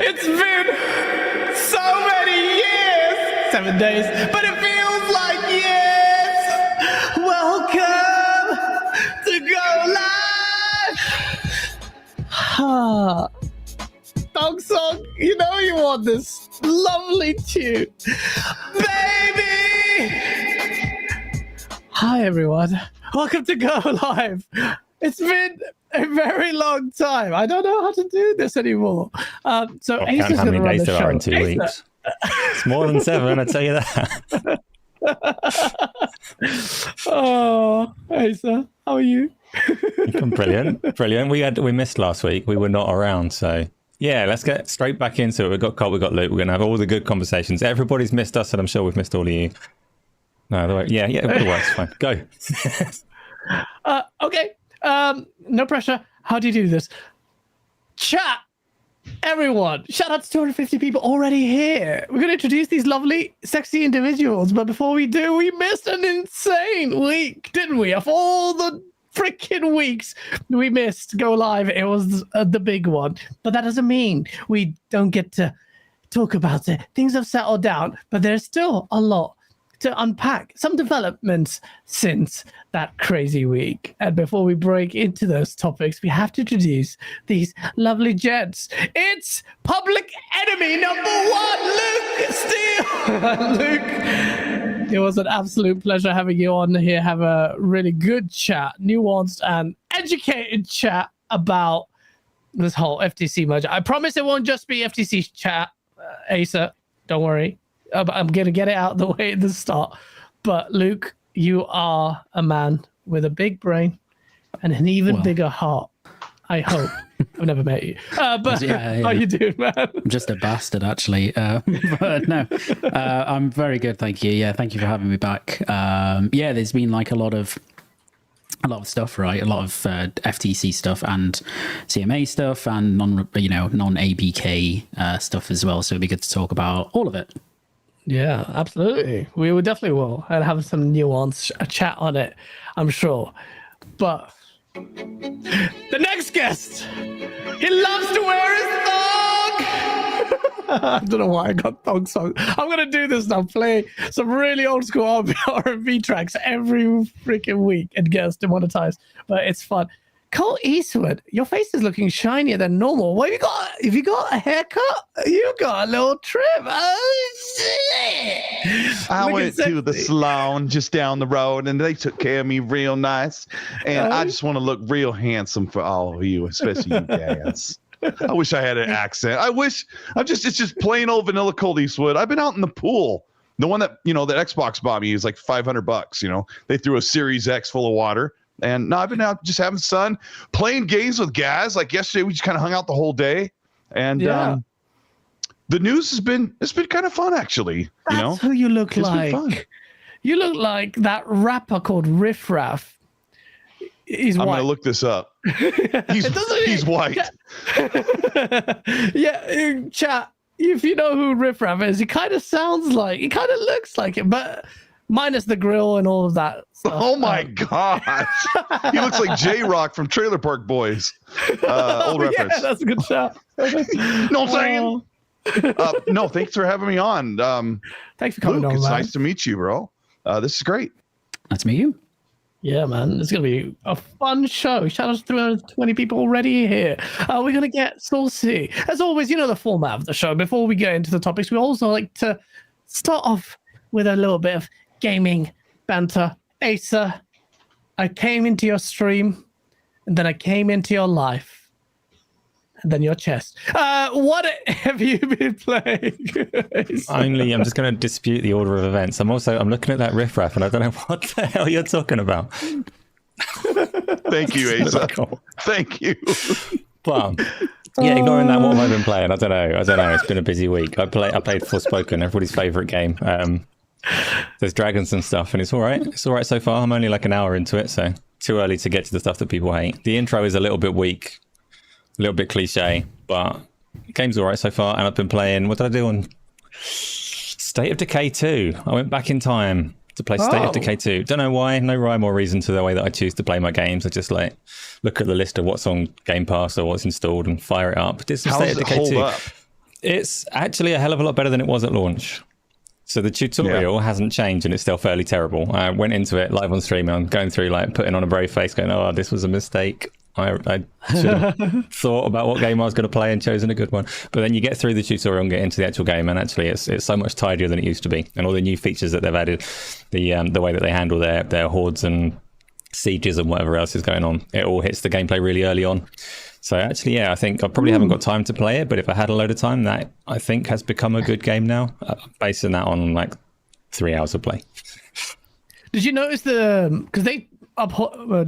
It's been so many years, 7 days, but it feels like years. Welcome to Go Live. Dog song, you know you want this lovely tune, baby. Hi everyone, welcome to Go Live. It's been a very long time. I don't know how to do this anymore. So Ace's how going to many run days the there show. are in 2 weeks? It's more than 7, I tell you that. Oh, Asa, how are you? Brilliant. We missed last week. We were not around, so yeah, let's get straight back into it. We've got Colt, we've got Luke. We're going to have all the good conversations. Everybody's missed us, and I'm sure we've missed all of you. No, yeah, it works. Fine. Go. Okay. No pressure. How do you do this? Chat, everyone. Shout out to 250 people already here. We're going to introduce these lovely, sexy individuals. But before we do, we missed an insane week, didn't we? Of all the freaking weeks we missed Go Live, it was the big one. But that doesn't mean we don't get to talk about it. Things have settled down, but there's still a lot to unpack, some developments since that crazy week. And before we break into those topics, we have to introduce these lovely gents. It's Public Enemy #1, Luke Steele. Luke, it was an absolute pleasure having you on here. Have a really good chat, nuanced and educated chat about this whole FTC merger. I promise it won't just be FTC chat, Asa. Don't worry. I'm going to get it out of the way at the start. But Luke, you are a man with a big brain and an even bigger heart. I hope. I've never met you. But how you doing, man? I'm just a bastard, actually. But no, I'm very good, thank you. Yeah, thank you for having me back. Yeah, there's been like a lot of stuff, right? A lot of FTC stuff and CMA stuff and non-ABK stuff as well. So it'd be good to talk about all of it. Yeah, absolutely. We will definitely will and have some nuance, a chat on it, I'm sure. But the next guest, he loves to wear his thong. I don't know why I got thong song. I'm gonna do this now. Play some really old school R&B tracks every freaking week and get us demonetized. But it's fun. Colt Eastwood, your face is looking shinier than normal. What have you got? Have you got a haircut? You got a little trim. Oh, shit. I went to the salon just down the road, and they took care of me real nice. And I just want to look real handsome for all of you, especially you guys. I wish I had an accent. It's just plain old vanilla Colt Eastwood. I've been out in the pool. The one that, that Xbox bought me is like $500. They threw a Series X full of water. And no, I've been out just having fun, playing games with guys. Like yesterday, we just kind of hung out the whole day. And the news it's been kind of fun, actually. That's who you look like. You look like that rapper called Riff Raff. He's white. I'm going to look this up. He's white. Yeah, chat. If you know who Riff Raff is, he kind of looks like it, but minus the grill and all of that stuff. Oh my gosh. He looks like J-Rock from Trailer Park Boys. Old reference. Yeah, that's a good shot. No, I'm saying. No, thanks for having me on. Thanks for coming Luke, on, it's man. nice to meet you, bro. This is great. Nice to meet you. Yeah, man. It's going to be a fun show. Shout out to 320 people already here. We're going to get saucy. As always, you know the format of the show. Before we get into the topics, we also like to start off with a little bit of gaming banter. Asa, I came into your stream, and then I came into your life. and then your chest. What have you been playing? I'm just going to dispute the order of events. I'm looking at that riffraff, and I don't know what the hell you're talking about. Thank you, Asa. Thank you. But yeah, ignoring that, what have I been playing? I don't know. It's been a busy week. I played Forspoken, everybody's favorite game. There's dragons and stuff, and it's all right. It's all right so far. I'm only like an hour into it, so too early to get to the stuff that people hate. The intro is a little bit weak, a little bit cliche, but the game's all right so far. And I've been playing. What did I do on State of Decay 2? I went back in time to play State of Decay 2. Don't know why. No rhyme or reason to the way that I choose to play my games. I just like look at the list of what's on Game Pass or what's installed and fire it up. Did some How State does of it Decay hold 2. up? It's actually a hell of a lot better than it was at launch. So the tutorial hasn't changed and it's still fairly terrible. I went into it live on stream and I'm going through like putting on a brave face going, oh, this was a mistake. I should have thought about what game I was going to play and chosen a good one. But then you get through the tutorial and get into the actual game, and actually it's so much tidier than it used to be. And all the new features that they've added, the way that they handle their hordes and sieges and whatever else is going on, it all hits the gameplay really early on. So actually, yeah, I think I probably haven't got time to play it, but if I had a load of time, that I think has become a good game now, basing that on like 3 hours of play. Did you notice because they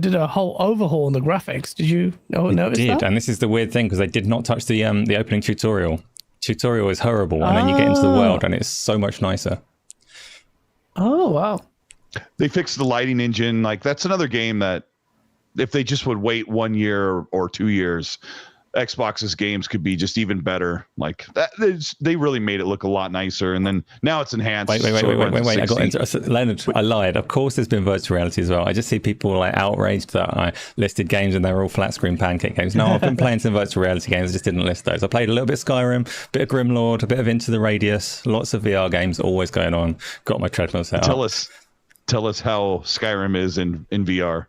did a whole overhaul in the graphics? Did you notice that? And this is the weird thing, because they did not touch the opening tutorial. Tutorial is horrible, and then you get into the world, and it's so much nicer. Oh wow! They fixed the lighting engine. Like that's another game that, if they just would wait 1 year or 2 years, Xbox's games could be just even better. Like that, they really made it look a lot nicer. And then now it's enhanced. Wait! I got into Leonard. I lied. Of course, there's been virtual reality as well. I just see people like outraged that I listed games and they're all flat screen pancake games. No, I've been playing some virtual reality games. I just didn't list those. I played a little bit of Skyrim, a bit of Grimlord, a bit of Into the Radius, lots of VR games always going on. Got my treadmill set up. Tell us how Skyrim is in VR.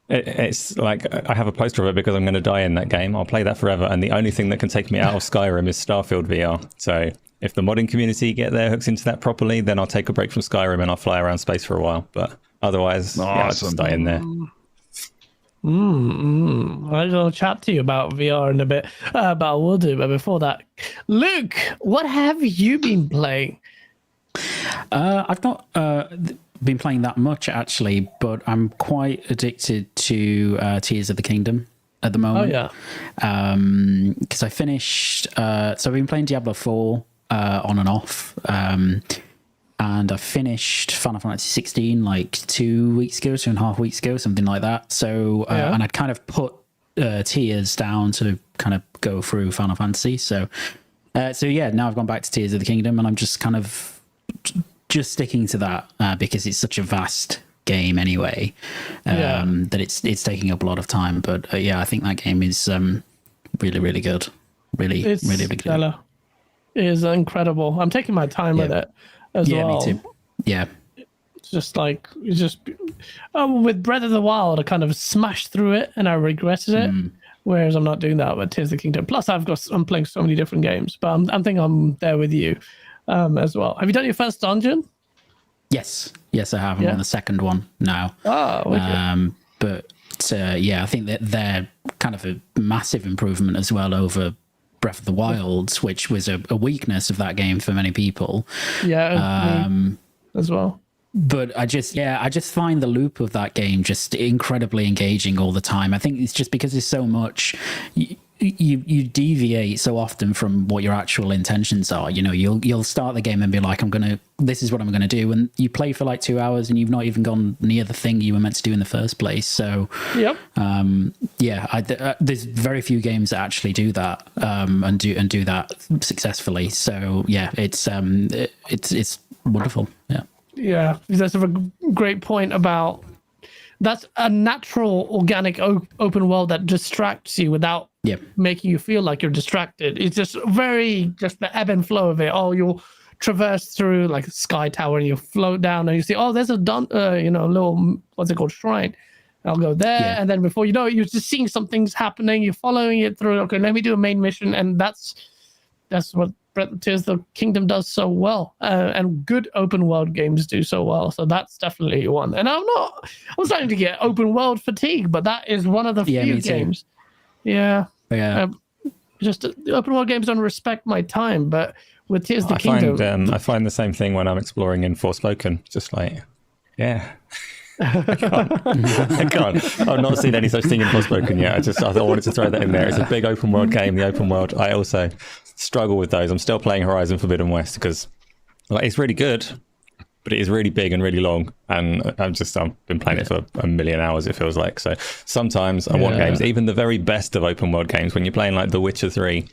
It's like I have a poster of it because I'm going to die in that game. I'll play that forever, and the only thing that can take me out of Skyrim is Starfield VR. So if the modding community get their hooks into that properly, then I'll take a break from Skyrim and I'll fly around space for a while. But otherwise, I'll just die in there. I'll chat to you about VR in a bit, but we'll do. But before that, Luke, what have you been playing? I've not been playing that much actually, but I'm quite addicted to Tears of the Kingdom at the moment. Oh yeah. Because I finished. So I've been playing Diablo 4 on and off, and I finished Final Fantasy 16 like 2.5 weeks ago, something like that. So and I'd kind of put Tears down to kind of go through Final Fantasy. So yeah, now I've gone back to Tears of the Kingdom, and I'm just kind of just sticking to that because it's such a vast game anyway, that it's taking up a lot of time. But yeah, I think that game is really, really good. Really good. It is incredible. I'm taking my time with it as well. Yeah, me too. Yeah. It's just with Breath of the Wild, I kind of smashed through it and I regretted it. Whereas I'm not doing that with Tears of the Kingdom. Plus, I'm playing so many different games, but I'm thinking I'm there with you. As well. Have you done your first dungeon? Yes, I have. I'm on the second one now. Oh, okay. But I think that they're kind of a massive improvement as well over Breath of the Wild, which was a weakness of that game for many people. Yeah, as well. But I just find the loop of that game just incredibly engaging all the time. I think it's just because there's so much. You deviate so often from what your actual intentions are. You know, you'll start the game and be like, this is what I'm gonna do, and you play for like 2 hours and you've not even gone near the thing you were meant to do in the first place. So there's very few games that actually do that and do that successfully. So yeah, it's wonderful. Yeah, that's a great point about. That's a natural, organic, open world that distracts you without making you feel like you're distracted. It's just the ebb and flow of it. Oh, you'll traverse through like a sky tower and you float down and you see, oh, there's a little, what's it called, shrine. I'll go there, and then before you know it, you're just seeing some things happening. You're following it through. Okay, let me do a main mission, and that's what Tears of the Kingdom does so well, and good open world games do so well. So that's definitely one. And I'm starting to get open world fatigue, but that is one of the few games. Yeah, Yeah. Just the open world games don't respect my time, but with Tears of the Kingdom, I find the same thing when I'm exploring in Forspoken. Just like, yeah. I can't. I've not seen any such thing in Forspoken yet. I wanted to throw that in there. It's a big open world game. The open world. I also struggle with those. I'm still playing Horizon Forbidden West because it's really good, but it is really big and really long. And I've been playing it for a million hours. It feels like. So sometimes I want games, even the very best of open world games. When you're playing like The Witcher 3,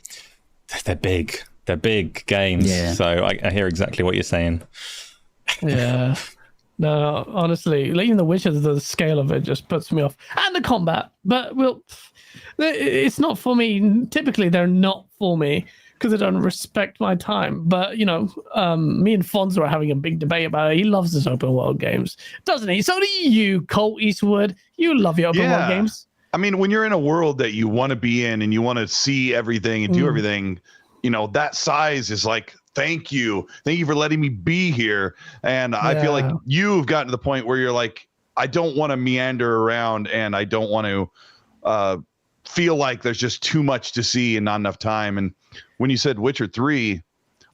they're big. They're big games. Yeah. So I hear exactly what you're saying. Yeah. No, honestly, even The Witcher, the scale of it just puts me off, and the combat. But it's not for me. Typically, they're not for me because they don't respect my time. But me and Fonzo are having a big debate about it. He loves his open world games, doesn't he? So do you, Colt Eastwood. You love your open world games. I mean, when you're in a world that you want to be in and you want to see everything and do everything, that size is like. Thank you for letting me be here. And I feel like you've gotten to the point where you're like, I don't want to meander around and I don't want to feel like there's just too much to see and not enough time. And when you said Witcher 3,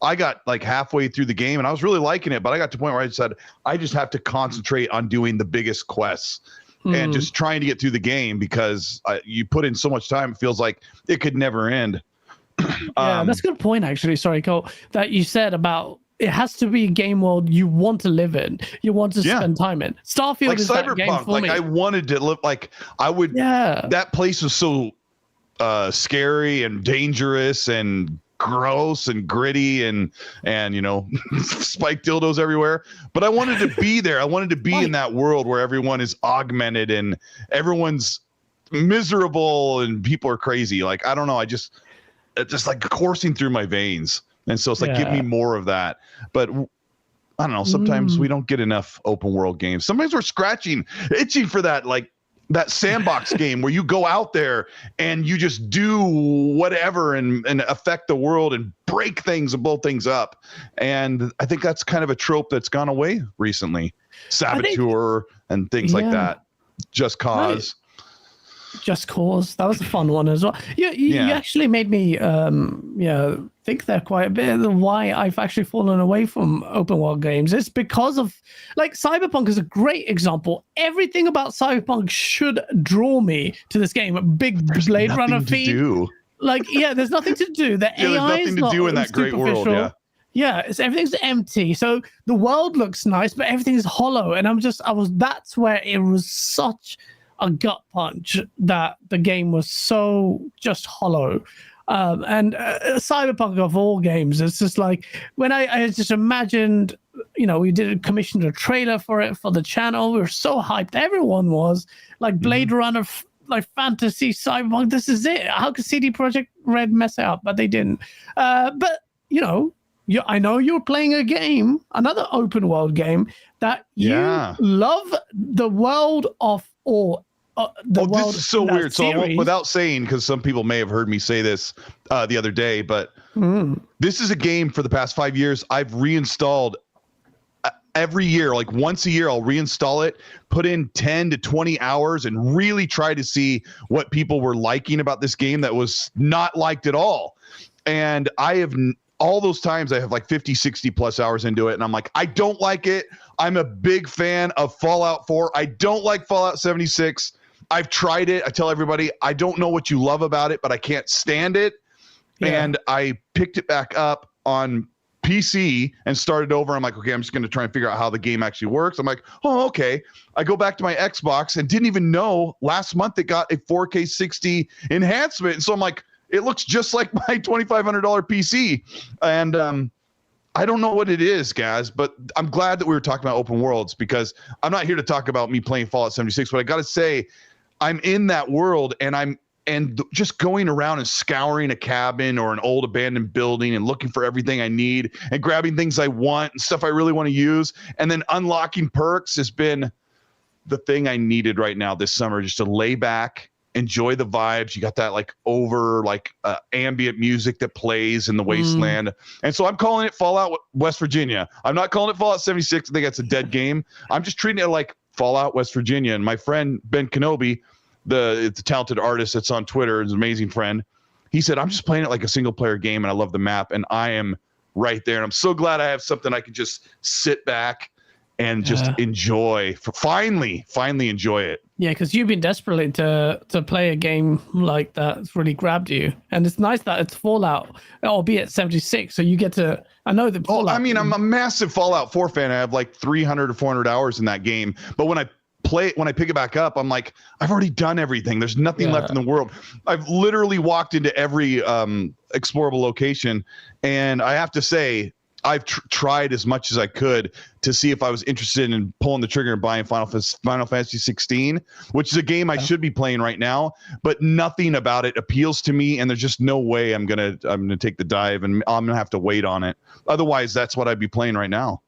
I got like halfway through the game and I was really liking it, but I got to the point where I said, I just have to concentrate on doing the biggest quests and just trying to get through the game because you put in so much time, it feels like it could never end. Yeah, that's a good point, actually. Sorry, Cole, that you said about it has to be a game world you want to live in, you want to spend time in. Starfield like is Cyberpunk, that game for me. I wanted to live like I would. Yeah, that place was so scary and dangerous and gross and gritty and spike dildos everywhere. But I wanted to be there. I wanted to be in that world where everyone is augmented and everyone's miserable and people are crazy. Like I don't know. It's just like coursing through my veins. And so it's like, give me more of that. But I don't know. Sometimes we don't get enough open world games. Sometimes we're itching for that, like that sandbox game where you go out there and you just do whatever and affect the world and break things and blow things up. And I think that's kind of a trope that's gone away recently. Saboteur and things like that. Just Cause. Just Cause, that was a fun one as well. You actually made me think there quite a bit of why I've actually fallen away from open world games. It's because of like Cyberpunk is a great example. Everything about Cyberpunk should draw me to this game. A big Blade Runner feed. Like there's nothing to do. The AI there's is nothing to do in that great world. Everything's empty. So the world looks nice, but everything is hollow. And that's where it was such a gut punch that the game was so just hollow. And Cyberpunk of all games, it's just like when I just imagined, we commissioned a trailer for it for the channel. We were so hyped. Everyone was like Blade Runner, like fantasy Cyberpunk. This is it. How could CD Projekt Red mess it up? But they didn't. But I know you're playing a game, another open world game that you love the world of this is so weird. So without saying, because some people may have heard me say this the other day, but this is a game for the past 5 years I've reinstalled every year. Like once a year, I'll reinstall it, put in 10 to 20 hours and really try to see what people were liking about this game that was not liked at all. And I have all those times I have like 50, 60 plus hours into it. And I'm like, I don't like it. I'm a big fan of Fallout 4. I don't like Fallout 76. I've tried it. I tell everybody, I don't know what you love about it, but I can't stand it. Yeah. And I picked it back up on PC and started over. I'm like, okay, I'm just going to try and figure out how the game actually works. I'm like, oh, okay. I go back to my Xbox and didn't even know last month it got a 4K 60 enhancement. And so I'm like, it looks just like my $2,500 PC. And I don't know what it is, guys, but I'm glad that we were talking about open worlds because I'm not here to talk about me playing Fallout 76, but I got to say, I'm in that world and just going around and scouring a cabin or an old abandoned building and looking for everything I need and grabbing things I want and stuff I really want to use. And then unlocking perks has been the thing I needed right now this summer, just to lay back, enjoy the vibes. You got that ambient music that plays in the wasteland. And so I'm calling it Fallout West Virginia. I'm not calling it Fallout 76. I think that's a dead game. I'm just treating it like Fallout West Virginia. And my friend Ben Kenobi it's a talented artist that's on Twitter, is an amazing friend. He said, I'm just playing it like a single player game and I love the map, and I am right there. And I'm so glad I have something I can just sit back and just enjoy. Finally enjoy it. Yeah, because you've been desperately to play a game like that. It's really grabbed you, and it's nice that it's Fallout, albeit 76. So you get to. I know that. Oh, I mean, I'm a massive Fallout 4 fan. I have like 300 or 400 hours in that game. But when I pick it back up, I'm like, I've already done everything. There's nothing left in the world. I've literally walked into every explorable location, and I have to say, I've tried as much as I could to see if I was interested in pulling the trigger and buying Final Fantasy 16, which is a game I should be playing right now, but nothing about it appeals to me, and there's just no way I'm gonna take the dive, and I'm gonna have to wait on it. Otherwise, that's what I'd be playing right now.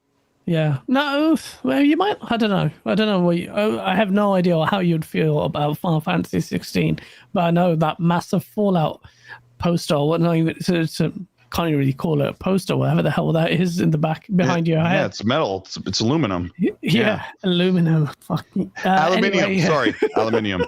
Yeah. No, well, you might. I don't know. I have no idea how you'd feel about Final Fantasy 16, but I know that massive Fallout poster. Can't even really call it a poster, whatever the hell that is in the back behind your head. Yeah, it's metal. It's aluminum. Yeah, aluminum. Fucking aluminium. Anyway. Sorry, aluminium.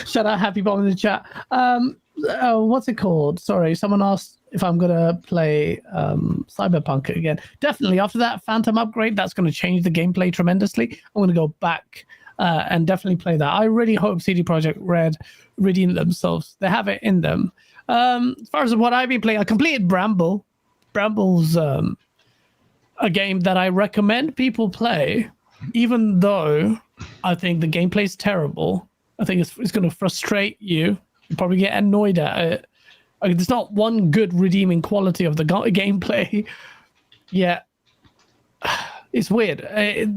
Shout out Happy Bomb in the chat. What's it called? Sorry, someone asked if I'm gonna play Cyberpunk again. Definitely after that Phantom upgrade, that's gonna change the gameplay tremendously. I'm gonna go back and definitely play that. I really hope CD Projekt Red redeem themselves. They have it in them. As far as what I've been playing, I completed Bramble. Bramble's a game that I recommend people play, even though I think the gameplay is terrible. I think it's going to frustrate you. You probably get annoyed at it. There's not one good redeeming quality of the gameplay. Yeah, it's weird.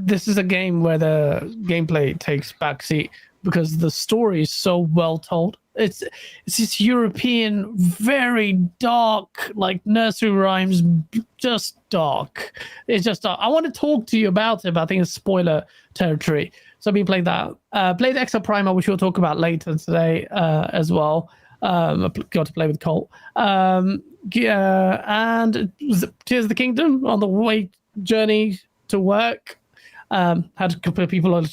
This is a game where the gameplay takes backseat because the story is so well told. It's this European, very dark, like nursery rhymes, just dark. It's just dark. I want to talk to you about it, but I think it's spoiler territory. So I've been playing that. Played Exoprimal, which we'll talk about later today as well. I got to play with Colt. And Tears of the Kingdom on the way journey to work. Had a couple of people I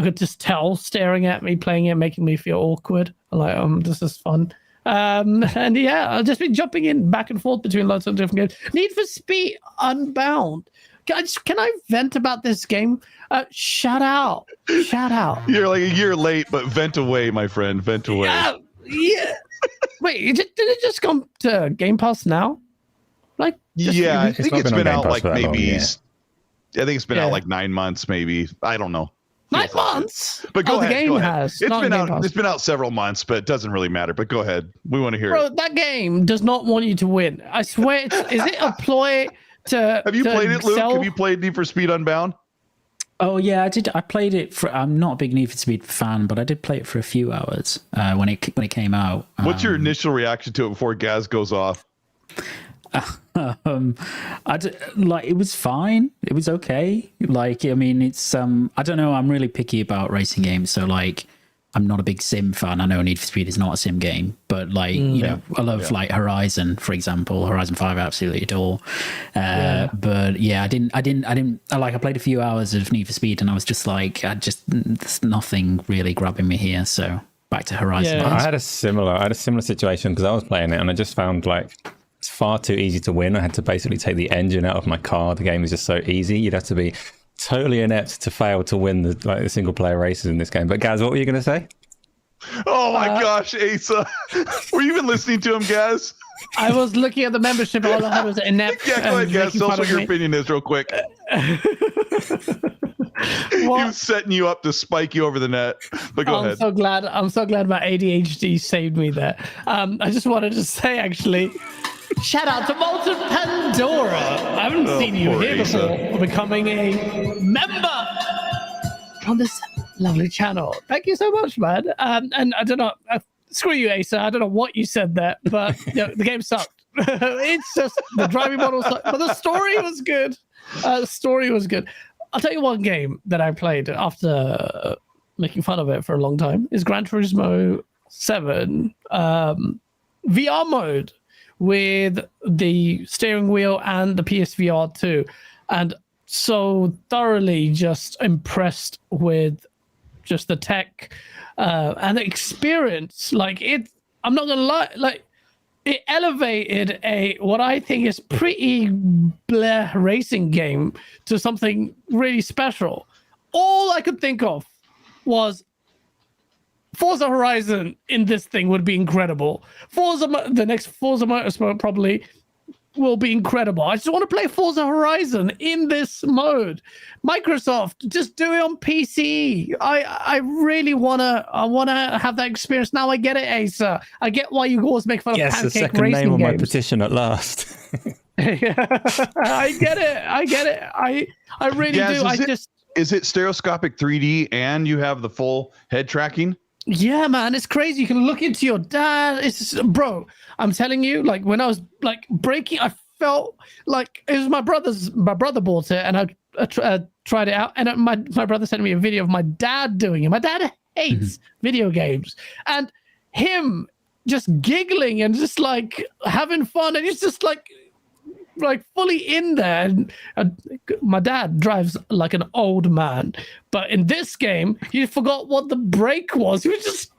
could just tell staring at me playing it, making me feel awkward. I'm like, this is fun. And yeah, I've just been jumping in back and forth between lots of different games. Need for Speed Unbound. Can I vent about this game? Shout out. You're like a year late, but vent away, my friend. Vent away. Yeah. Wait, did it just come to Game Pass now? Like, I think it's been out like maybe. Long, I think it's been out like 9 months, maybe. I don't know. 9 months? But go ahead. The game go ahead. has. It's been out several months, but it doesn't really matter. But go ahead. We want to hear it. That game does not want you to win. I swear. Is it a ploy to? Have you played it, Luke? Sell? Have you played Need for Speed Unbound? Oh yeah, I did. I played it for. I'm not a big Need for Speed fan, but I did play it for a few hours when it came out. What's your initial reaction to it before Gaz goes off? It was fine. It was okay. Like, I mean, it's I don't know. I'm really picky about racing games, so like, I'm not a big sim fan. I know Need for Speed is not a sim game, but like, you know, I love like Horizon, for example. Horizon 5 I absolutely adore. But yeah, I played a few hours of Need for Speed, and I was just like, there's nothing really grabbing me here. So back to Horizon. I had a similar situation because I was playing it, and I just found like it's far too easy to win. I had to basically take the engine out of my car. The game is just so easy. You'd have to be totally inept to fail to win the single player races in this game. But Gaz, what were you going to say? Oh my gosh, Asa. Were you even listening to him, Gaz? I was looking at the membership. All I had was inept. Yeah, go ahead, Gaz. Tell us what your opinion is real quick. He was setting you up to spike you over the net. But go ahead. I'm so glad my ADHD saved me there. I just wanted to say, actually, shout out to Molten Pandora. I haven't seen you here before, becoming a member on this lovely channel. Thank you so much, man. And I don't know, screw you, Asa. I don't know what you said there, but the game sucked. It's just the driving model sucked, but the story was good. I'll tell you one game that I played after making fun of it for a long time is Gran Turismo 7 VR mode with the steering wheel and the PSVR 2, and so thoroughly just impressed with just the tech and the experience. Like I'm not gonna lie, like it elevated what I think is pretty bleh racing game to something really special. All I could think of was Forza Horizon in this thing would be incredible. The next Forza Motorsport probably will be incredible. I just want to play Forza Horizon in this mode. Microsoft, just do it on PC. I really wanna have that experience. Now I get it, Asa. I get why you always make fun of Yes, the pancake second racing name on games. my petition at last. I get it. I really do. Is it stereoscopic 3D and you have the full head tracking? Yeah, man, it's crazy. You can look into your dad. It's just, bro, I'm telling you, like when I was like braking, I felt like it was my brother bought it, and I tried it out, and my brother sent me a video of my dad doing it. My dad hates video games, and him just giggling and just like having fun, and he's just like fully in there. And my dad drives like an old man, but in this game he forgot what the brake was. He was just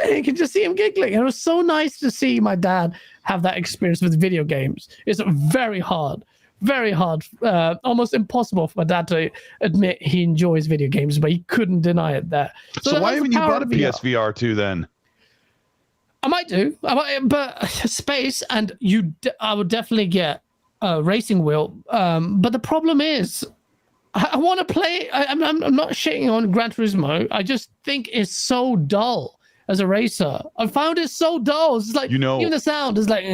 you can just see him giggling, and it was so nice to see my dad have that experience with video games. It's very hard, almost impossible for my dad to admit he enjoys video games, but he couldn't deny it there. So why haven't you bought a PSVR 2 then? I might do, but space, and I would definitely get a racing wheel. But the problem is, I want to play. I'm not shitting on Gran Turismo. I just think it's so dull as a racer. I found it so dull. It's like, even the sound is like.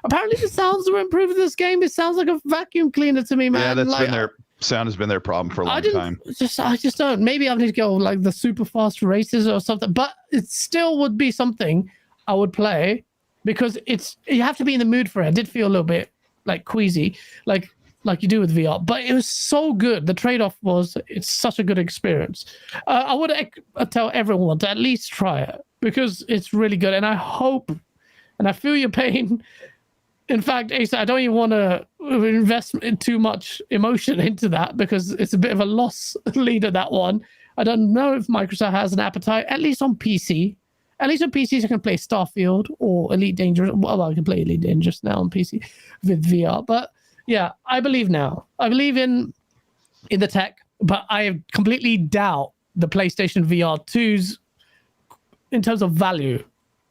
Apparently, the sounds were improved in this game. It sounds like a vacuum cleaner to me, man. Yeah, that's been their sound has been their problem for a long time. I just don't. Maybe I need to go like the super fast races or something. But it still would be something I would play. Because you have to be in the mood for it. I did feel a little bit like queasy, like you do with VR, but it was so good. The trade-off was it's such a good experience. I would tell everyone to at least try it because it's really good. And I hope, and I feel your pain. In fact, Asa, I don't even want to invest too much emotion into that because it's a bit of a loss leader, that one. I don't know if Microsoft has an appetite, at least on PC. At least on PCs, I can play Starfield or Elite Dangerous. Well, I can play Elite Dangerous now on PC with VR. But yeah, I believe now. I believe in the tech, but I completely doubt the PlayStation VR 2's in terms of value.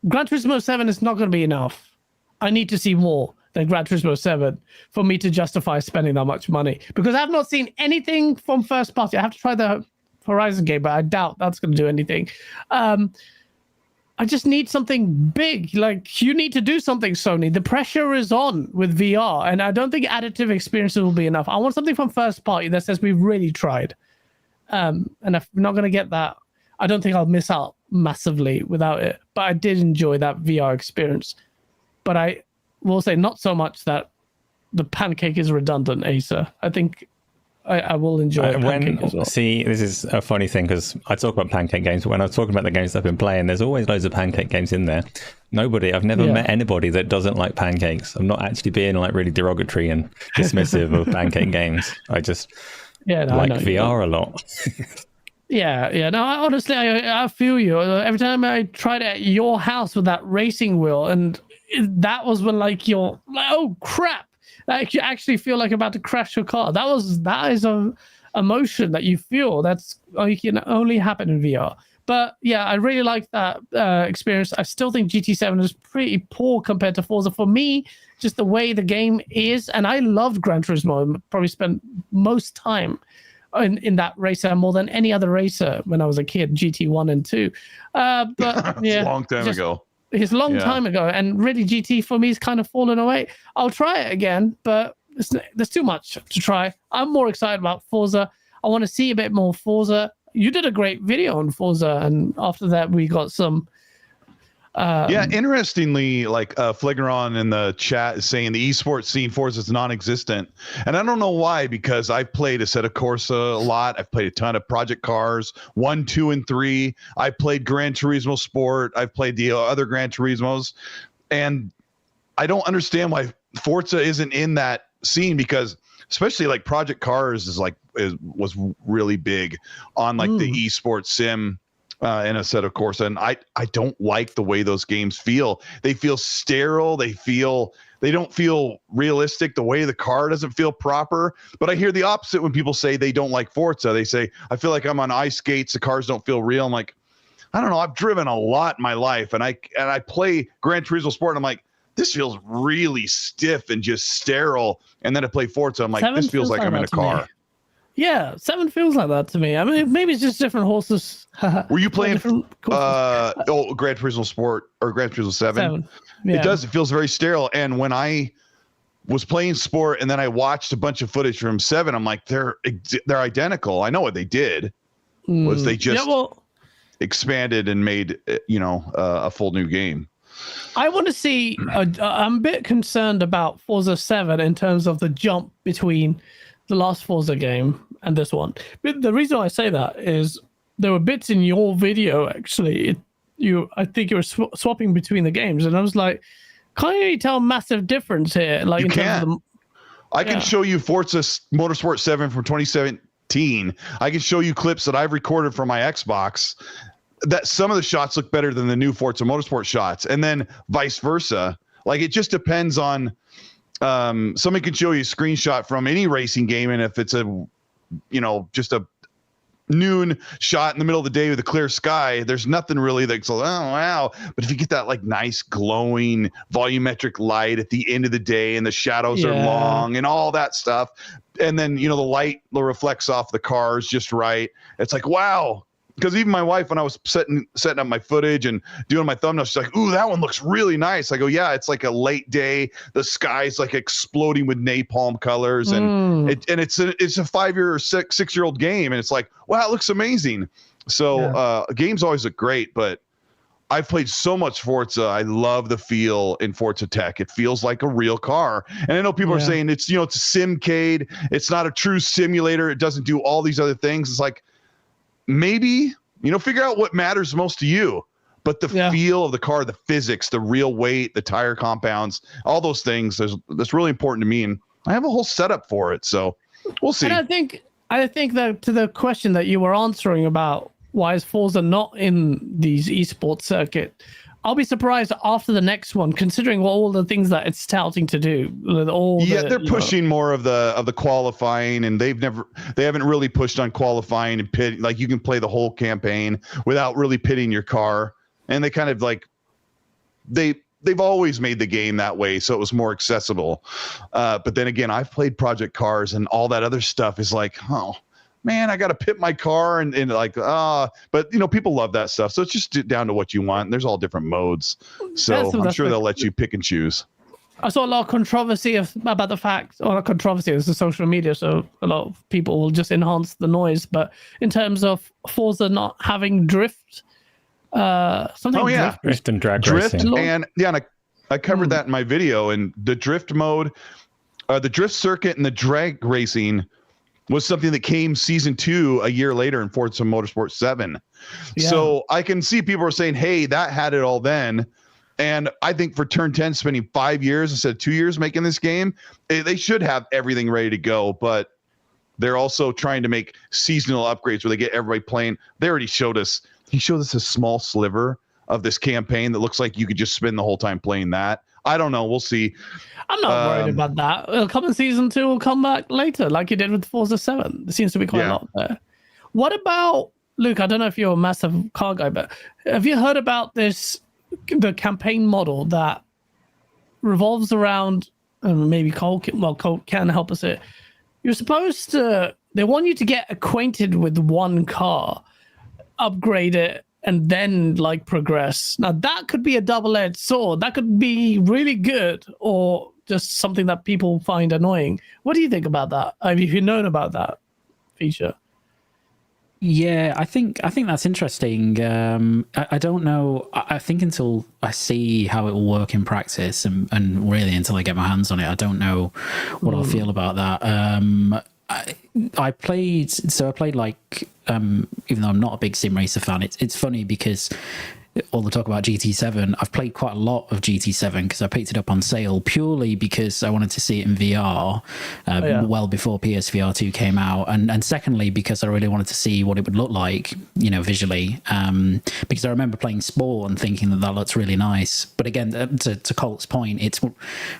Gran Turismo 7 is not going to be enough. I need to see more than Gran Turismo 7 for me to justify spending that much money. Because I have not seen anything from first party. I have to try the Horizon game, but I doubt that's going to do anything. I just need something big. Like, you need to do something, Sony. The pressure is on with VR, and I don't think additive experiences will be enough. I want something from first party that says we've really tried. And if we're not going to get that, I don't think I'll miss out massively without it. But I did enjoy that VR experience. But I will say not so much that the pancake is redundant, Asa. I think I will enjoy pancake as well. See, this is a funny thing because I talk about pancake games, but when I was talking about the games I've been playing, there's always loads of pancake games in there. I've never met anybody that doesn't like pancakes. I'm not actually being like really derogatory and dismissive of pancake games. I just like VR a lot. Yeah. No, honestly, I feel you. Every time I tried it at your house with that racing wheel, and that was when you're like, oh crap. Like, you actually feel like about to crash your car. That is a emotion that you feel can only happen in VR. But yeah, I really like that experience. I still think GT7 is pretty poor compared to Forza. For me, just the way the game is, and I loved Gran Turismo. I probably spent most time in that racer more than any other racer when I was a kid, GT1 and 2. But yeah, a long time ago. It's a long time ago, and really GT for me is kind of fallen away. I'll try it again, but there's too much to try. I'm more excited about Forza. I want to see a bit more Forza. You did a great video on Forza, and after that we got some interestingly, Fliggeron in the chat is saying the esports scene Forza is non-existent, and I don't know why, because I've played Assetto Corsa a lot. I've played a ton of Project Cars 1, 2, and 3. I played Gran Turismo Sport. I've played the other Gran Turismos, and I don't understand why Forza isn't in that scene, because especially like Project Cars was really big on like the esports sim in a set of course. And I don't like the way those games feel. They feel sterile. They don't feel realistic. The way the car doesn't feel proper. But I hear the opposite when people say they don't like Forza. They say, I feel like I'm on ice skates. The cars don't feel real. I'm like, I don't know. I've driven a lot in my life, and I play Gran Turismo Sport, and I'm like, this feels really stiff and just sterile. And then I play Forza, I'm like, this feels like I'm in a car. Yeah, 7 feels like that to me. I mean, maybe it's just different horses. Were you playing Gran Turismo Sport or Gran Turismo 7? Yeah. It does. It feels very sterile. And when I was playing Sport and then I watched a bunch of footage from 7, I'm like, they're identical. I know what they did was they just expanded and made a full new game. I want to see. I'm a bit concerned about Forza 7 in terms of the jump between the last Forza game and this one. But the reason I say that is there were bits in your video actually. I think you were swapping between the games, and I was like, can't you tell a massive difference here? Like you can. I can show you Forza Motorsport 7 from 2017. I can show you clips that I've recorded from my Xbox. That some of the shots look better than the new Forza Motorsport shots, and then vice versa. Like it just depends on. Somebody can show you a screenshot from any racing game, and if it's just a noon shot in the middle of the day with a clear sky, there's nothing really that's like, oh wow. But if you get that like nice glowing volumetric light at the end of the day, and the shadows are long and all that stuff, and then the light reflects off the cars just right, it's like wow. Because even my wife, when I was setting up my footage and doing my thumbnails, she's like, ooh, that one looks really nice. I go, yeah, it's like a late day. The sky's like exploding with napalm colors. And it's a 5-year or 6-year-old game. And it's like, wow, it looks amazing. So games always look great. But I've played so much Forza. I love the feel in Forza Tech. It feels like a real car. And I know people are saying it's a simcade. It's not a true simulator. It doesn't do all these other things. It's like, maybe figure out what matters most to you, but the feel of the car, the physics, the real weight, the tire compounds, all those things, that's really important to me, and I have a whole setup for it, so we'll see. And I think that to the question that you were answering about why is Forza not in these esports circuit, I'll be surprised after the next one, considering all the things that it's touting to do. They're pushing more of the qualifying, and they haven't really pushed on qualifying and pit. Like you can play the whole campaign without really pitting your car, and they kind of like they've always made the game that way, so it was more accessible. But then again, I've played Project Cars, and all that other stuff is like, oh. Man, I got to pit my car and like, but people love that stuff. So it's just down to what you want. There's all different modes. So I'm sure they'll let you pick and choose. I saw a lot of controversy about the fact, or not controversy, it's the social media. So a lot of people will just enhance the noise. But in terms of Forza not having drift, drift and drag racing. And I covered that in my video. And the drift mode, the drift circuit and the drag racing was something that came season 2 a year later in Forza Motorsport 7. Yeah. So I can see people are saying, hey, that had it all then. And I think for Turn 10 spending 5 years instead of 2 years making this game, they should have everything ready to go. But they're also trying to make seasonal upgrades where they get everybody playing. They already showed us. He showed us a small sliver of this campaign that looks like you could just spend the whole time playing that. I don't know. We'll see. I'm not worried about that. It'll come in season 2. Will come back later, like you did with Forza 7. There seems to be quite a lot there. What about Luke? I don't know if you're a massive car guy, but have you heard about the campaign model that revolves around? Maybe Cole can help us here. You're supposed to. They want you to get acquainted with one car, upgrade it, and then like progress. Now that could be a double-edged sword. That could be really good, or just something that people find annoying. What do you think about that? Have you known about that feature? Yeah, I think that's interesting. I don't know. I think until I see how it will work in practice, and really until I get my hands on it, I don't know what I'll feel about that. I played like, even though I'm not a big sim racer fan, it's funny because all the talk about GT7. I've played quite a lot of GT7 because I picked it up on sale purely because I wanted to see it in VR well before PSVR 2 came out, and secondly because I really wanted to see what it would look like, you know, visually. Because I remember playing Sport and thinking that looks really nice. But again, to Colt's point, it's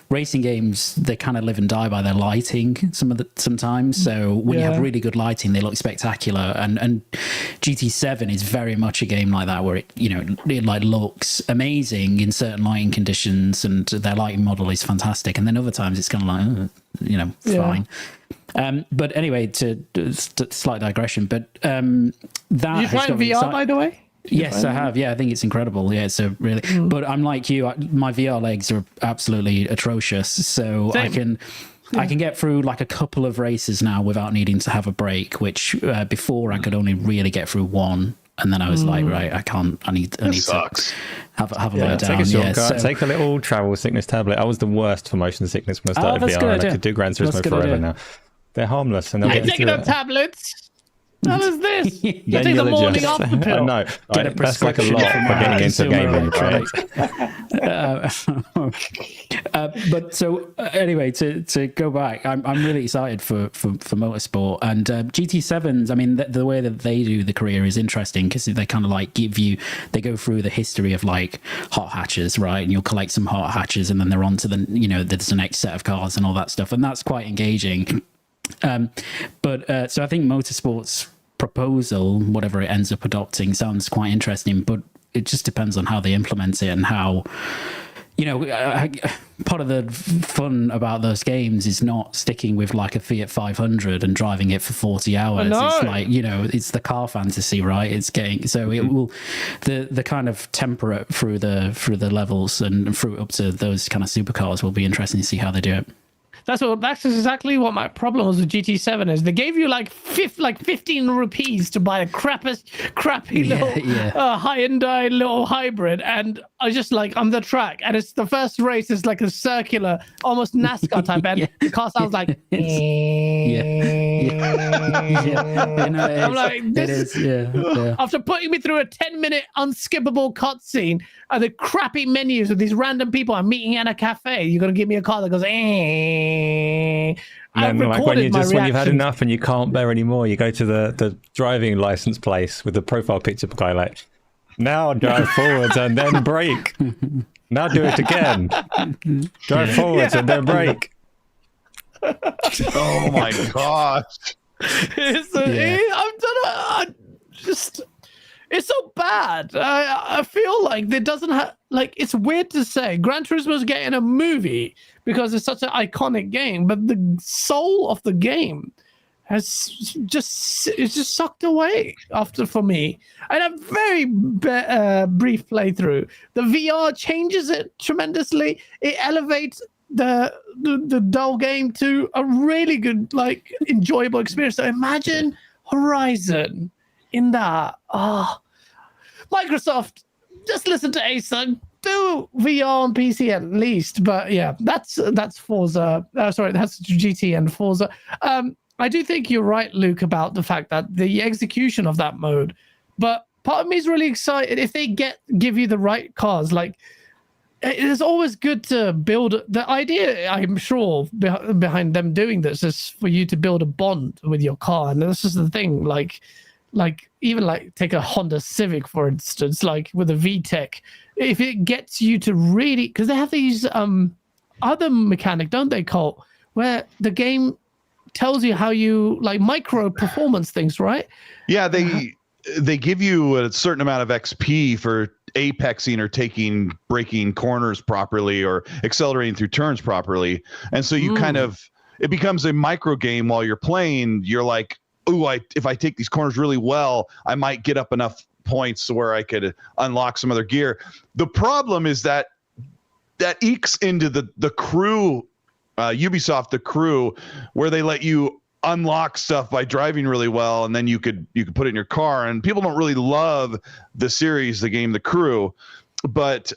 racing games. They kind of live and die by their lighting sometimes. So when you have really good lighting, they look spectacular. And GT7 is very much a game like that, where it like looks amazing in certain lighting conditions, and their lighting model is fantastic. And then other times it's kind of like, fine. But anyway, to slight digression. But that you tried VR, by the way? Yes, I have. Yeah, I think it's incredible. Yeah, so really. But I'm like you. My VR legs are absolutely atrocious. So Same. I can get through like a couple of races now without needing to have a break, which before I could only really get through one. And then I was like, right, I can't. I need to have a lay down. Take a shortcut. Take a little travel sickness tablet. I was the worst for motion sickness when I started VR. And I could do Gran Turismo forever now. They're harmless. And I'm taking up tablets. What is this? You take the morning after pill. No, that's like a lot for getting into gaming, right? But so anyway, to go back, I'm really excited for motorsport, and GT7s. I mean, the way that they do the career is interesting because they kind of like they go through the history of like hot hatches, right? And you'll collect some hot hatches, and then they're on to there's the next set of cars and all that stuff, and that's quite engaging. But so I think motorsport's proposal, whatever it ends up adopting, sounds quite interesting, but it just depends on how they implement it and how, part of the fun about those games is not sticking with like a Fiat 500 and driving it for 40 hours. It's like, it's the car fantasy, right? It's getting, so it will, the kind of temper it through the levels and through up to those kind of supercars will be interesting to see how they do it. That's exactly what my problem was with GT7 is. They gave you like 15 rupees to buy a crappy little Hyundai little hybrid, and I was just like, I'm the track, and it's the first race is like a circular, almost NASCAR type, and the car sounds like. I'm like, this is. After putting me through a 10-minute unskippable cutscene and the crappy menus with these random people I'm meeting in a cafe, you're gonna give me a car that goes. And then, like when you've had enough and you can't bear anymore, you go to the driving license place with the profile picture guy, like, now drive forwards and then brake. Now do it again. Drive forwards and then brake. Oh my gosh! It's so bad. I feel like it doesn't have, like, it's weird to say Gran Turismo's getting a movie because it's such an iconic game, but the soul of the game it's just sucked away for me. And a very brief playthrough. The VR changes it tremendously. It elevates the dull game to a really good, like, enjoyable experience. So imagine Horizon in that. Microsoft, just listen to Asa. Do VR on PC at least. But yeah, that's Forza. That's GT and Forza. I do think you're right, Luke, about the fact that the execution of that mode. But part of me is really excited if they give you the right cars. Like, it is always good to build. The idea, I'm sure, behind them doing this is for you to build a bond with your car. And this is the thing, like even like take a Honda Civic, for instance, like with a VTEC, if it gets you to really, because they have these other mechanic, don't they, Colt, where the game tells you how you, like, micro performance things, right? Yeah, they give you a certain amount of XP for apexing or breaking corners properly or accelerating through turns properly. And so you it becomes a micro game while you're playing. You're like, ooh, if I take these corners really well, I might get up enough points to where I could unlock some other gear. The problem is that ekes into the crew, Ubisoft, the crew, where they let you unlock stuff by driving really well, and then you could put it in your car. And people don't really love the series, the game, the crew. But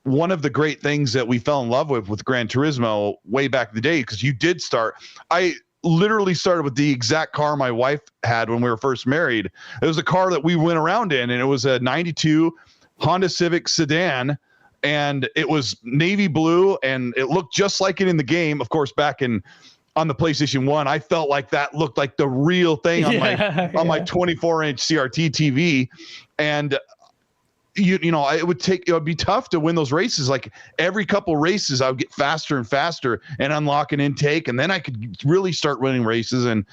one of the great things that we fell in love with Gran Turismo way back in the day, because you did start, I literally started with the exact car my wife had when we were first married. It was a car that we went around in, and it was a 92 Honda Civic sedan, and it was navy blue, and it looked just like it in the game. Of course, back on the PlayStation 1, I felt like that looked like the real thing on my 24-inch CRT TV. And it would be tough to win those races. Like every couple races, I would get faster and faster and unlock an intake, and then I could really start winning races. And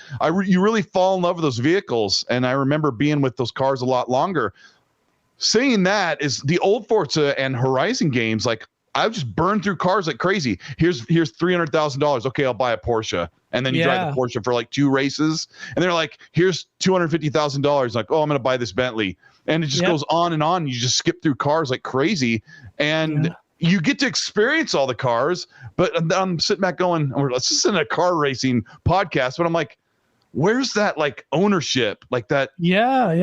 you really fall in love with those vehicles. And I remember being with those cars a lot longer. Saying that is the old Forza and Horizon games. Like I've just burned through cars like crazy. Here's $300,000. Okay, I'll buy a Porsche. And then you drive the Porsche for like 2 races, and they're like, here's $250,000. Like, oh, I'm going to buy this Bentley. And it just goes on and on. You just skip through cars like crazy, and you get to experience all the cars. But I'm sitting back going, this isn't a car racing podcast, but I'm like, where's that like ownership, like that? That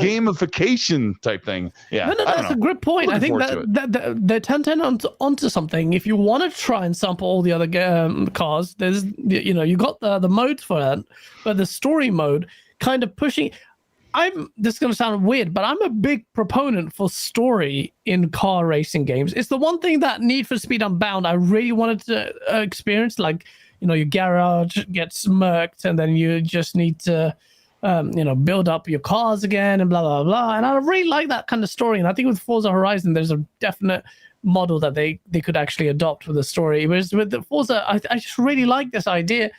gamification type thing. Yeah, that's a good point. I think that they're 10 onto something. If you want to try and sample all the other cars, there's you got the modes for that, but the story mode kind of pushing. This is going to sound weird, but I'm a big proponent for story in car racing games. It's the one thing that Need for Speed Unbound I really wanted to experience. Like, your garage gets murked, and then you just need to, build up your cars again and blah, blah, blah. And I really like that kind of story. And I think with Forza Horizon, there's a definite model that they could actually adopt with the story. Whereas with the Forza, I just really like this idea.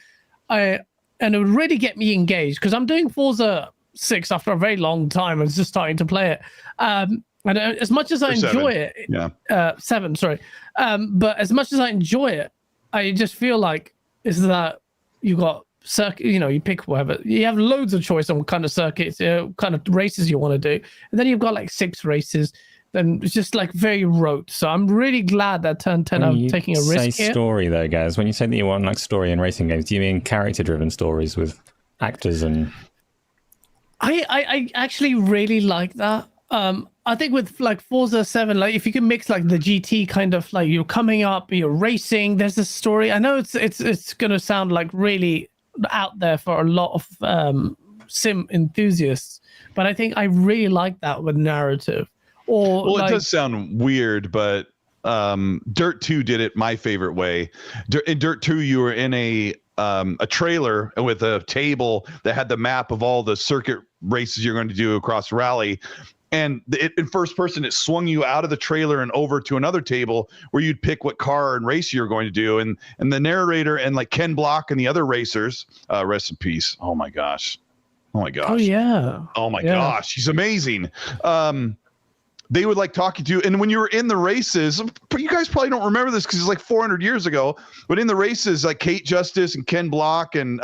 And it would really get me engaged, because I'm doing Forza 6 after a very long time and just starting to play it. And as much as I enjoy it, 7, sorry. But as much as I enjoy it, I just feel like is that you got circuit, you pick whatever. You have loads of choice on what kind of circuits, kind of races you want to do. And then you've got like 6 races. Then it's just like very rote. So I'm really glad that Turn 10 are taking a risk here. Story though, guys. When you say that you want like story in racing games, do you mean character-driven stories with actors and... I actually really like that. I think with like Forza 7, like if you can mix like the GT kind of like you're coming up, you're racing, there's a story. I know it's gonna sound like really out there for a lot of sim enthusiasts, but I think I really like that with narrative. It does sound weird, but Dirt 2 did it my favorite way. In Dirt 2, you were in a trailer with a table that had the map of all the circuit races you're going to do across Rally. And in first person, it swung you out of the trailer and over to another table where you'd pick what car and race you're going to do. And the narrator and like Ken Block and the other racers, rest in peace. Oh my gosh. Oh yeah. Oh my gosh. He's amazing. They would like talking to you. And when you were in the races, you guys probably don't remember this because it's like 400 years ago, but in the races, like Kate Justice and Ken Block and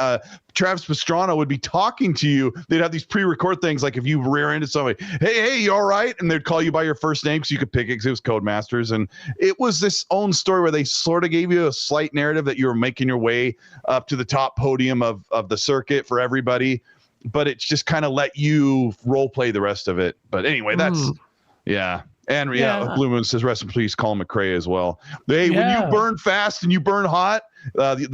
Travis Pastrana would be talking to you. They'd have these pre-record things. Like if you rear ended somebody, hey, you all right? And they'd call you by your first name so you could pick it because it was Codemasters. And it was this own story where they sort of gave you a slight narrative that you were making your way up to the top podium of the circuit for everybody. But it's just kind of let you role play the rest of it. But anyway, that's... Yeah. And Blue Moon says, rest in peace, Colin McRae as well. When you burn fast and you burn hot,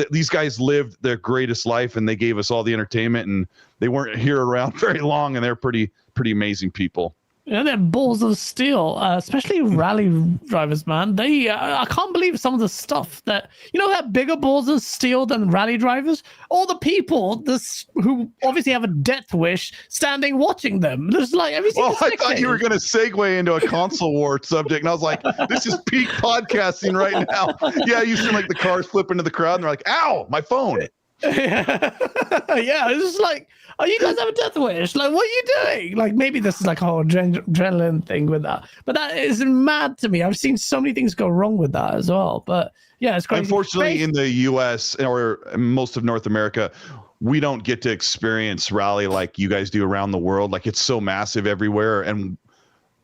these guys lived their greatest life and they gave us all the entertainment, and they weren't here around very long, and they're pretty amazing people. They're balls of steel, especially rally drivers, man. They, I can't believe some of the stuff that, have bigger balls of steel than rally drivers. All the people who obviously have a death wish standing watching them. There's like everything. Well, I thought you were going to segue into a console war subject, and I was like, this is peak podcasting right now. Yeah, you see like the cars flip into the crowd, and they're like, ow, my phone. Yeah, it's just like, oh, you guys have a death wish. Like, what are you doing? Like, maybe this is like a whole adrenaline thing with that. But that is mad to me. I've seen so many things go wrong with that as well. But yeah, it's crazy. Unfortunately, in the U.S. or most of North America, we don't get to experience rally like you guys do around the world. Like, it's so massive everywhere. And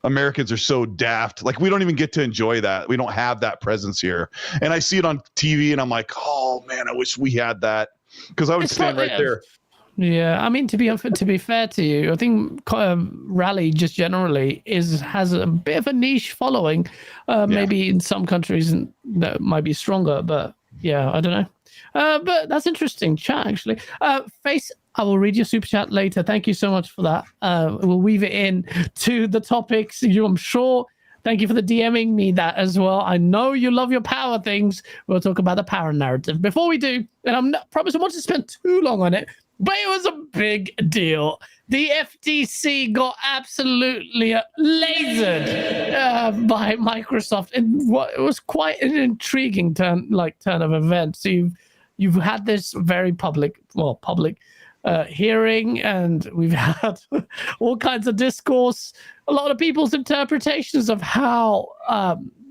Americans are so daft. Like, we don't even get to enjoy that. We don't have that presence here. And I see it on TV, and I'm like, oh, man, I wish we had that. Because I would stand right there. Yeah, I mean, to be fair to you, I think rally just generally has a bit of a niche following. Maybe in some countries that might be stronger, but yeah, I don't know. But that's interesting chat, actually. Face, I will read your super chat later. Thank you so much for that. We'll weave it in to the topics. I'm sure. Thank you for the DMing me that as well. I know you love your power things. We'll talk about the power narrative. Before we do, and I'm not promise I won't spend too long on it, but it was a big deal. The FTC got absolutely lasered by Microsoft, and what it was quite an intriguing turn of events. So you've had this very public hearing, and we've had all kinds of discourse, a lot of people's interpretations of how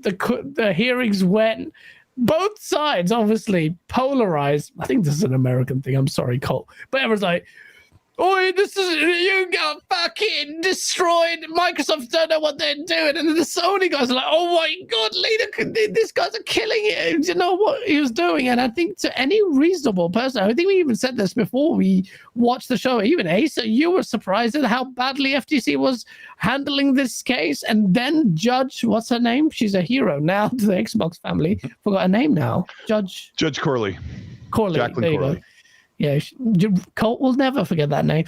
the hearings went. Both sides obviously polarized. I think this is an American thing. I'm sorry, Cole, but everyone's like, "Oh, you got fucking destroyed. Microsoft don't know what they're doing." And then the Sony guys are like, "Oh my God, these guys are killing it." You know what he was doing. And I think to any reasonable person, I think we even said this before we watched the show, even Asa, you were surprised at how badly FTC was handling this case. And then Judge, what's her name? She's a hero now to the Xbox family. Forgot her name now. Judge Corley. Jacqueline there you Corley. go. Yeah, Colt will never forget that name.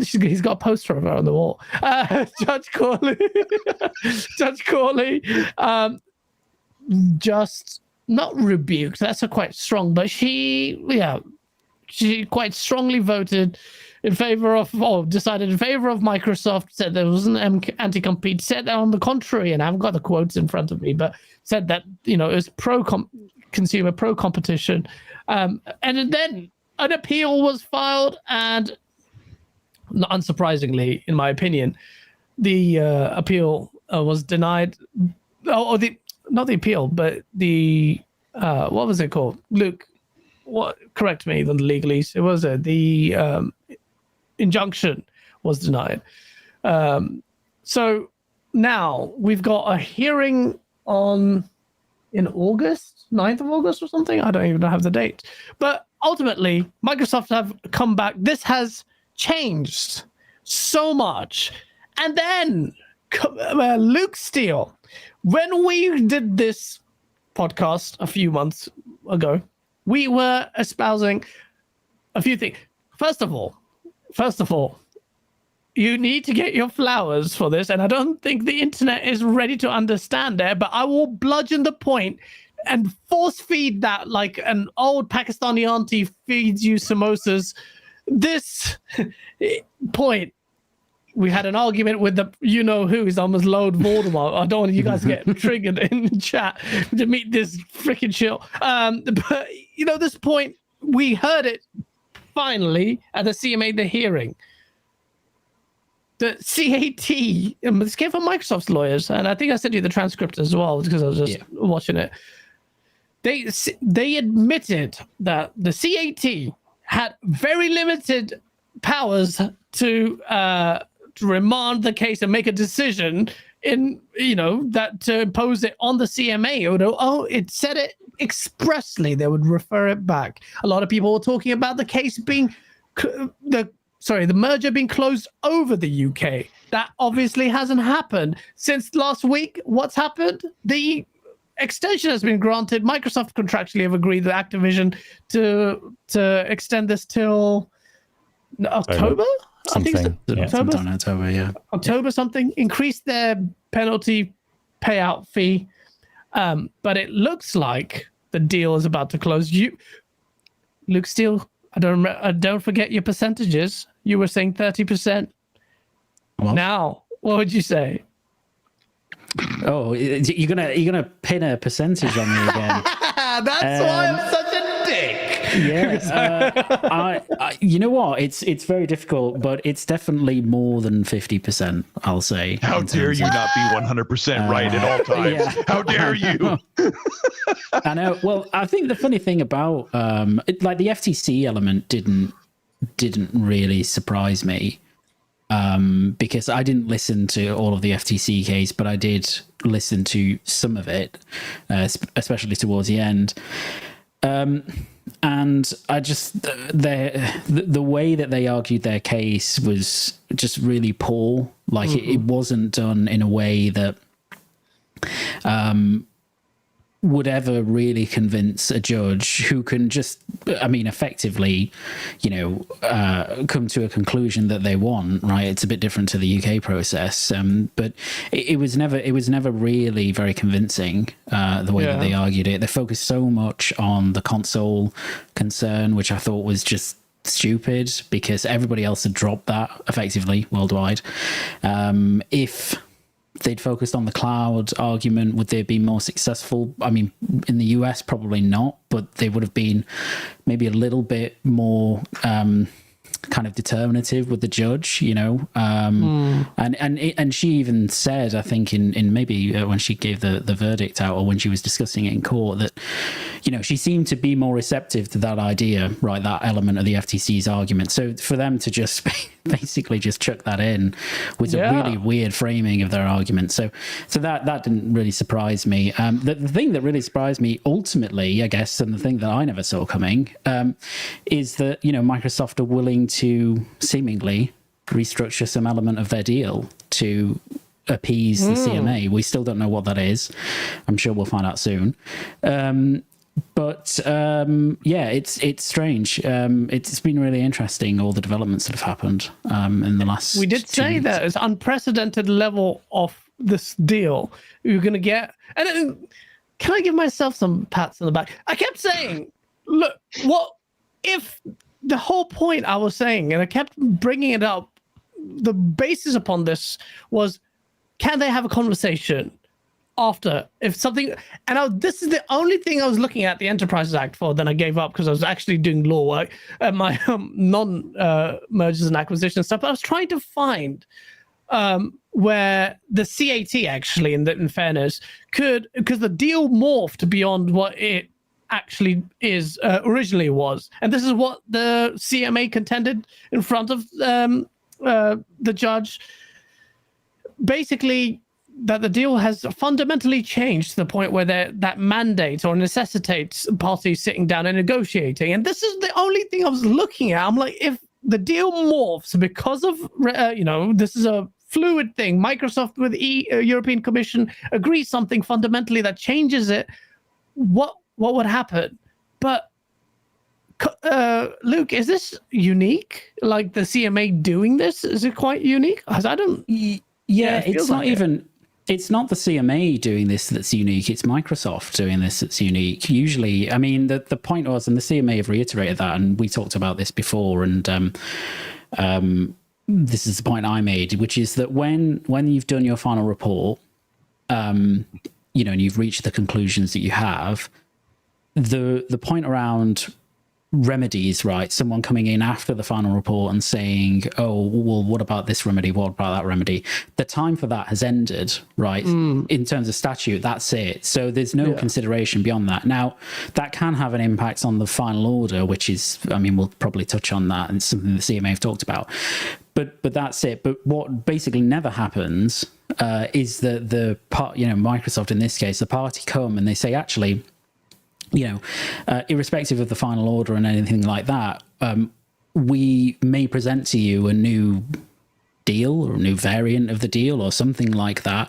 He's got a poster of her on the wall. Judge Corley. Judge Corley just not rebuked. That's quite strong, but she quite strongly voted in favor of, or decided in favor of Microsoft, said there was an anti-compete, said that on the contrary, and I haven't got the quotes in front of me, but said that, it was pro-consumer, pro-competition. And then an appeal was filed, and not unsurprisingly, in my opinion, the appeal was denied. Not the appeal, but the what was it called? Luke, what? Correct me. The legalese. It was the injunction was denied. So now we've got a hearing in August, 9th of August or something. I don't even have the date, but ultimately, Microsoft have come back. This has changed so much. And then Luke Steele, when we did this podcast a few months ago, we were espousing a few things. First of all, you need to get your flowers for this. And I don't think the internet is ready to understand it, but I will bludgeon the point and force feed that like an old Pakistani auntie feeds you samosas. This point, we had an argument with the who's almost Lord Voldemort. I don't want you guys to get triggered in chat to meet this freaking shill. But this point, we heard it finally at the CMA, the hearing. The CAT, this came from Microsoft's lawyers, and I think I sent you the transcript as well because I was just watching it. They admitted that the CAT had very limited powers to remand the case and make a decision in that to impose it on the CMA. It said it expressly. They would refer it back. A lot of people were talking about the case being the merger being closed over the UK. That obviously hasn't happened since last week. What's happened? The extension has been granted. Microsoft contractually have agreed with Activision to extend this till October. October something. Increase their penalty payout fee, but it looks like the deal is about to close. Luke Steele, don't forget your percentages. You were saying 30%. Well, now, what would you say? Oh, you're gonna pin a percentage on me again. That's why I'm such a dick. Yeah, you know what? It's very difficult, but it's definitely more than 50%. I'll say. How dare you not be 100% right at all times? Yeah. How dare you? I know. Well, I think the funny thing about the FTC element didn't really surprise me. Because I didn't listen to all of the FTC case, but I did listen to some of it, especially towards the end. And I just the way that they argued their case was just really poor. Like it wasn't done in a way that would ever really convince a judge who can just, I mean, effectively, come to a conclusion that they want, right? It's a bit different to the UK process, but it was never really very convincing, the way that they argued it. They focused so much on the console concern, which I thought was just stupid because everybody else had dropped that effectively worldwide. If they'd focused on the cloud argument, would they be more successful? I mean, in the US, probably not, but they would have been maybe a little bit more kind of determinative with the judge, and she even said, I think in maybe when she gave the verdict out, or when she was discussing it in court, that she seemed to be more receptive to that idea, right, that element of the FTC's argument. So for them to just basically just chuck that in was a really weird framing of their argument. So that didn't really surprise me. The thing that really surprised me ultimately, I guess, and the thing that I never saw coming, is that Microsoft are willing to seemingly restructure some element of their deal to appease the CMA. We still don't know what that is. I'm sure we'll find out soon. But it's strange. It's been really interesting, all the developments that have happened in the last. We did say that it's unprecedented level of this deal you're going to get. And can I give myself some pats on the back? I kept saying, look, what if the whole point I was saying, and I kept bringing it up, the basis upon this was, can they have a conversation after if something, and this is the only thing I was looking at the Enterprises Act for, then I gave up because I was actually doing law work at my non-mergers and acquisition stuff. But I was trying to find where the CAT actually, in fairness, could, because the deal morphed beyond what it actually is originally was, and this is what the CMA contended in front of the judge, basically, that the deal has fundamentally changed to the point where that mandates or necessitates parties sitting down and negotiating. And this is the only thing I was looking at. I'm like, if the deal morphs because of this is a fluid thing, Microsoft with European Commission agrees something fundamentally that changes it, what would happen? But Luke, is this unique? Like the CMA doing this? Is it quite unique? Because I don't. Yeah, it's not even. It's not the CMA doing this that's unique. It's Microsoft doing this that's unique. Usually, I mean, the point was, and the CMA have reiterated that, and we talked about this before, and this is the point I made, which is that when you've done your final report, and you've reached the conclusions that you have, the point around remedies, right? Someone coming in after the final report and saying, oh, well, what about this remedy? What about that remedy? The time for that has ended, right? In terms of statute, that's it. So there's no consideration beyond that. Now, that can have an impact on the final order, which is, I mean, we'll probably touch on that, and it's something the CMA have talked about. But that's it. But what basically never happens is that the part, Microsoft in this case, the party come and they say, actually, irrespective of the final order and anything like that, we may present to you a new deal or a new variant of the deal or something like that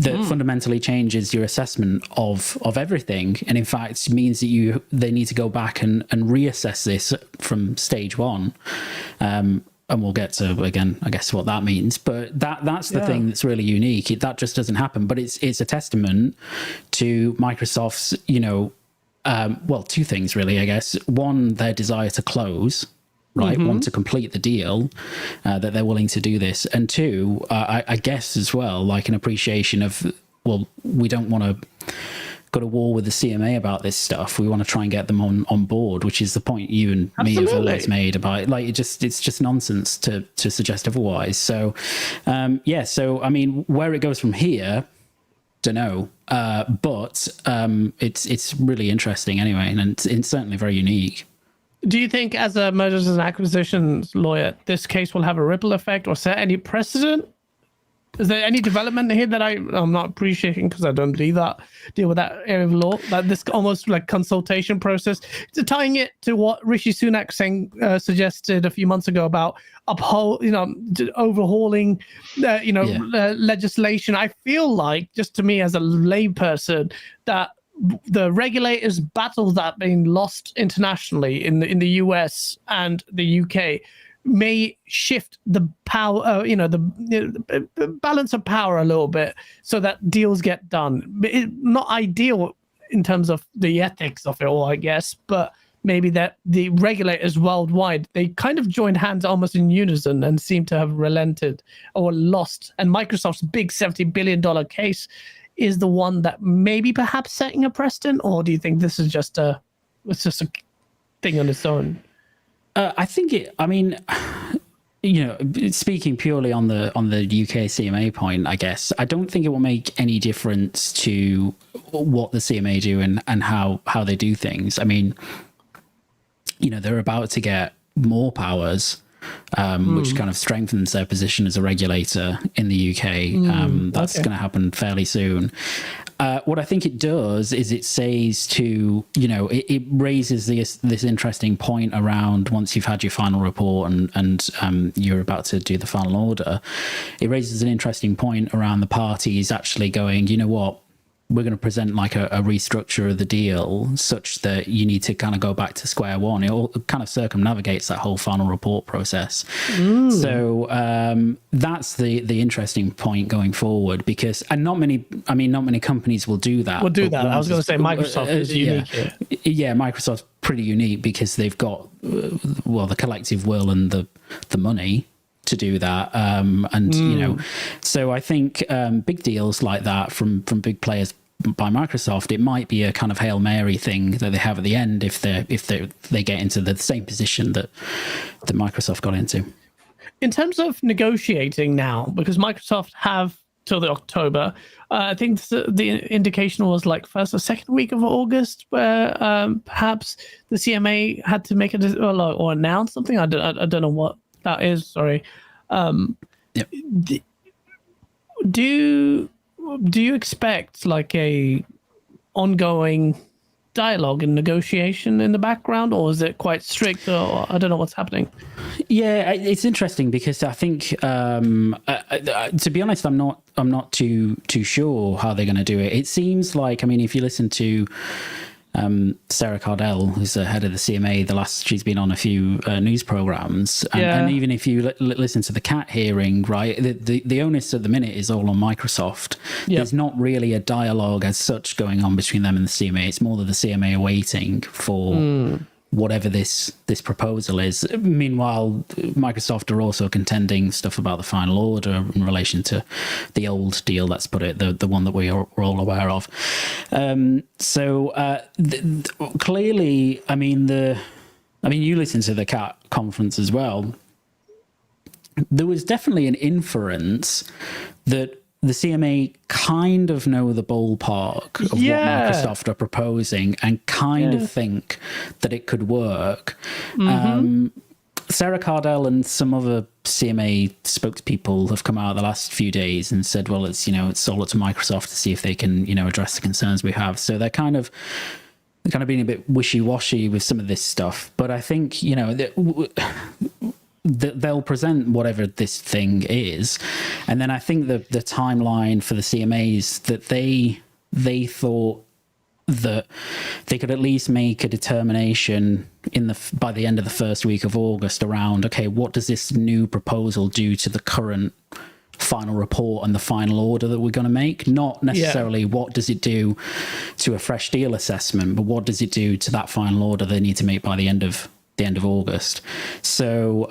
fundamentally changes your assessment of everything, and in fact means that they need to go back and reassess this from stage one. And we'll get to, again, I guess, what that means. But that's the thing that's really unique. That just doesn't happen. But it's a testament to Microsoft's, two things really, I guess. One, their desire to close, right? Want to complete the deal, that they're willing to do this. And two, I guess as well, like an appreciation of, well, we don't want to go to war with the CMA about this stuff. We want to try and get them on board, which is the point you and me have always made about, like, it's just nonsense to suggest otherwise. So, so, I mean, where it goes from here, don't know, but it's really interesting anyway, and it's certainly very unique. Do you think, as a mergers and acquisitions lawyer, this case will have a ripple effect or set any precedent? Is there any development here that I'm not appreciating because I don't deal with that area of law? That this almost like consultation process, tying it to what Rishi Sunak suggested a few months ago about overhauling, legislation. I feel like, just to me as a layperson, that the regulators' battles that being lost internationally in the US and the UK may shift the power, the balance of power a little bit, so that deals get done. Not ideal in terms of the ethics of it all, I guess, but maybe that the regulators worldwide, they kind of joined hands almost in unison and seem to have relented or lost. And Microsoft's big $70 billion case is the one that maybe perhaps setting a precedent, or do you think this is just a thing on its own? I think speaking purely on the UK CMA point, I guess, I don't think it will make any difference to what the CMA do and how they do things. I mean, they're about to get more powers, which kind of strengthens their position as a regulator in the UK. That's going to happen fairly soon. What I think it does is it says to, it raises this interesting point around once you've had your final report and you're about to do the final order. It raises an interesting point around the parties actually going, you know what, we're going to present like a restructure of the deal such that you need to kind of go back to square one. It all kind of circumnavigates that whole final report process. So that's the interesting point going forward, because not many companies will do that. I was going to say Microsoft is unique here. Yeah, Microsoft's pretty unique because they've got the collective will and the money to do that, so I think big deals like that from big players by Microsoft, it might be a kind of Hail Mary thing that they have at the end if they get into the same position that Microsoft got into. In terms of negotiating now, because Microsoft have till the October, I think the indication was like first or second week of August, where perhaps the CMA had to make or announce something. I don't know what that is. Sorry. Yep. Do you expect like a ongoing dialogue and negotiation in the background, or is it quite strict, or I don't know what's happening? Yeah, it's interesting because I think to be honest, I'm not too sure how they're going to do it. It seems like, if you listen to Sarah Cardell, who's the head of the CMA, she's been on a few news programs, and even if you listen to the CAT hearing, right, the onus at the minute is all on Microsoft. Yep. There's not really a dialogue as such going on between them and the CMA. It's more that the CMA are waiting for whatever this proposal is. Meanwhile, Microsoft are also contending stuff about the final order in relation to the old deal, let's put it, the one that we're all aware of. Clearly, you listened to the CAT conference as well. There was definitely an inference that the CMA kind of know the ballpark of what Microsoft are proposing and kind of think that it could work. Sarah Cardell and some other CMA spokespeople have come out the last few days and said, well, it's all up to Microsoft to see if they can, address the concerns we have. So they're kind of being a bit wishy-washy with some of this stuff. But I think, they'll present whatever this thing is, and then I think the timeline for the CMAs that they thought that they could at least make a determination by the end of the first week of August around, okay, what does this new proposal do to the current final report and the final order that we're going to make? Not necessarily what does it do to a fresh deal assessment, but what does it do to that final order they need to make by the end of August. So,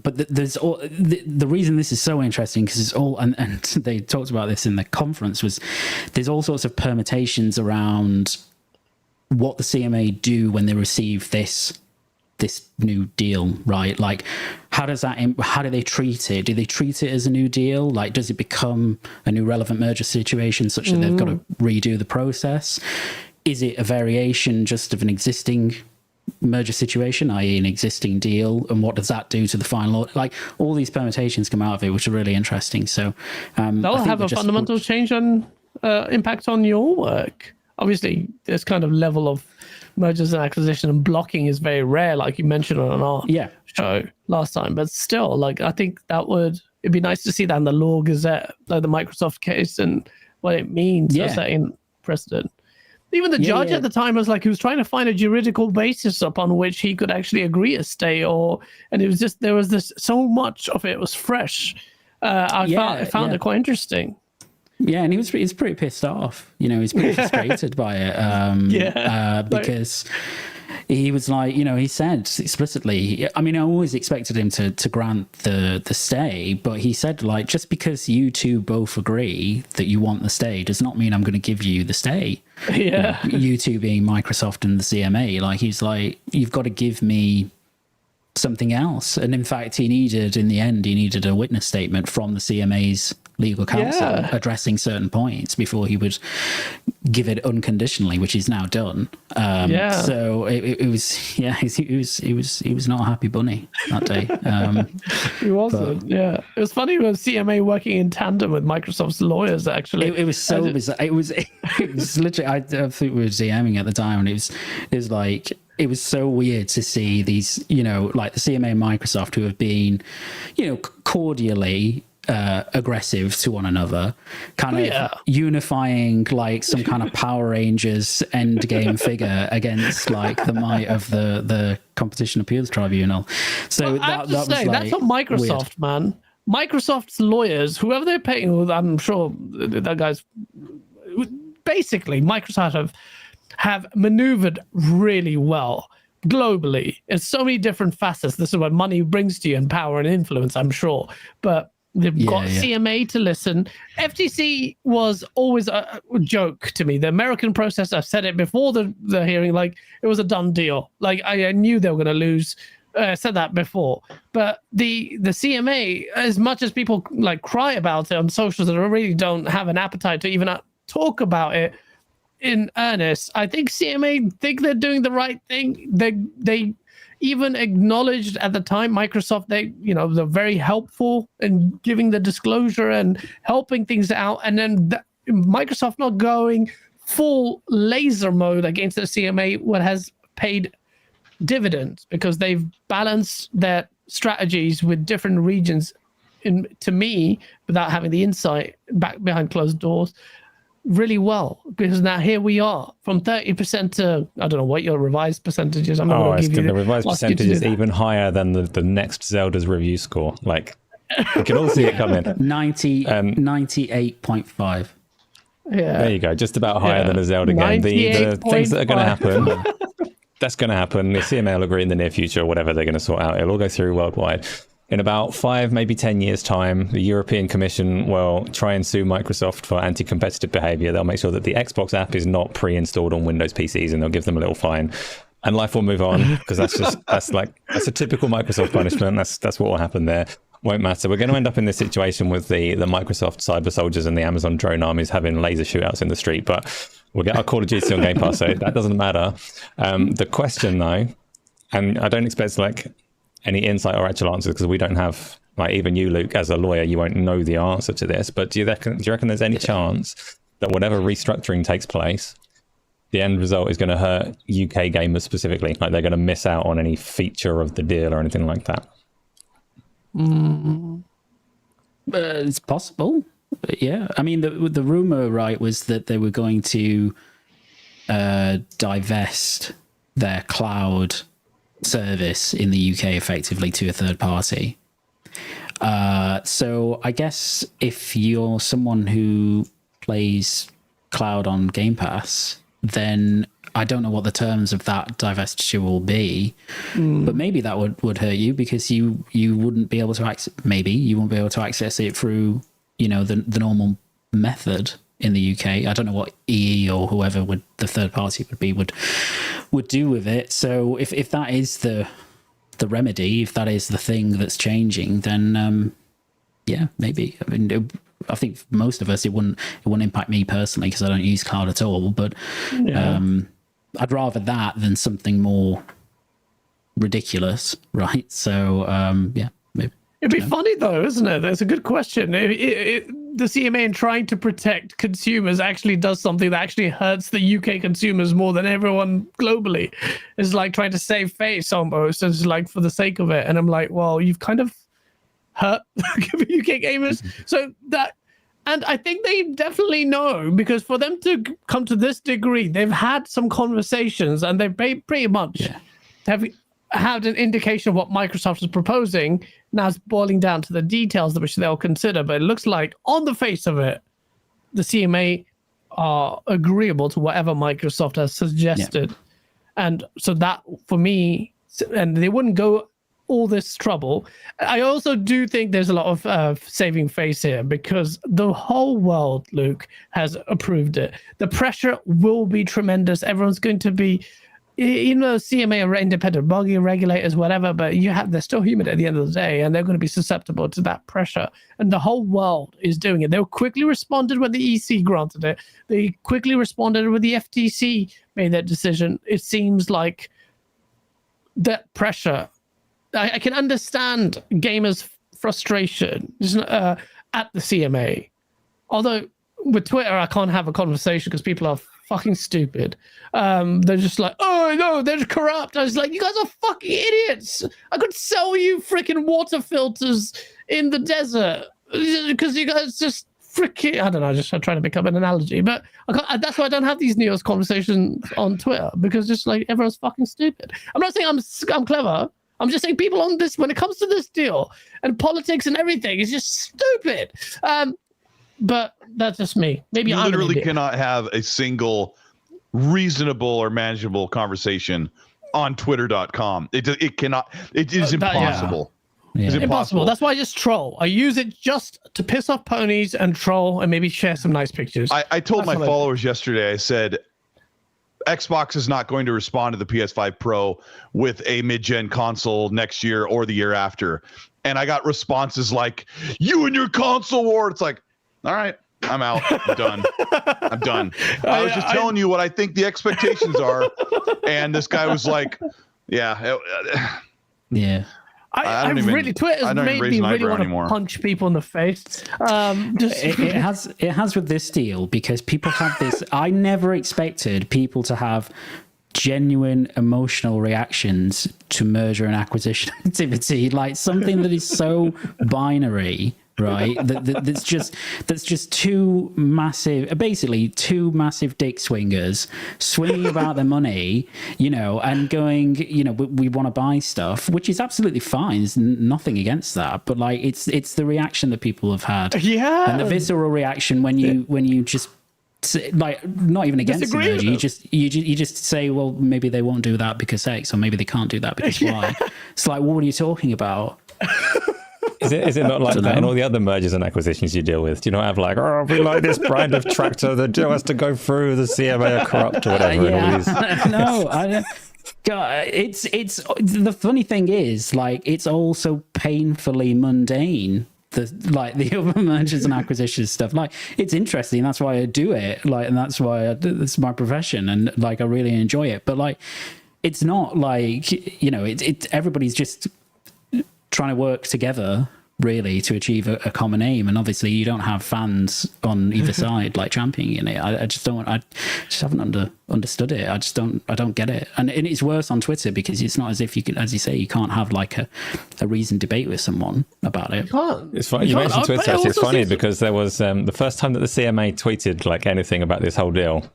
but there's the reason this is so interesting, because it's all, and they talked about this in the conference, was there's all sorts of permutations around what the CMA do when they receive this new deal, right? Like, how do they treat it? Do they treat it as a new deal? Like, does it become a new relevant merger situation such that they've got to redo the process? Is it a variation just of an existing merger situation, i.e. an existing deal, and what does that do to the final? Like, all these permutations come out of it, which are really interesting. So that'll have a fundamental change on impact on your work. Obviously, this kind of level of mergers and acquisition and blocking is very rare, like you mentioned on our show last time. But still, like, I think it'd be nice to see that in the Law Gazette, like the Microsoft case, and what it means for setting precedent. Even the judge yeah. at the time was like, he was trying to find a juridical basis upon which he could actually agree a stay, and it was just, there was this, so much of it was fresh. I found it quite interesting. Yeah, and he's pretty pissed off. He's pretty frustrated by it. Because he was like, he said explicitly. I mean, I always expected him to grant the stay, but he said, like, just because you two both agree that you want the stay does not mean I'm going to give you the stay. Yeah, you two being Microsoft and the CMA. Like, he's like, you've got to give me something else. And in fact, in the end, he needed a witness statement from the CMA's legal counsel addressing certain points before he would give it unconditionally, which he's now done. So it was not a happy bunny that day. he wasn't. It was funny with CMA working in tandem with Microsoft's lawyers. Actually, it was so bizarre. It was literally. I think we were DMing at the time, and it was like. It was so weird to see these, like the CMA and Microsoft, who have been, cordially aggressive to one another, kind of unifying like some kind of Power Rangers end game figure against like the might of the Competition Appeals Tribunal. So I have to say, that's not Microsoft, weird. Man. Microsoft's lawyers, whoever they're paying, I'm sure that guy's basically Microsoft have maneuvered really well globally in so many different facets. This is what money brings to you, and power and influence, I'm sure. But they've got CMA to listen. FTC was always a joke to me. The American process, I've said it before the hearing, like it was a done deal. Like I knew they were going to lose. I said that before. But the CMA, as much as people like cry about it on socials and really don't have an appetite to even talk about it in earnest, I think CMA think they're doing the right thing. They even acknowledged at the time, Microsoft, they're very helpful in giving the disclosure and helping things out. And then Microsoft not going full laser mode against the CMA, what has paid dividends because they've balanced their strategies with different regions, to me, without having the insight back behind closed doors, really well. Because now here we are from 30% to, I don't know what your revised percentage is. I'm not going to give you the revised percentage is even higher than the next Zelda's review score. Like, we can all see it coming. 98.5. Yeah, there you go. Just about higher than a Zelda game. The things that are going to happen, that's going to happen. The CMA will agree in the near future, whatever they're going to sort out. It'll all go through worldwide. In about 5, maybe 10 years' time, the European Commission will try and sue Microsoft for anti-competitive behavior. They'll make sure that the Xbox app is not pre-installed on Windows PCs, and they'll give them a little fine. And life will move on, because that's a typical Microsoft punishment. That's what will happen there. Won't matter. We're going to end up in this situation with the Microsoft cyber soldiers and the Amazon drone armies having laser shootouts in the street, but we'll get our Call of Duty on Game Pass, so that doesn't matter. The question, though, and I don't expect any insight or actual answers, because we don't have, like, even you, Luke, as a lawyer, you won't know the answer to this, but do you reckon there's any chance that whatever restructuring takes place, the end result is going to hurt UK gamers specifically? Like, they're going to miss out on any feature of the deal or anything like that? It's possible. But yeah, I mean, the rumor, right, was that they were going to divest their cloud service in the UK effectively to a third party. So I guess if you're someone who plays cloud on Game Pass, then I don't know what the terms of that divestiture will be, but maybe that would hurt you, because you wouldn't be able to access it through, the normal method in the UK. I don't know what EE or whoever the third party would do with it. So if that is the remedy, if that is the thing that's changing, then maybe. I mean, I think for most of us it wouldn't impact me personally, because I don't use cloud at all. But I'd rather that than something more ridiculous, right? So maybe. It'd be funny though, isn't it? That's a good question. The CMA, in trying to protect consumers, actually does something that actually hurts the UK consumers more than everyone globally. It's like trying to save face almost. It's like for the sake of it. And I'm like, well, you've kind of hurt UK gamers. So that And I think they definitely know, because for them to come to this degree, they've had some conversations and they've pretty much have had an indication of what Microsoft is proposing. Now it's boiling down to the details which they'll consider. But it looks like on the face of it, the CMA are agreeable to whatever Microsoft has suggested. Yeah. And so that, for me, and they wouldn't go all this trouble. I also do think there's a lot of saving face here, because the whole world, Luke, has approved it. The pressure will be tremendous. Everyone's going to be, CMA are independent body regulators, whatever, but they're still human at the end of the day, and they're going to be susceptible to that pressure. And the whole world is doing it. They quickly responded when the EC granted it. They quickly responded when the FTC made that decision. It seems like that pressure. I can understand gamers' frustration at the CMA. Although with Twitter, I can't have a conversation because people are fucking stupid. They're just like, oh no, they're corrupt. I was like, you guys are fucking idiots. I could sell you freaking water filters in the desert because you guys just freaking, I don't know, I'm trying to pick up an analogy, but that's why I don't have these news conversations on Twitter, because just like everyone's fucking stupid. I'm not saying I'm clever. I'm just saying people on this, when it comes to this deal and politics and everything, is just stupid. But that's just me. Maybe you I'm literally cannot have a single reasonable or manageable conversation on Twitter.com. It cannot. It is impossible. Yeah. It's impossible. That's why I just troll. I use it just to piss off ponies and troll and maybe share some nice pictures. I told my followers yesterday, I said, Xbox is not going to respond to the PS5 Pro with a mid-gen console next year or the year after. And I got responses like, you and your console war. It's like, all right, I'm out. I'm done. I'm done. I was just telling you what I think the expectations are. And this guy was like, yeah. Yeah. Twitter's made me really want to punch people in the face. It has with this deal, because people have this. I never expected people to have genuine emotional reactions to merger and acquisition activity, like something that is so binary, right? That's just two massive dick swingers swinging about their money, and going, we want to buy stuff, which is absolutely fine. There's nothing against that, but like it's the reaction that people have had, and the visceral reaction when you just, like, not even against the merger, you just say, well, maybe they won't do that because X, or maybe they can't do that because Y. It's like, what are you talking about? Is it not like that in all the other mergers and acquisitions you deal with? Do you not have like, oh, we like this brand of tractor, the deal has to go through, the CMA are corrupt or whatever? And all these... No, I don't. God, it's the funny thing is, like, it's all so painfully mundane. The other mergers and acquisitions stuff, like, it's interesting. That's why I do it. Like, and that's why it's my profession, and like I really enjoy it. But like, it's not like everybody's just trying to work together really to achieve a common aim, and obviously you don't have fans on either side like championing it. I just haven't understood it. I don't get it, and it's worse on Twitter, because it's not as if you can, as you say, you can't have like a reasoned debate with someone about it. It's funny you mentioned Twitter. Actually, it's funny because there was the first time that the CMA tweeted like anything about this whole deal,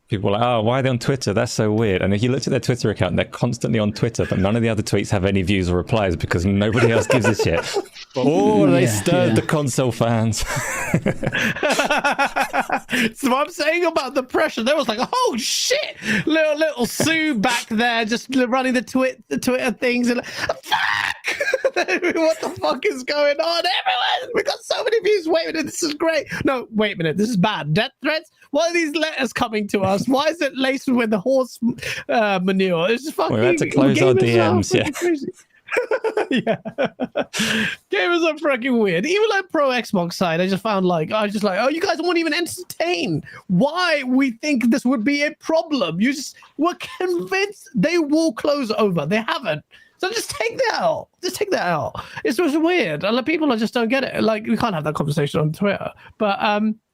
people were like, oh, why are they on Twitter? That's so weird. And if you looked at their Twitter account, they're constantly on Twitter, but none of the other tweets have any views or replies because nobody else gives a shit. They stirred the console fans. That's what I'm saying about the pressure. There was like, oh shit, little Sue back there just running the Twitter things, and like, fuck, what the fuck is going on everywhere? We got so many views. Wait a minute, this is great. No, wait a minute, this is bad. Death threats. Why are these letters coming to us? Why is it laced with the horse manure? It's just fucking. We had to close our DMs. Yeah. Crazy. Yeah, gamers are freaking weird. Even like pro Xbox side, I was just like, oh, you guys won't even entertain why we think this would be a problem. You just were convinced they will close over. They haven't. So just take that out. It's just weird. And people just don't get it. Like, we can't have that conversation on Twitter. But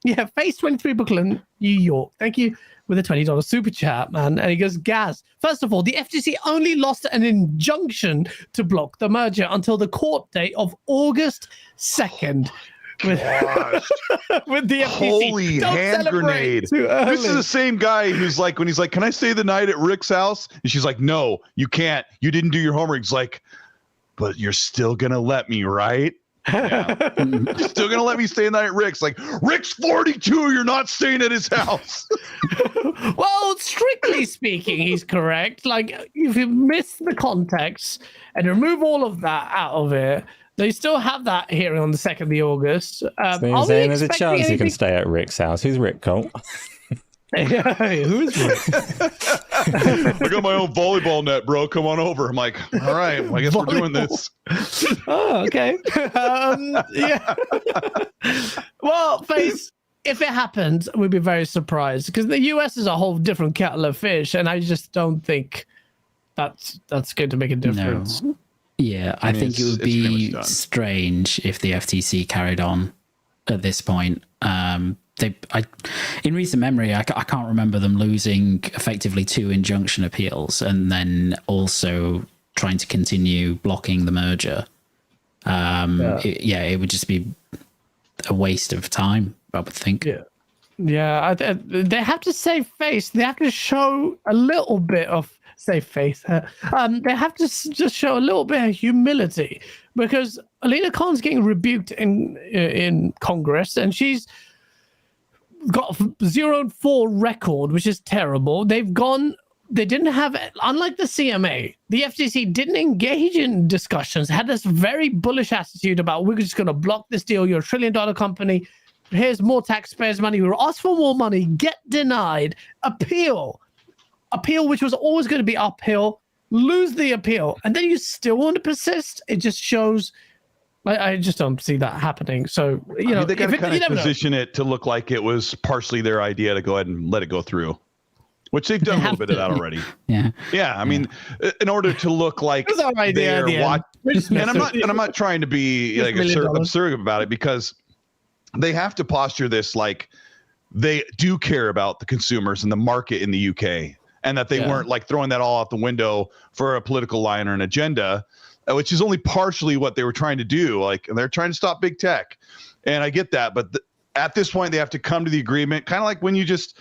yeah, Phase 23 Brooklyn, New York. Thank you with a $20 super chat, man. And he goes, Gaz, first of all, the FTC only lost an injunction to block the merger until the court date of August 2nd. gosh. with the FTC. Holy Don't hand celebrate grenade. too early. This is the same guy who's like, when he's like, can I stay the night at Rick's house? And she's like, no, you can't. You didn't do your homework. He's like, but you're still going to let me, right? Yeah. You're still going to let me stay the night at Rick's. Like, Rick's 42. You're not staying at his house. Well, strictly speaking, he's correct. Like, if you miss the context and remove all of that out of it, they still have that hearing on the 2nd of August. So you're saying there's a chance you can stay at Rick's house. Who's Rick, Colt? Who's Rick? I got my own volleyball net, bro. Come on over. I'm like, all right, well, I guess we're doing this. Oh, okay. Yeah. Well, Face, if it happens, we'd be very surprised because the US is a whole different kettle of fish, and I just don't think that's going to make a difference. No. Yeah, I think it would be strange if the FTC carried on at this point. In recent memory, I can't remember them losing effectively 2 injunction appeals and then also trying to continue blocking the merger. It would just be a waste of time, I would think. Yeah. They have to save face. They have to show a little bit of save face. They have to just show a little bit of humility because Alina Khan's getting rebuked in Congress, and she's got a 0-4 record, which is terrible. They didn't have, unlike the CMA, the FTC didn't engage in discussions, had this very bullish attitude about, we're just going to block this deal. You're $1 trillion company. Here's more taxpayers' money. We ask for more money, get denied, appeal, which was always going to be uphill, lose the appeal. And then you still want to persist. It just shows, I just don't see that happening. So, they got to kind of position it to look like it was partially their idea to go ahead and let it go through, which they've done a little bit of that already. Yeah. I mean, in order to look like they're watching, and I'm not trying to be like absurd about it, because they have to posture this like they do care about the consumers and the market in the UK, and that they weren't like throwing that all out the window for a political line or an agenda, which is only partially what they were trying to do. Like, they're trying to stop big tech, and I get that, but at this point they have to come to the agreement, kind of like when you just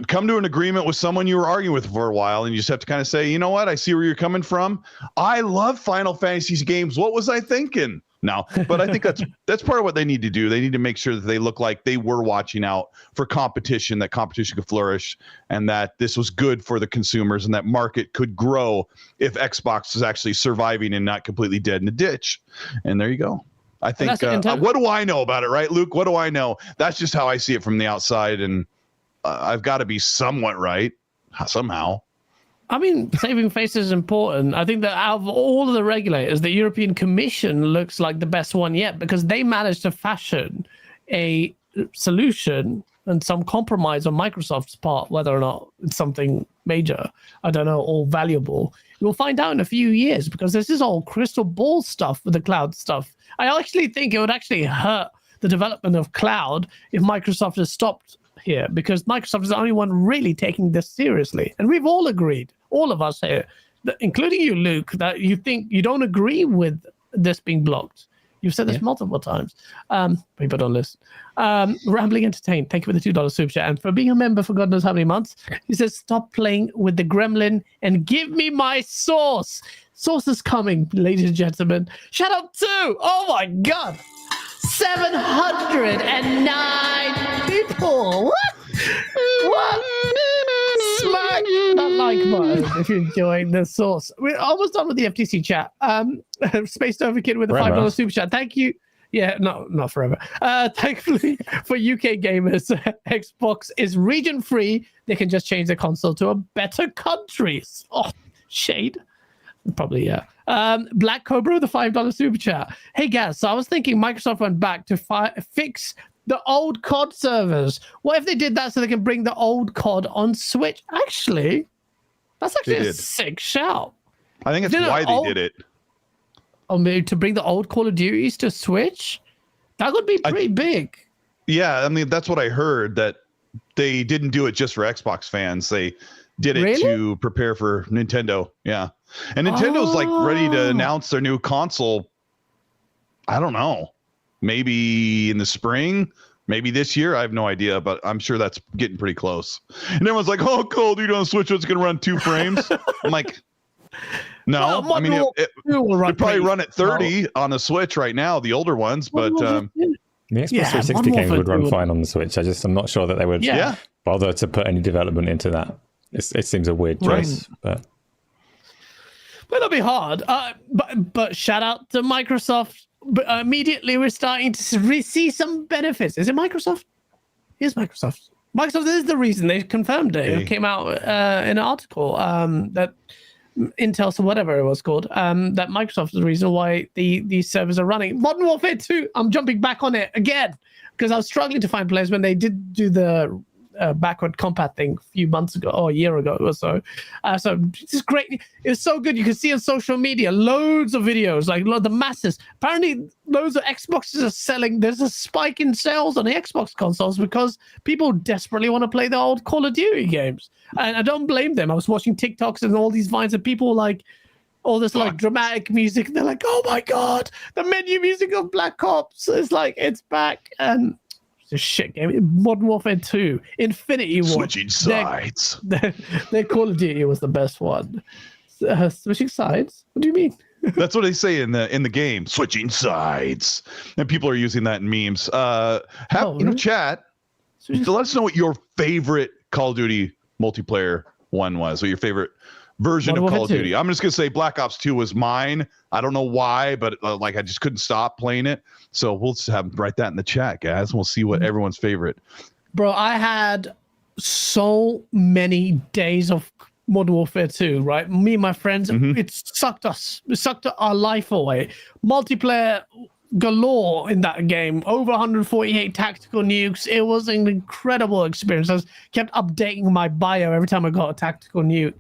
come to an agreement with someone you were arguing with for a while, and you just have to kind of say, you know what, I see where you're coming from. I love Final Fantasy games. What was I thinking? No, but I think that's part of what they need to do. They need to make sure that they look like they were watching out for competition, that competition could flourish, and that this was good for the consumers, and that market could grow if Xbox is actually surviving and not completely dead in a ditch. And there you go. I think, what do I know about it, right, Luke? What do I know? That's just how I see it from the outside, and I've got to be somewhat right somehow. I mean, saving face is important. I think that out of all of the regulators, the European Commission looks like the best one yet, because they managed to fashion a solution and some compromise on Microsoft's part, whether or not it's something major, I don't know, or valuable. We'll find out in a few years, because this is all crystal ball stuff with the cloud stuff. I actually think it would actually hurt the development of cloud if Microsoft has stopped here, because Microsoft is the only one really taking this seriously. And we've all agreed, all of us here, including you, Luke, that you think you don't agree with this being blocked. You've said this multiple times. People don't listen. Rambling Entertained, thank you for the $2 super chat. And for being a member for God knows how many months, he says, stop playing with the gremlin and give me my sauce. Sauce is coming, ladies and gentlemen. Shout out to, oh my God, 709 people. What? Smack that like button if you're enjoying the sauce. We're almost done with the FTC chat. Spaced Over Kid with a $5 super chat. Thank you. Yeah, no, not forever. Thankfully for UK gamers, Xbox is region free. They can just change their console to a better countries. Oh, shade. Probably, yeah. Black Cobra with a $5 super chat. Hey, guys, so I was thinking Microsoft went back to fix the old COD servers. What if they did that so they can bring the old COD on Switch? Actually, that's actually a sick shout. I think that's why they did it. Or maybe to bring the old Call of Duties to Switch? That would be pretty big. Yeah, I mean, that's what I heard, that they didn't do it just for Xbox fans. They did it to prepare for Nintendo. Yeah. And Nintendo's like ready to announce their new console. I don't know. maybe in the spring, maybe this year. I have no idea, but I'm sure that's getting pretty close. And everyone's like, "Oh, Call of Duty on Switch, it's going to run 2 frames." I'm like, no. Well, I mean, it probably run at 30 on the Switch right now, the older ones, but the Xbox 360 games would run fine on the Switch. I'm not sure that they would bother to put any development into that. It seems a weird choice, but it'll be hard. But shout out to Microsoft. But immediately we're starting to see some benefits. Is it Microsoft? Here's Microsoft. Microsoft is the reason they confirmed it. It came out in an article that Intel, so whatever it was called, that Microsoft is the reason why these servers are running. Modern Warfare 2, I'm jumping back on it again because I was struggling to find players when they did do the backward compat thing a few months ago or a year ago or so. So it's just great. It was so good. You can see on social media loads of videos, like the masses. Apparently, loads of Xboxes are selling. There's a spike in sales on the Xbox consoles because people desperately want to play the old Call of Duty games. And I don't blame them. I was watching TikToks and all these vines of people like all this like dramatic music. They're like, "Oh my God, the menu music of Black Ops is like, it's back." And a shit game. Modern Warfare 2, Infinity War. Switching sides. Their Call of Duty was the best one. Switching sides? What do you mean? That's what they say in the game. Switching sides, and people are using that in memes. Chat. So let us know what your favorite Call of Duty multiplayer one was, or your favorite version of Call of Duty. I'm just gonna say Black Ops 2 was mine. I don't know why, but I just couldn't stop playing it. So we'll just write that in the chat, guys. We'll see what everyone's favorite. Bro, I had so many days of Modern Warfare 2, right? Me and my friends, it sucked our life away. Multiplayer galore in that game. Over 148 tactical nukes. It was an incredible experience. I kept updating my bio every time I got a tactical nuke.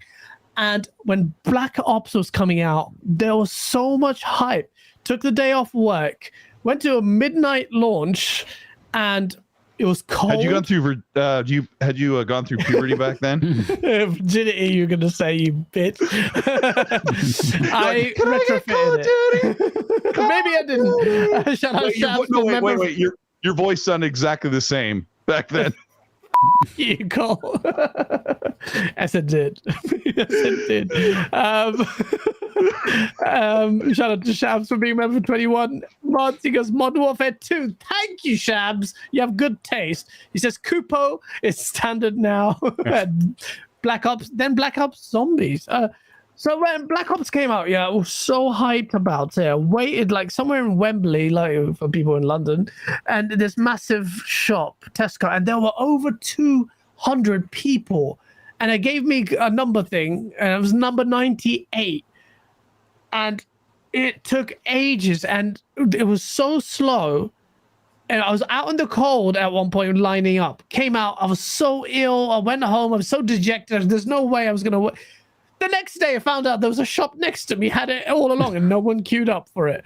And when Black Ops was coming out, there was so much hype. Took the day off work, went to a midnight launch, and it was cold. Had you gone through? Gone through puberty back then? Virginity, you're gonna say, you bitch. I retrofitted it. Maybe I didn't. Shout out, wait. Your voice sounded exactly the same back then. You call. Yes, it did. Yes, it did. Shout out to Shabs for being member for 21 months. He goes, Modern Warfare 2. Thank you, Shabs. You have good taste. He says, Kupo is standard now. Black Ops, then Black Ops Zombies. So when Black Ops came out, I was so hyped about it. I waited like somewhere in Wembley, like for people in London, and this massive shop, Tesco, and there were over 200 people. And it gave me a number thing, and it was number 98. And it took ages, and it was so slow. And I was out in the cold at one point lining up. Came out, I was so ill. I went home, I was so dejected. There's no way I was going to... The next day, I found out there was a shop next to me, had it all along, and no one queued up for it.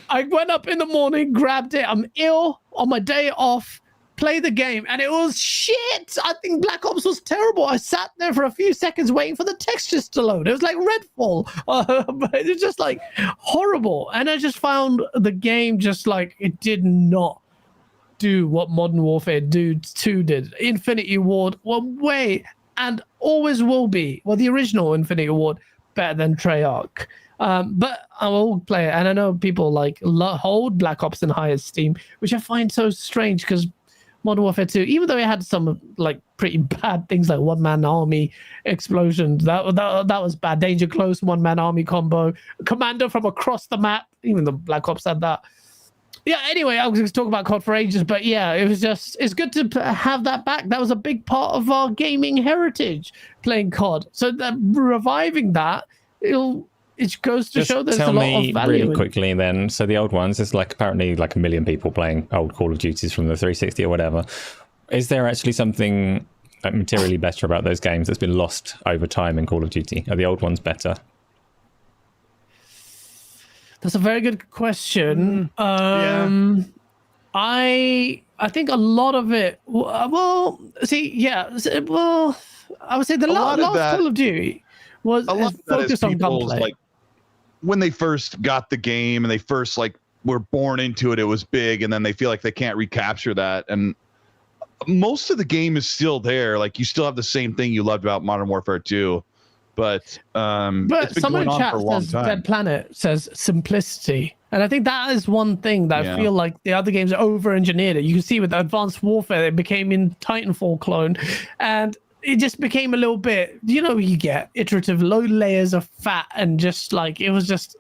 I went up in the morning, grabbed it. I'm ill on my day off, played the game, and it was shit. I think Black Ops was terrible. I sat there for a few seconds waiting for the textures to load. It was like Redfall, but it was just like horrible. And I just found the game just like it did not do what Modern Warfare 2 did. Infinity Ward were way and always will be, well, the original Infinity Ward, better than Treyarch. But I will play it, and I know people like hold Black Ops in high esteem, which I find so strange because Modern Warfare 2, even though it had some like pretty bad things like one-man army explosions, that was bad. Danger close, one-man army combo, commander from across the map, even though Black Ops had that. Yeah, anyway, I was going to talk about COD for ages, but yeah, it's good to have that back. That was a big part of our gaming heritage, playing COD. So reviving that, it goes to show there's a lot of value. Tell me really quickly then, so the old ones, there's like apparently like 1 million people playing old Call of Duties from the 360 or whatever. Is there actually something like materially better about those games that's been lost over time in Call of Duty? Are the old ones better? That's a very good question. I think a lot of it. I would say the last Call of Duty was focused on gunplay. Like when they first got the game and they first like were born into it. It was big, and then they feel like they can't recapture that. And most of the game is still there. Like, you still have the same thing you loved about Modern Warfare 2, but it's been someone going in on chat for a long says time. Dead Planet says simplicity, and I think that is one thing that I feel like the other games over-engineered it. You can see with Advanced Warfare, it became in Titanfall clone, and it just became a little bit, you get iterative, low layers of fat, and just like, it was just,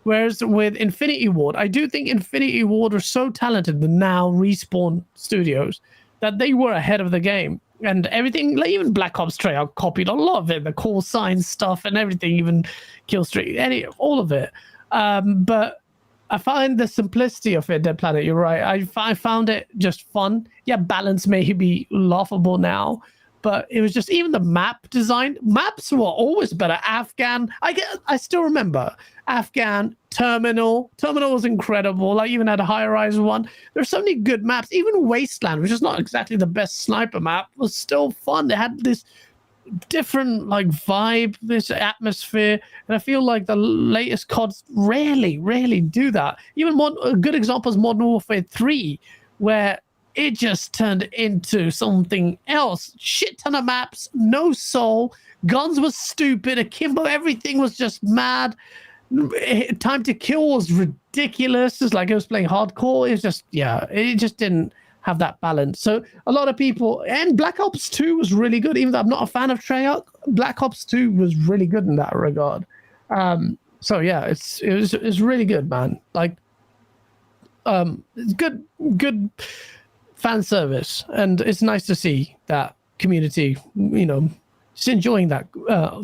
Whereas with Infinity Ward, I do think Infinity Ward are so talented, the now Respawn studios, that they were ahead of the game. And everything, like even Black Ops Treyarch copied a lot of it, the call sign stuff and everything, even Kill Streak, all of it. But I find the simplicity of it, Dead Planet, you're right. I found it just fun. Yeah, balance may be laughable now, but it was just, even the map design. Maps were always better. Afghan, I still remember Afghan, Terminal. Terminal was incredible. I even had a high-rise one. There's so many good maps. Even Wasteland, which is not exactly the best sniper map, was still fun. They had this different vibe, this atmosphere, and I feel like the latest CODs rarely do that. Even a good example is Modern Warfare 3, where it just turned into something else. Shit ton of maps, no soul, guns was stupid, akimbo, everything was just mad. Time to kill was ridiculous. It's like I was playing hardcore. It was just, it just didn't have that balance. So a lot of people, and Black Ops 2 was really good. Even though I'm not a fan of Treyarch, Black Ops 2 was really good in that regard. So yeah, it's really good, man. Like, it's good fan service, and it's nice to see that community, just enjoying that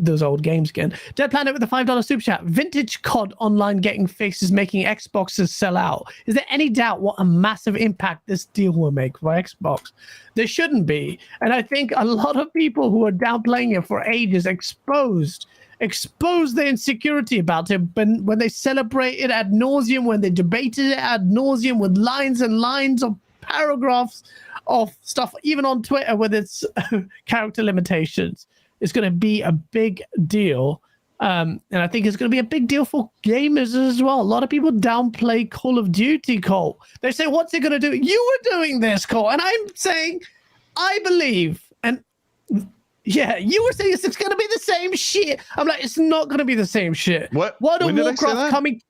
those old games again. Dead Planet with the $5 super chat. Vintage COD online getting fixed is making Xboxes sell out. Is there any doubt what a massive impact this deal will make for Xbox? There shouldn't be. And I think a lot of people who are downplaying it for ages exposed the insecurity about it when they celebrate it ad nauseum, when they debated it ad nauseum with lines and lines of paragraphs of stuff, even on Twitter with its character limitations. It's going to be a big deal. And I think it's going to be a big deal for gamers as well. A lot of people downplay Call of Duty, Cole. They say, what's it going to do? You were doing this, Cole. And I'm saying, I believe, and yeah, you were saying it's going to be the same shit. I'm like, it's not going to be the same shit. What? World of When did I say Warcraft that? coming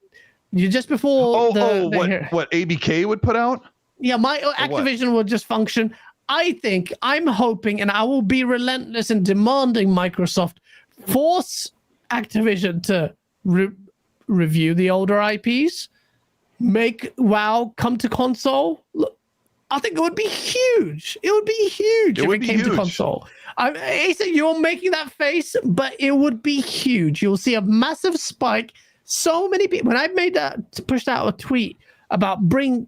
just before what ABK would put out? Yeah, my Activision will just function. I'm hoping, and I will be relentless in demanding Microsoft force Activision to review the older IPs, make WoW come to console. Look, I think it would be huge. It would be huge if it came to console. Asa, you're making that face, but it would be huge. You'll see a massive spike. So many people. When I pushed out a tweet about bring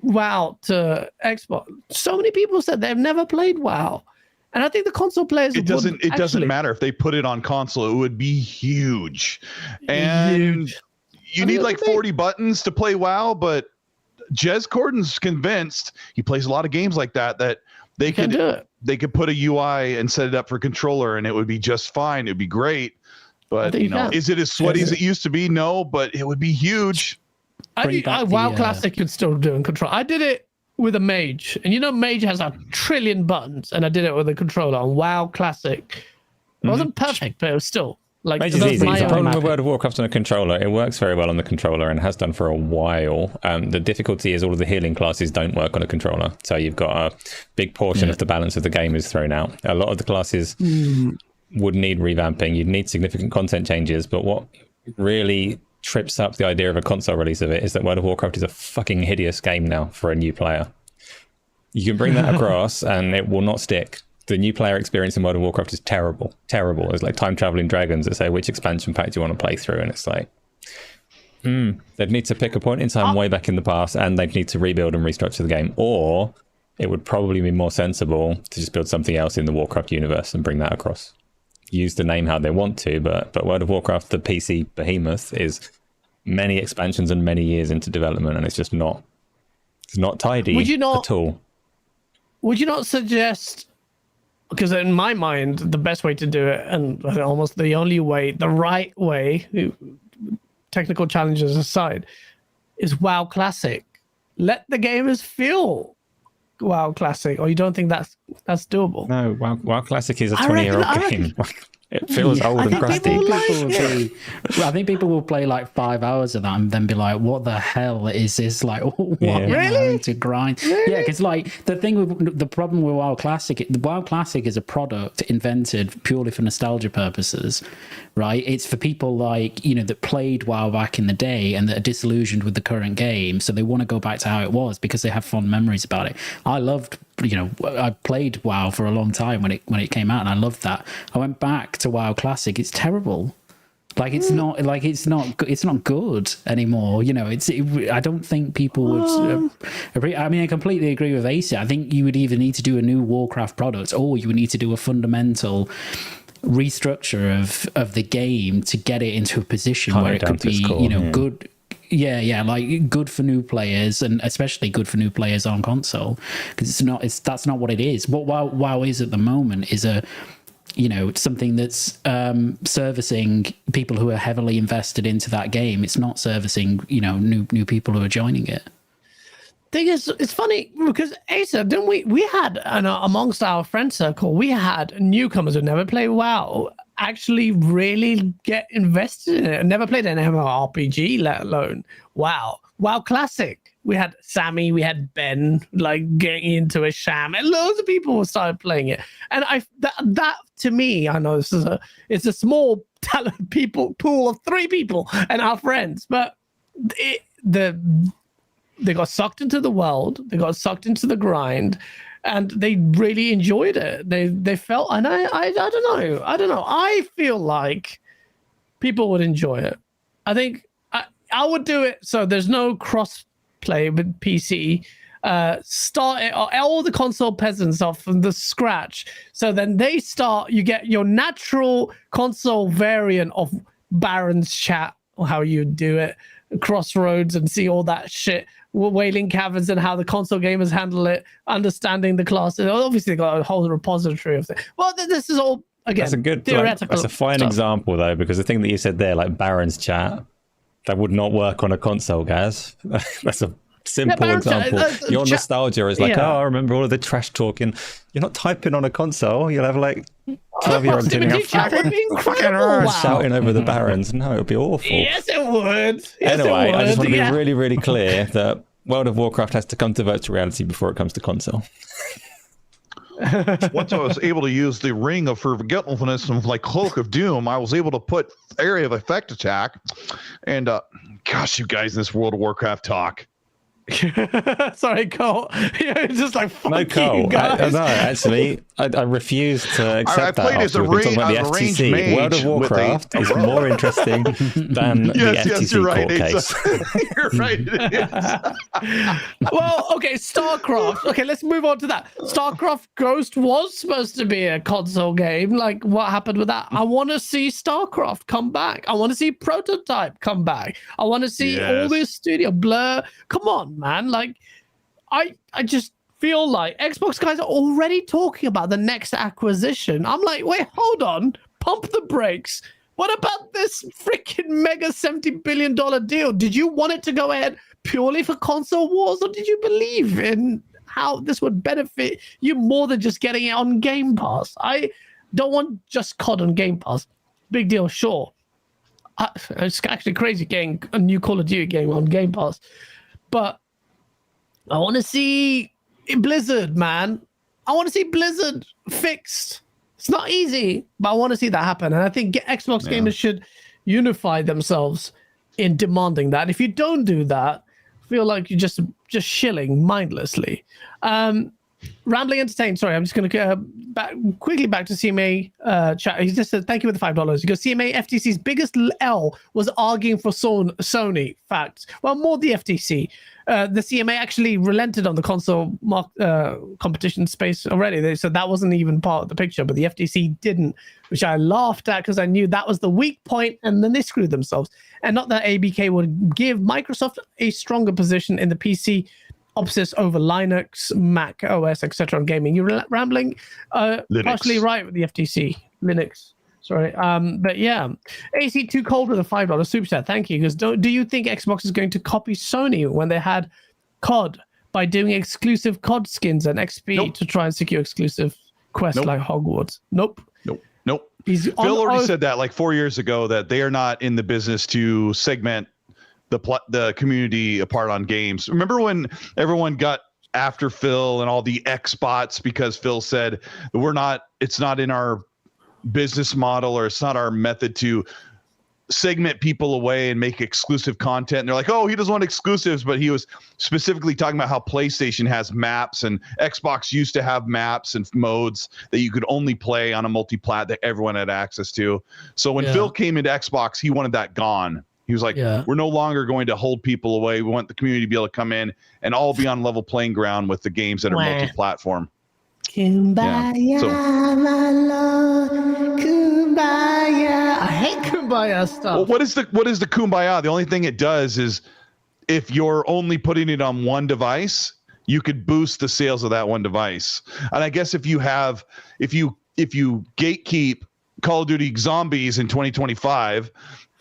WoW to Xbox, so many people said they've never played WoW, and I think the console players. It doesn't matter if they put it on console. It would be huge, and you need like 40 buttons to play WoW. But Jez Corden's convinced, he plays a lot of games like that they could do it. They could put a UI and set it up for controller, and it would be just fine. It'd be great. But is it as sweaty as it used to be? No, but it would be huge. WoW Classic could still do in control. I did it with a mage, and mage has a trillion buttons, and I did it with a controller on WoW Classic. It wasn't perfect, but it was still like. Mage is easy. The problem with World of Warcraft on a controller, it works very well on the controller and has done for a while. The difficulty is all of the healing classes don't work on a controller, so you've got a big portion of the balance of the game is thrown out. A lot of the classes would need revamping. You'd need significant content changes, but what really trips up the idea of a console release of it is that World of Warcraft is a fucking hideous game now for a new player. You can bring that across and it will not stick. The new player experience in World of Warcraft is terrible. It's like time traveling dragons that say which expansion pack do you want to play through, and it's like they'd need to pick a point in time way back in the past, and they'd need to rebuild and restructure the game, or it would probably be more sensible to just build something else in the Warcraft universe and bring that across. Use the name how they want to, but World of Warcraft, the PC behemoth, is many expansions and many years into development, and it's not tidy at all. Would you not suggest, because in my mind, the best way to do it, and almost the only way, the right way, technical challenges aside, is WoW Classic. Let the gamers feel WoW Classic, or you don't think that's doable? No, WoW Classic is a I 20-year-old game. It feels old and crusty. I think people will play like 5 hours of that and then be like, "What the hell is this? Like, what am I having to grind?" Really? Yeah, because like the problem with WoW Classic, the WoW Classic is a product invented purely for nostalgia purposes, right? It's for people like that played WoW back in the day and that are disillusioned with the current game, so they want to go back to how it was because they have fond memories about it. I loved. I played WoW for a long time when it came out, and I loved that. I went back to WoW Classic. It's terrible. Like it's not good anymore. I don't think people would. I mean, I completely agree with AC. I think you would either need to do a new Warcraft product, or you would need to do a fundamental restructure of the game to get it into a position where it could be good. Yeah, like good for new players, and especially good for new players on console, because that's not what it is. What WoW is at the moment is something that's servicing people who are heavily invested into that game. It's not servicing new people who are joining it. Thing is, it's funny because Asa, didn't we had amongst our friend circle, we had newcomers who never played WoW actually really get invested in it. Never played an MMORPG, let alone WoW Classic. We had Sammy, we had Ben, like getting into a sham, and loads of people started playing it. And that to me, I know it's a small talent pool of 3 people and our friends, but they got sucked into the world, they got sucked into the grind, and they really enjoyed it. They felt, and I don't know. I feel like people would enjoy it. I think I would do it so there's no cross play with PC. Start it all the console peasants off from the scratch. So then you get your natural console variant of Baron's chat, or how you do it, Crossroads, and see all that shit. Wailing Caverns and how the console gamers handle it, understanding the classes. Obviously, they got a whole repository of things. Well, this is all, again, that's a good theoretical. That's a fine example, though, because the thing that you said there, like Baron's chat, that would not work on a console, Gaz. That's a simple example. Your nostalgia is like, I remember all of the trash talking. You're not typing on a console. You'll have like 12-year-olds shouting over the Barons. No, it would be awful. Yes, it would. Anyway, I just want to be really, really clear that World of Warcraft has to come to virtual reality before it comes to console. Once I was able to use the Ring of Forgetfulness and like Cloak of Doom, I was able to put Area of Effect Attack. And gosh, you guys in this World of Warcraft talk. Sorry, Cole. Yeah, it's just like fuck no, Cole. You guys. No, actually, I refuse to accept I played that. as a range FTC. World of Warcraft is more interesting than the FTC court case. You're right. It is. Well, okay, StarCraft. Okay, let's move on to that. StarCraft Ghost was supposed to be a console game. Like, what happened with that? I want to see StarCraft come back. I want to see Prototype come back. I want to see all this studio Blur. Come on, man. Like, I just feel like Xbox guys are already talking about the next acquisition. I'm like, wait, hold on. Pump the brakes. What about this freaking mega $70 billion deal? Did you want it to go ahead purely for console wars, or did you believe in how this would benefit you more than just getting it on Game Pass? I don't want just COD on Game Pass. Big deal, sure. It's actually crazy getting a new Call of Duty game on Game Pass. But I want to see Blizzard, man. I want to see Blizzard fixed. It's not easy, but I want to see that happen. And I think Xbox gamers should unify themselves in demanding that. If you don't do that, I feel like you're just shilling mindlessly. Rambling Entertained. Sorry, I'm just going to go quickly back to CMA chat. He just said, thank you for the $5. He goes, CMA FTC's biggest L was arguing for Sony. Facts. Well, more the FTC. The CMA actually relented on the console competition space already. They said that wasn't even part of the picture, but the FTC didn't, which I laughed at because I knew that was the weak point, and then they screwed themselves. And not that ABK would give Microsoft a stronger position in the PC obsess over Linux, Mac OS, etc. on gaming. You're rambling. Partially right with the FTC. Linux. Sorry. But yeah, AC Too Cold with a $5 super chat. Thank you. Because do you think Xbox is going to copy Sony when they had COD by doing exclusive COD skins and XP to try and secure exclusive quests like Hogwarts? Nope. Phil already said that like 4 years ago that they are not in the business to segment the community apart on games. Remember when everyone got after Phil and all the Xbots because Phil said it's not in our business model, or it's not our method to segment people away and make exclusive content. And they're like, oh, he doesn't want exclusives, but he was specifically talking about how PlayStation has maps and Xbox used to have maps and modes that you could only play on a multi-plat that everyone had access to. So when Phil came into Xbox, he wanted that gone. He was like, we're no longer going to hold people away. We want the community to be able to come in and all be on level playing ground with the games that are multi-platform. Kumbaya, my lord, kumbaya. I hate kumbaya stuff. Well, what is the kumbaya? The only thing it does is if you're only putting it on one device, you could boost the sales of that one device. And I guess if you gatekeep Call of Duty Zombies in 2025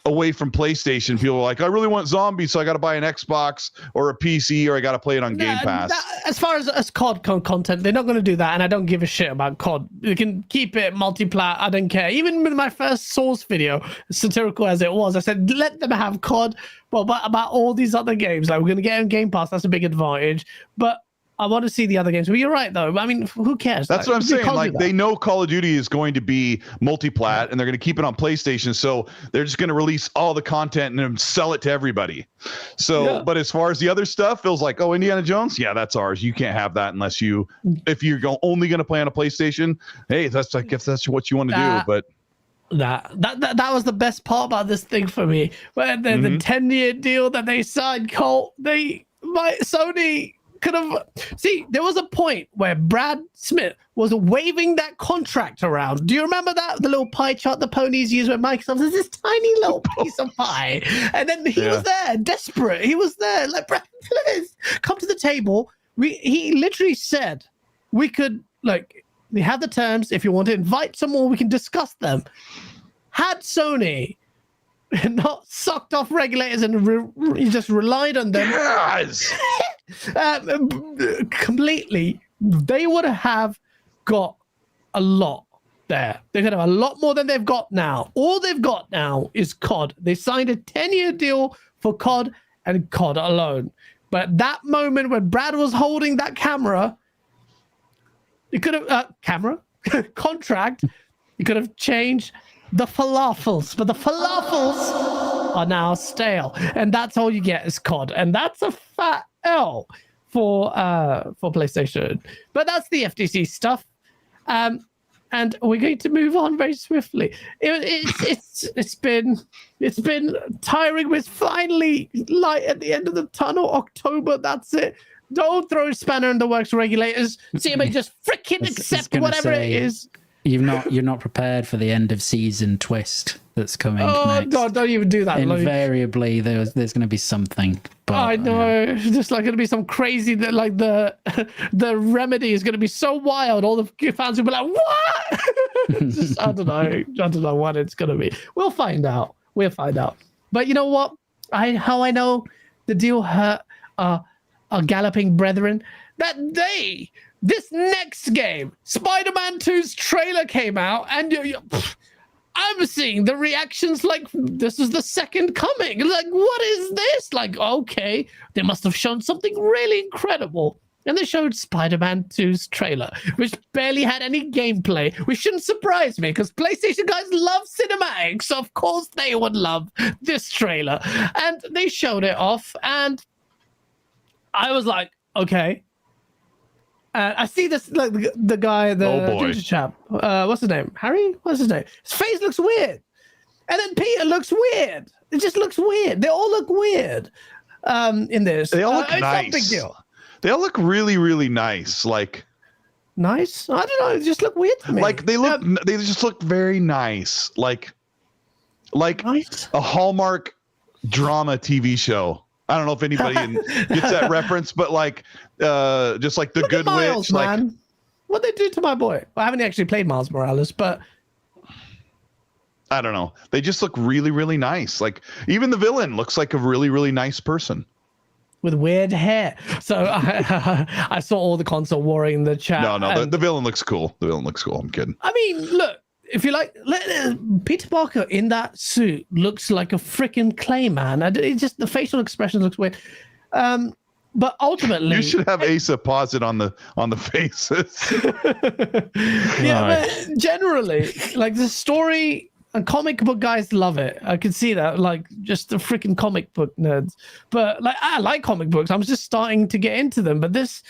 away from PlayStation, people are like, I really want zombies, so I got to buy an Xbox or a PC, or I got to play it on Game Pass. As far as COD content, they're not going to do that, and I don't give a shit about COD. You can keep it multi-plat. I don't care. Even with my first Source video, satirical as it was, I said let them have COD. Well, but about all these other games, like we're going to get on Game Pass, that's a big advantage. But I want to see the other games. But you're right, though. I mean, who cares? That's what I'm saying. Like, they know Call of Duty is going to be multi-plat, and they're going to keep it on PlayStation. So they're just going to release all the content and sell it to everybody. So, but as far as the other stuff, Phil's like, oh, Indiana Jones? Yeah, that's ours. You can't have that unless if you're only going to play on a PlayStation. Hey, that's, I guess that's what you want to do. But that was the best part about this thing for me. When the 10-year deal that they signed, Sony could have there was a point where Brad Smith was waving that contract around. Do you remember that, the little pie chart the ponies use when Microsoft has this tiny little piece of pie, and then he was there desperate. He was there like, Brad, please come to the table. He literally said we could, like, we have the terms. If you want to invite some more, we can discuss them. Had Sony not sucked off regulators and just relied on them completely, they would have got a lot there. They could have a lot more than they've got now. All they've got now is COD. They signed a 10-year deal for COD and COD alone. But that moment when Brad was holding that camera, it could have contract. You could have changed the falafels, but the falafels are now stale, and that's all you get is COD, and that's a fat L for PlayStation. But that's the FTC stuff, and we're going to move on very swiftly. It's been tiring. With finally light at the end of the tunnel. October, that's it. Don't throw a spanner in the works, regulators. CMA just freaking accept whatever it is. You're not prepared for the end of season twist that's coming next. God, don't even do that. Invariably, there's going to be something. But, I know. It's just like going to be some crazy that, like, the remedy is going to be so wild. All the fans will be like, what? I don't know what it's going to be. We'll find out. But you know what? How I know the deal hurt our galloping brethren? That day, this next game, Spider-Man 2's trailer came out, and I'm seeing the reactions like this is the second coming. Like, what is this? Like, okay, they must have shown something really incredible. And they showed Spider-Man 2's trailer, which barely had any gameplay, which shouldn't surprise me because PlayStation guys love cinematics. So of course they would love this trailer. And they showed it off, and I was like, okay. I see this, like, the guy, the ginger chap. What's his name? Harry? What's his name? His face looks weird. And then Peter looks weird. It just looks weird. They all look weird in this. They all look nice. It's not a big deal. They all look really, really nice. Like, nice? I don't know. They just look weird to me. Like, they just look very nice. Like nice? A Hallmark drama TV show. I don't know if anybody gets that reference, but like, just like the Look Good Miles, Witch. Like, man. What they do to my boy? Well, I haven't actually played Miles Morales, but I don't know. They just look really, really nice. Like even the villain looks like a really, really nice person with weird hair. So I saw all the console war in the chat. No, the villain looks cool. The villain looks cool. I'm kidding. I mean, look, if you like, Peter Parker in that suit looks like a freaking clay man. It just the facial expression looks weird. But ultimately, you should have Asa pause it on the faces. Yeah, but generally, like the story and comic book guys love it. I can see that, like just the freaking comic book nerds. But like, I like comic books. I'm just starting to get into them. But this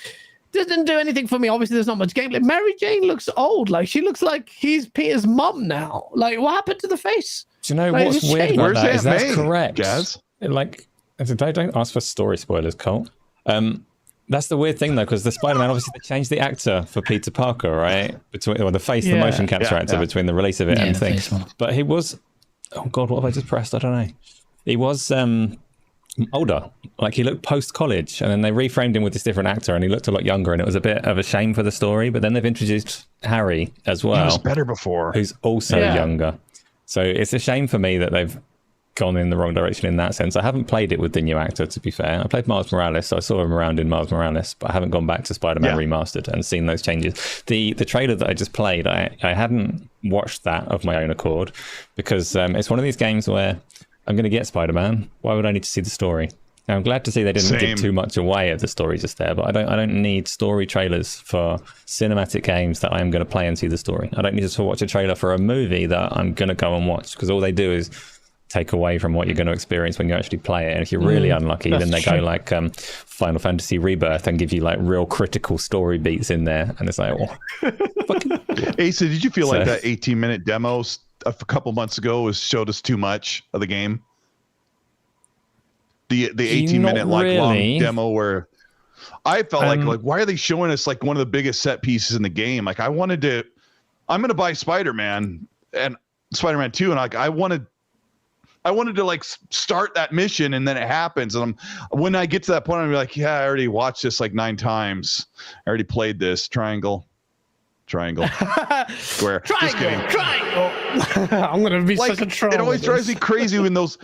didn't do anything for me. Obviously, there's not much gameplay. Mary Jane looks old. Like she looks like he's Peter's mum now. Like what happened to the face? Do you know like, what's weird about Where's that? Is Aunt that's May, correct. Gaz? Like, don't ask for story spoilers, Cole. That's the weird thing though, because the Spider-Man obviously they changed the actor for Peter Parker, right? The motion capture actor between the release of it and things. But he was, oh god, what have I just pressed? I don't know. He was older, like he looked post-college, and then they reframed him with this different actor, and he looked a lot younger, and it was a bit of a shame for the story. But then they've introduced Harry as well. He was better before. Who's also younger. So it's a shame for me that they've gone in the wrong direction in that sense. I haven't played it with the new actor, to be fair. I played Miles Morales, so I saw him around in Miles Morales, but I haven't gone back to Spider-Man Remastered and seen those changes. The trailer that I just played, I hadn't watched that of my own accord, because it's one of these games where I'm going to get Spider-Man. Why would I need to see the story? Now, I'm glad to see they didn't give too much away of the story just there, but I don't need story trailers for cinematic games that I'm going to play and see the story. I don't need to watch a trailer for a movie that I'm going to go and watch, because all they do is take away from what you're going to experience when you actually play it. And if you're really unlucky, then they go like Final Fantasy Rebirth and give you like real critical story beats in there, and it's like, Asa, did you feel like that 18-minute demo a couple months ago showed us too much of the game? The 18-minute long demo where I felt like why are they showing us like one of the biggest set pieces in the game? Like I'm going to buy Spider-Man and Spider-Man 2, and like I wanted to like start that mission, and then it happens. And when I get to that point, I'm like, yeah, I already watched this like 9 times. I already played this. Triangle, square. Triangle. I'm gonna be like, such a troll. It always drives me crazy when those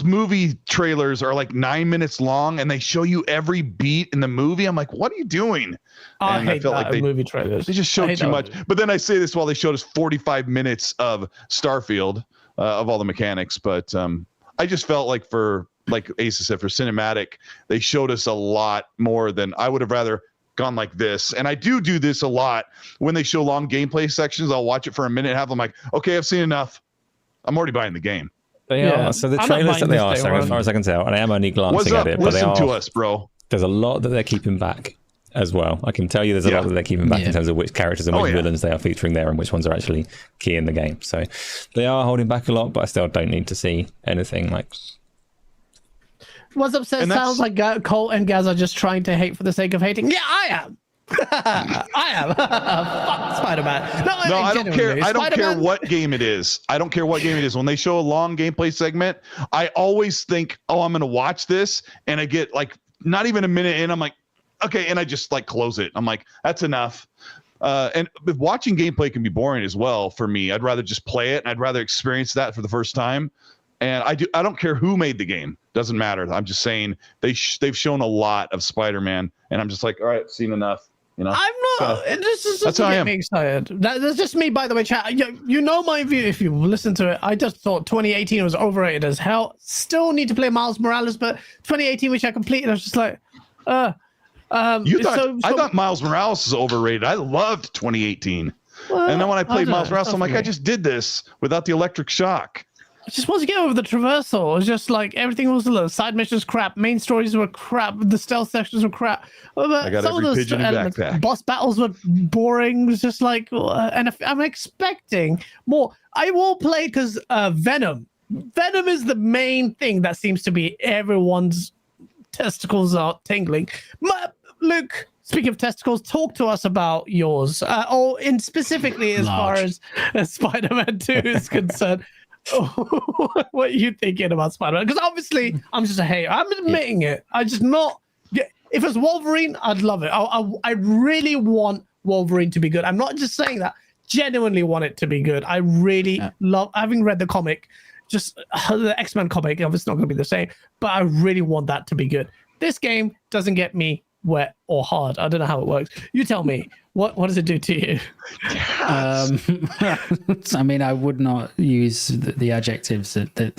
movie trailers are like 9 minutes long and they show you every beat in the movie. I'm like, what are you doing? I hate felt like movie trailers. They just showed too much. But then I say this while they showed us 45 minutes of Starfield. Of all the mechanics, but I just felt like like Asa said, for cinematic, they showed us a lot more than I would have rather gone like this. And I do this a lot when they show long gameplay sections. I'll watch it for a minute and have them like, okay, I've seen enough. I'm already buying the game. They are. So the trailers that they are showing, as far as I can tell, and I am only glancing at it, but listen to us, bro. There's a lot that they're keeping back as well. I can tell you there's a lot that they're keeping back in terms of which characters and which villains they are featuring there and which ones are actually key in the game. So they are holding back a lot, but I still don't need to see anything like... What's upset sounds like Cole and Gaz are just trying to hate for the sake of hating. Yeah, I am. I am. Fuck Spider-Man. No, I don't care. I don't care what game it is. I don't care what game it is. When they show a long gameplay segment, I always think, oh, I'm going to watch this. And I get like not even a minute in. I'm like, okay, and I just like close it. I'm like, that's enough. And watching gameplay can be boring as well for me. I'd rather just play it, and I'd rather experience that for the first time. And I don't care who made the game. Doesn't matter. I'm just saying they've shown a lot of Spider-Man, and I'm just like, all right, seen enough. You know, I'm not. This doesn't get me excited. That's just me, by the way, chat. You know my view if you listen to it. I just thought 2018 was overrated as hell. Still need to play Miles Morales, but 2018, which I completed, I was just like, I thought Miles Morales is overrated. I loved 2018. Well, and then when I played Miles Morales, I'm like, I just did this without the electric shock. I just want to get over the traversal. It was just like everything was a little side missions crap, main stories were crap, the stealth sections were crap. I got some of those elements, boss battles were boring. It was just like, and I'm expecting more. I will play because Venom. Venom is the main thing that seems to be everyone's testicles are tingling. Luke, speaking of testicles, talk to us about yours, or in specifically as far as Spider-Man 2 is concerned. What are you thinking about Spider-Man? Because obviously I'm just a hater. I'm admitting it. I just not. If it's Wolverine, I'd love it. I really want Wolverine to be good. I'm not just saying that. genuinely want it to be good. I really love, having read the comic, just the X-Men comic, obviously it's not going to be the same, but I really want that to be good. This game doesn't get me wet or hard. I don't know how it works. You tell me. What does it do to you? I mean, I would not use the adjectives that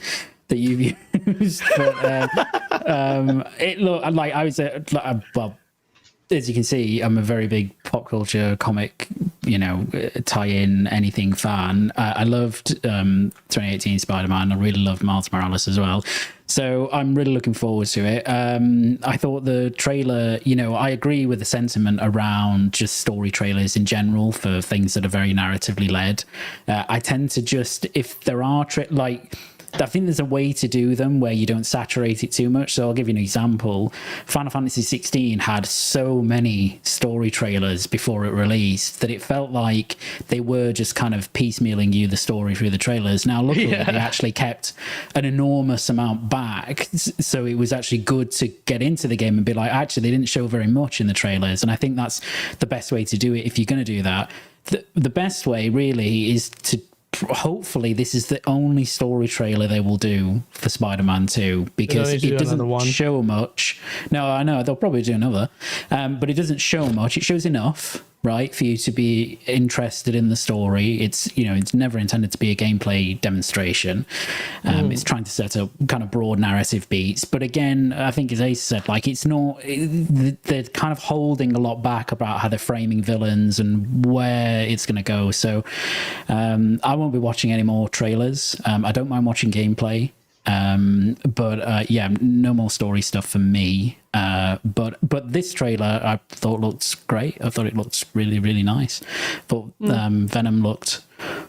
you've used, but it look like I was well. As you can see, I'm a very big pop culture comic, tie-in anything fan. I loved 2018 Spider-Man. I really loved Miles Morales as well. So I'm really looking forward to it. I thought the trailer, I agree with the sentiment around just story trailers in general for things that are very narratively led. I tend to just, if there are I think there's a way to do them where you don't saturate it too much. So I'll give you an example. Final Fantasy 16 had so many story trailers before it released that it felt like they were just kind of piecemealing you the story through the trailers. Now, luckily, they actually kept an enormous amount back. So it was actually good to get into the game and be like, actually, they didn't show very much in the trailers. And I think that's the best way to do it if you're going to do that. The best way really is to, hopefully this is the only story trailer they will do for Spider-Man 2, because it doesn't show much. No, I know they'll probably do another, but it doesn't show much. It shows enough, right, for you to be interested in the story. It's it's never intended to be a gameplay demonstration. It's trying to set up kind of broad narrative beats, but again, I think as Ace said, it's not, they're kind of holding a lot back about how they're framing villains and where it's going to go. So I won't be watching any more trailers. I don't mind watching gameplay, but no more story stuff for me. But this trailer I thought looked great. I thought it looked really, really nice. Thought Venom looked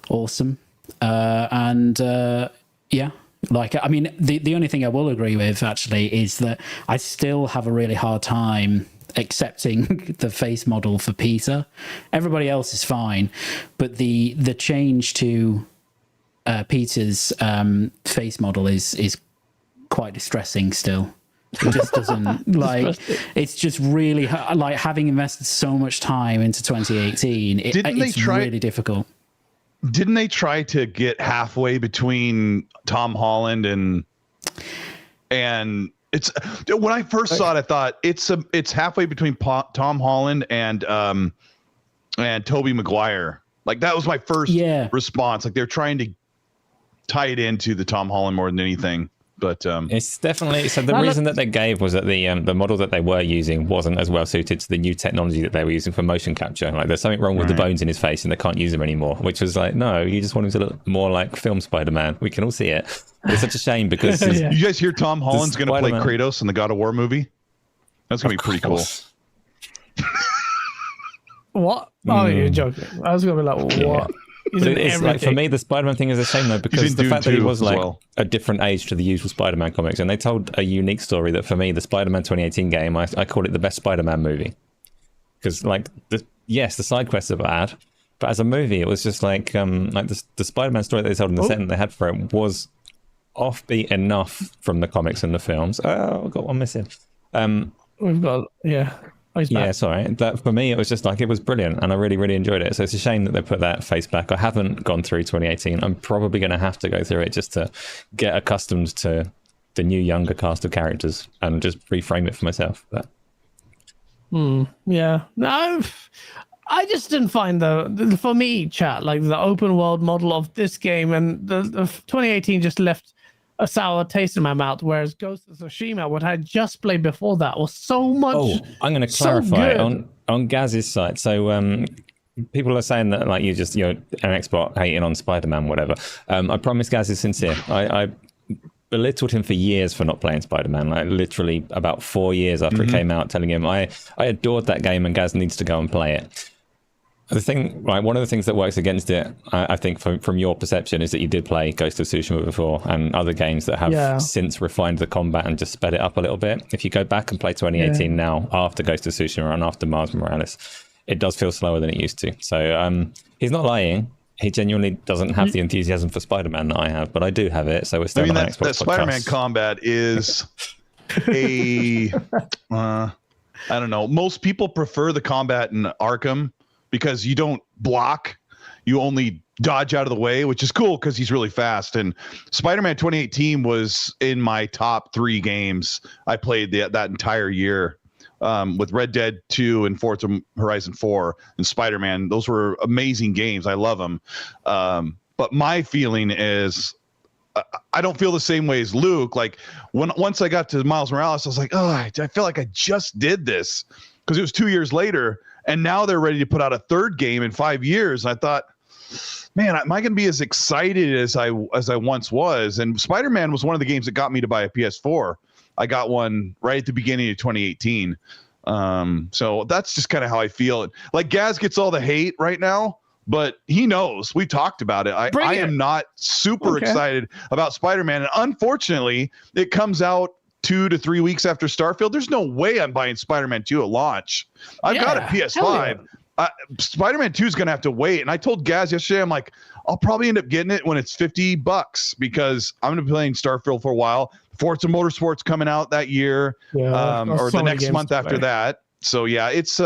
awesome. I mean, the only thing I will agree with actually is that I still have a really hard time accepting the face model for Peter. Everybody else is fine, but the change to Peter's face model is quite distressing still. It just doesn't it's just really having invested so much time into 2018, it's really difficult. Didn't they try to get halfway between Tom Holland and it's, when I first saw it, I thought it's halfway between Tom Holland and Tobey Maguire. That was my first response. They're trying to tie it into the Tom Holland more than anything. But it's definitely, so the reason that they gave was that the model that they were using wasn't as well suited to the new technology that they were using for motion capture. There's something wrong with the bones in his face and they can't use them anymore, which was no, you just want him to look more like film Spider-Man. We can all see it. It's such a shame because you guys hear Tom Holland's going to play Kratos in the God of War movie? That's going to be pretty cool. What? Oh, you're joking. I was going to be like, what? It's for me, the Spider-Man thing is a shame though, because the fact that he was a different age to the usual Spider-Man comics, and they told a unique story that for me, the Spider-Man 2018 game, I call it the best Spider-Man movie, because the side quests are bad, but as a movie, it was just the Spider-Man story that they told in the setting they had for it was offbeat enough from the comics and the films. Oh, I've got one missing. We've got sorry. But for me, it was just it was brilliant, and I really, really enjoyed it. So it's a shame that they put that face back. I haven't gone through 2018. I'm probably going to have to go through it just to get accustomed to the new, younger cast of characters and just reframe it for myself. But no, I just didn't find for me, chat, the open world model of this game and the 2018 just left a sour taste in my mouth, whereas Ghost of Tsushima, what I just played before that, was so much. Oh, I'm going to clarify on Gaz's side. So people are saying that you're an expert hating on Spider-Man, whatever. I promise Gaz is sincere. I belittled him for years for not playing Spider-Man, literally about 4 years after it came out, telling him I adored that game and Gaz needs to go and play it. The thing, one of the things that works against it, I think, from your perception, is that you did play Ghost of Tsushima before and other games that have since refined the combat and just sped it up a little bit. If you go back and play 2018 now, after Ghost of Tsushima and after Miles Morales, it does feel slower than it used to. So he's not lying. He genuinely doesn't have the enthusiasm for Spider-Man that I have, but I do have it. So we're still on Xbox that Spider-Man combat is I don't know. Most people prefer the combat in Arkham, because you don't block, you only dodge out of the way, which is cool because he's really fast. And Spider-Man 2018 was in my top 3 games I played that entire year, with Red Dead 2 and Forza Horizon 4 and Spider-Man. Those were amazing games. I love them. But my feeling is I don't feel the same way as Luke. Like once I got to Miles Morales, I was like, oh, I feel like I just did this, because it was 2 years later, and now they're ready to put out a third game in 5 years. And I thought, man, am I going to be as excited as I once was? And Spider-Man was one of the games that got me to buy a PS4. I got one right at the beginning of 2018. So that's just kind of how I feel. Like Gaz gets all the hate right now, but he knows. We talked about it. I am not super excited about Spider-Man. And unfortunately, it comes out 2 to 3 weeks after Starfield. There's no way I'm buying Spider-Man 2 at launch. I've got a PS5. Spider-Man 2 is going to have to wait. And I told Gaz yesterday, I'm like, I'll probably end up getting it when it's $50 because I'm going to be playing Starfield for a while. Forza Motorsport's coming out that year, or the next month after that. So yeah, it's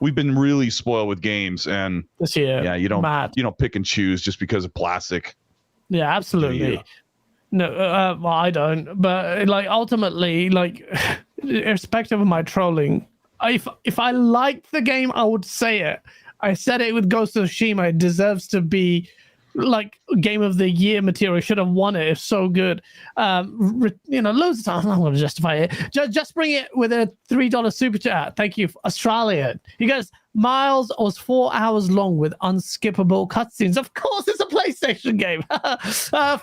we've been really spoiled with games, and this year, yeah, you don't pick and choose just because of plastic. Yeah, absolutely. No, well, I don't. But like ultimately, like irrespective of my trolling, if I liked the game, I would say it. I said it with Ghost of Tsushima. It deserves to be like Game of the Year material. Should have won it. It's so good. Loads of times I'm going to justify it. Just bring it with a $3 super chat. Thank you, Australian. He goes, Miles was 4 hours long with unskippable cutscenes. Of course, it's a PlayStation game.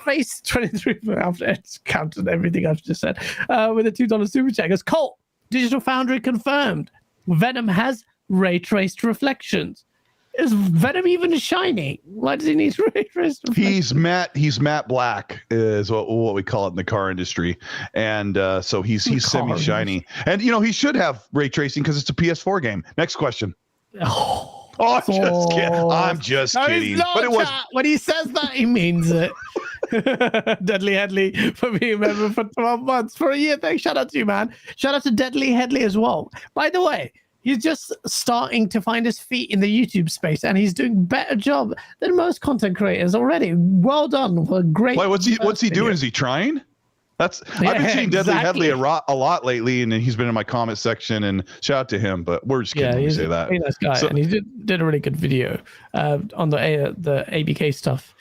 Face 23 after it's counted everything I've just said. With a $2 super chat. He goes, Colt, Digital Foundry confirmed. Venom has ray traced reflections. Is Venom even shiny? Why does he need ray traced reflections? He's matte black is what we call it in the car industry, and so he's semi shiny. And he should have ray tracing because it's a PS4 game. Next question. I'm just kidding. But it was when he says that, he means it. Deadly Headley for being a member for 12 months, for a year. Thanks. Shout out to you, man. Shout out to Deadly Headley as well. By the way, he's just starting to find his feet in the YouTube space, and he's doing a better job than most content creators already. Well done. For a great. Wait, what's he doing? Is he trying? I've been seeing Deadly Headley a lot lately, and he's been in my comment section. And shout out to him, but we're just kidding when we say that. Nice guy, and he did a really good video on the ABK stuff.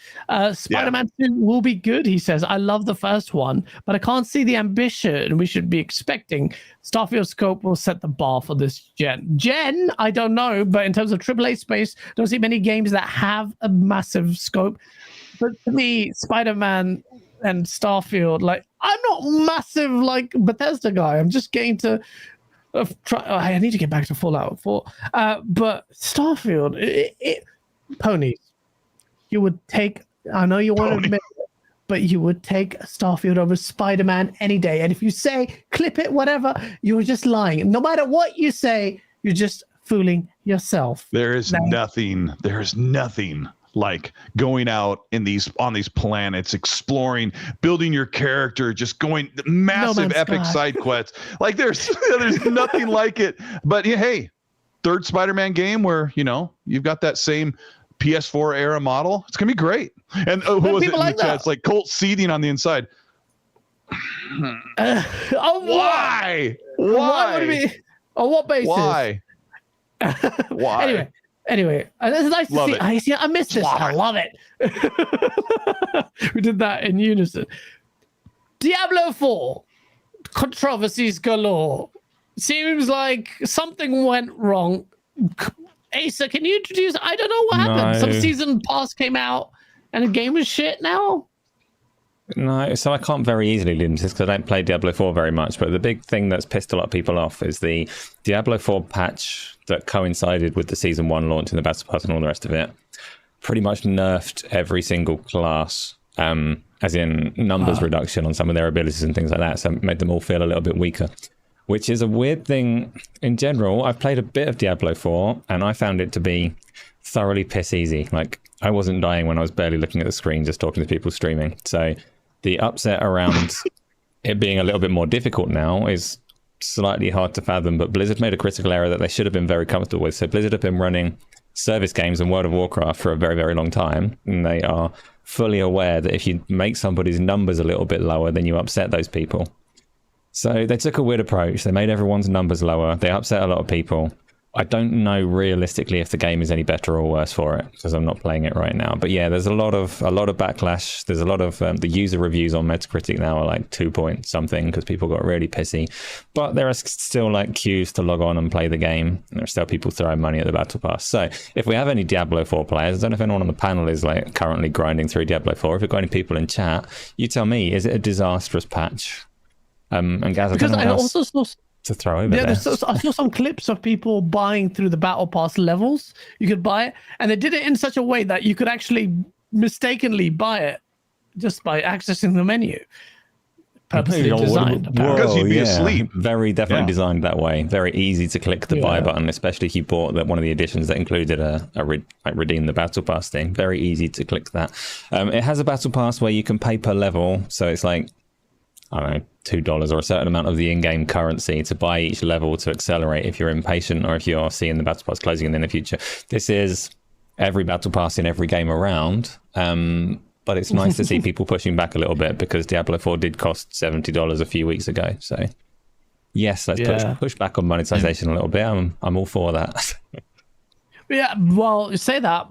Spider-Man 2 will be good, he says. I love the first one, but I can't see the ambition we should be expecting. Starfield scope will set the bar for this gen. I don't know, but in terms of AAA space, don't see many games that have a massive scope. But to me, Spider-Man and Starfield, like, I'm not massive like Bethesda guy. I'm just getting to I need to get back to Fallout 4. But Starfield, ponies, you would take. I know you want to admit it, but you would take Starfield over Spider-Man any day. And if you say clip it, whatever, you're just lying. No matter what you say, you're just fooling yourself. There's nothing like going out on these planets, exploring, building your character, just going massive epic side quests. Like there's nothing like it. But hey, third Spider-Man game where you've got that same PS4 era model. It's gonna be great. And who was it in the chat? It's like Colt seething on the inside. Why? On what basis? Why? Why? Anyway, it's nice to see. I missed this. I love it. We did that in unison. Diablo 4 controversies galore. Seems like something went wrong. Asa, can you introduce? I don't know what happened. Some season pass came out and the game was shit now. No, so I can't very easily lead into this because I don't play Diablo 4 very much. But the big thing that's pissed a lot of people off is the Diablo 4 patch that coincided with the Season 1 launch and the Battle Pass and all the rest of it. Pretty much nerfed every single class, as in numbers reduction on some of their abilities and things like that. So it made them all feel a little bit weaker, which is a weird thing in general. I've played a bit of Diablo 4 and I found it to be thoroughly piss easy. Like I wasn't dying when I was barely looking at the screen, just talking to people streaming. So the upset around it being a little bit more difficult now is slightly hard to fathom, but Blizzard made a critical error that they should have been very comfortable with. So Blizzard have been running service games and World of Warcraft for a very, very long time, and they are fully aware that if you make somebody's numbers a little bit lower, then you upset those people. So they took a weird approach. They made everyone's numbers lower. They upset a lot of people. I don't know realistically if the game is any better or worse for it, because I'm not playing it right now. But yeah, there's a lot of backlash. There's a lot of the user reviews on Metacritic now are like 2 point something because people got really pissy. But there are still like queues to log on and play the game. There are still people throwing money at the Battle Pass. So if we have any Diablo 4 players, I don't know if anyone on the panel is like currently grinding through Diablo 4. If we've got any people in chat, you tell me, is it a disastrous patch? And Gaz, because I also saw to throw over there. I saw some clips of people buying through the Battle Pass levels. You could buy it, and they did it in such a way that you could actually mistakenly buy it just by accessing the menu. Purposely designed. Because you'd be asleep. Very definitely designed that way. Very easy to click the buy button, especially if you bought one of the editions that included a redeem the Battle Pass thing. Very easy to click that. It has a Battle Pass where you can pay per level, so it's like, I don't know, $2 or a certain amount of the in-game currency to buy each level to accelerate if you're impatient or if you're seeing the Battle Pass closing in the future. This is every Battle Pass in every game around, but it's nice to see people pushing back a little bit because Diablo 4 did cost $70 a few weeks ago. So yes, let's push back on monetization a little bit. I'm all for that. Yeah, well, say that.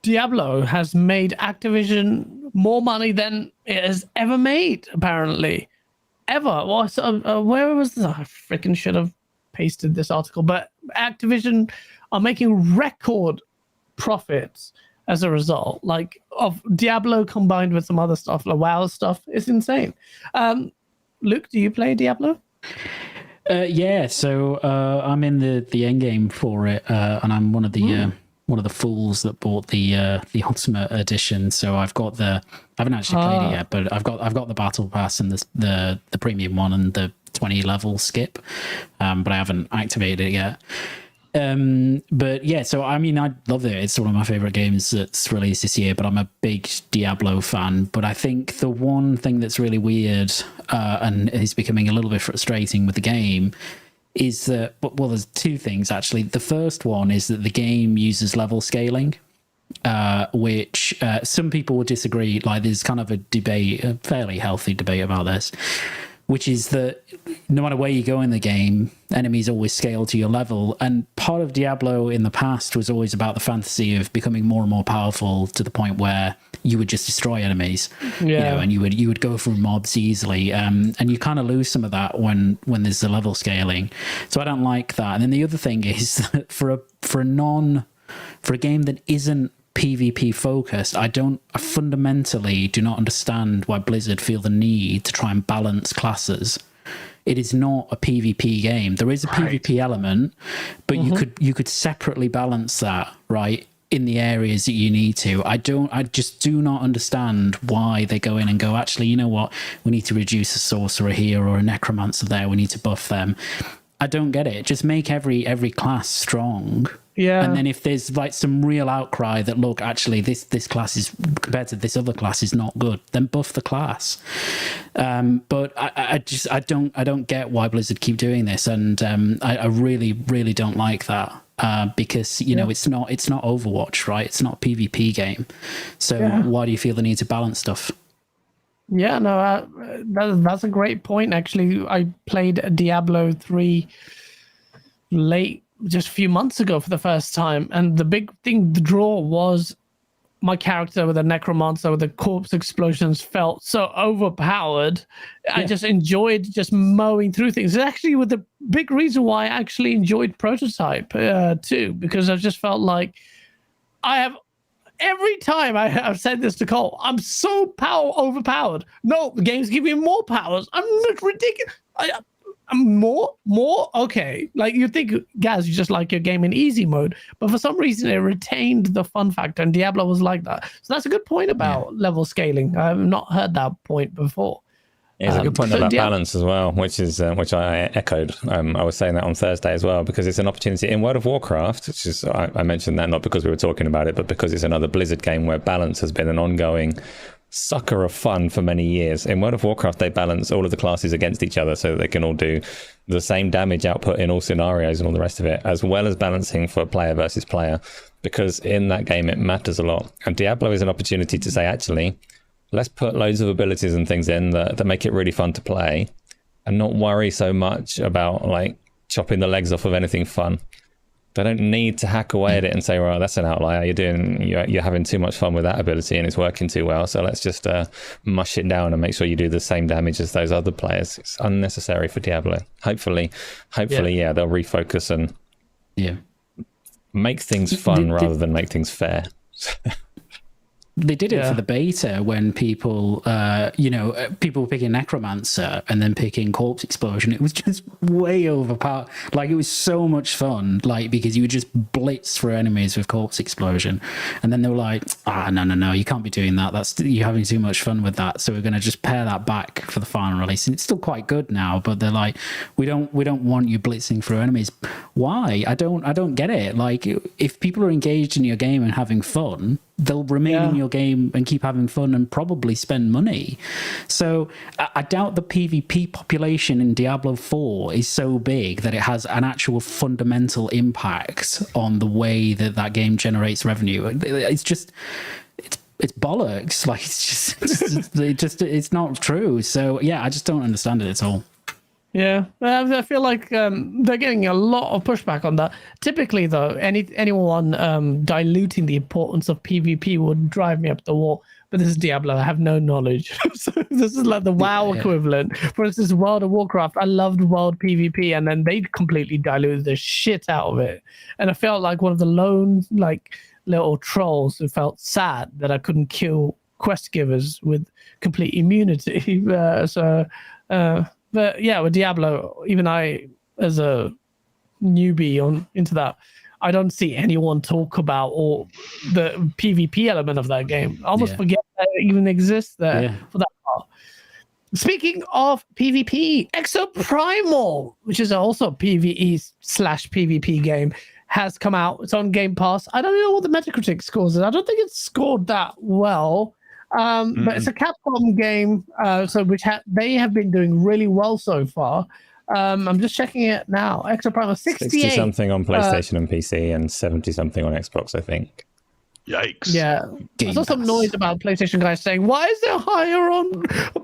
Diablo has made Activision more money than it has ever made, apparently. Ever. Well, where was this? I freaking should have pasted this article, but Activision are making record profits as a result, like of Diablo combined with some other stuff, like WoW stuff. It's insane. Luke, do you play Diablo? Yeah, so I'm in the end game for it, and I'm one of the fools that bought the Ultimate Edition. So I haven't actually played it yet, but I've got the Battle Pass and the premium one and the 20 level skip, but I haven't activated it yet. But yeah, so I mean, I love it. It's one of my favorite games that's released this year, but I'm a big Diablo fan. But I think the one thing that's really weird and is becoming a little bit frustrating with the game is that, well, there's two things actually. The first one is that the game uses level scaling, which some people would disagree. Like, there's kind of a debate, a fairly healthy debate about this, which is that no matter where you go in the game, enemies always scale to your level. And part of Diablo in the past was always about the fantasy of becoming more and more powerful to the point where you would just destroy enemies, you know, and you would go through mobs easily. And you kind of lose some of that when there's the level scaling. So I don't like that. And then the other thing is that for a game that isn't PvP focused, I fundamentally do not understand why Blizzard feel the need to try and balance classes. It is not a PvP game. There is a PvP element, but you could separately balance that, right, in the areas that you need to. I just do not understand why they go in and go, actually, you know what, we need to reduce a sorcerer here or a necromancer there, we need to buff them. I don't get it. Just make every class strong. Yeah. And then if there's like some real outcry that, look, actually this class is compared to this other class is not good, then buff the class. But I don't get why Blizzard keep doing this, and I really, really don't like that. Because you know it's not Overwatch, right? It's not a PvP game. So why do you feel the need to balance stuff? Yeah, no, that's a great point. Actually, I played Diablo 3 just a few months ago for the first time, and the big thing, the draw was my character with a necromancer with the corpse explosions felt so overpowered. I just enjoyed just mowing through things. It's actually with the big reason why I actually enjoyed Prototype too, because I just felt like every time I've said this to Cole, I'm so overpowered. No, the game's giving me more powers. I'm not ridiculous. I'm more okay. Like, you think, Gaz, you just like your game in easy mode, but for some reason it retained the fun factor, and Diablo was like that. So that's a good point about level scaling. I've not heard that point before. Yeah, it's a good point about balance as well, which I echoed. I was saying that on Thursday as well, because it's an opportunity in World of Warcraft, which is, I mentioned that not because we were talking about it, but because it's another Blizzard game where balance has been an ongoing sucker of fun for many years. In World of Warcraft, they balance all of the classes against each other so that they can all do the same damage output in all scenarios and all the rest of it, as well as balancing for player versus player, because in that game it matters a lot. And Diablo is an opportunity to say, actually, let's put loads of abilities and things in that make it really fun to play and not worry so much about like chopping the legs off of anything fun. They don't need to hack away at it and say, well, that's an outlier. You're having too much fun with that ability and it's working too well. So let's just mush it down and make sure you do the same damage as those other players. It's unnecessary for Diablo. Hopefully, yeah, they'll refocus and make things fun rather than make things fair. They did it for the beta when people, people were picking Necromancer and then picking Corpse Explosion. It was just way overpowered. Like, it was so much fun, like, because you would just blitz through enemies with Corpse Explosion. And then they were like, no, you can't be doing that. You're having too much fun with that. So we're going to just pare that back for the final release. And it's still quite good now, but they're like, we don't want you blitzing through enemies. Why? I don't get it. Like, if people are engaged in your game and having fun, they'll remain in your game and keep having fun and probably spend money. So I doubt the PvP population in Diablo 4 is so big that it has an actual fundamental impact on the way that game generates revenue. It's just, it's bollocks. Like, it's not true. So yeah, I just don't understand it at all. Yeah, I feel like they're getting a lot of pushback on that. Typically, though, anyone diluting the importance of PvP would drive me up the wall. But this is Diablo. I have no knowledge. So this is like the WoW equivalent. For instance, World of Warcraft, I loved World PvP, and then they completely diluted the shit out of it. And I felt like one of the lone, like, little trolls who felt sad that I couldn't kill quest givers with complete immunity. But yeah, with Diablo, even I, as a newbie into that, I don't see anyone talk about or the PvP element of that game. I almost forget that it even exists there for that part. Speaking of PvP, Exoprimal, which is also a PvE/PvP game, has come out. It's on Game Pass. I don't know what the Metacritic scores is. I don't think it's scored that well. But it's a Capcom game, they have been doing really well so far. I'm just checking it now. Exoprimal 68 something on PlayStation and PC, and 70 something on Xbox, I think. Yikes! Yeah, I saw some noise about PlayStation guys saying, "Why is there higher on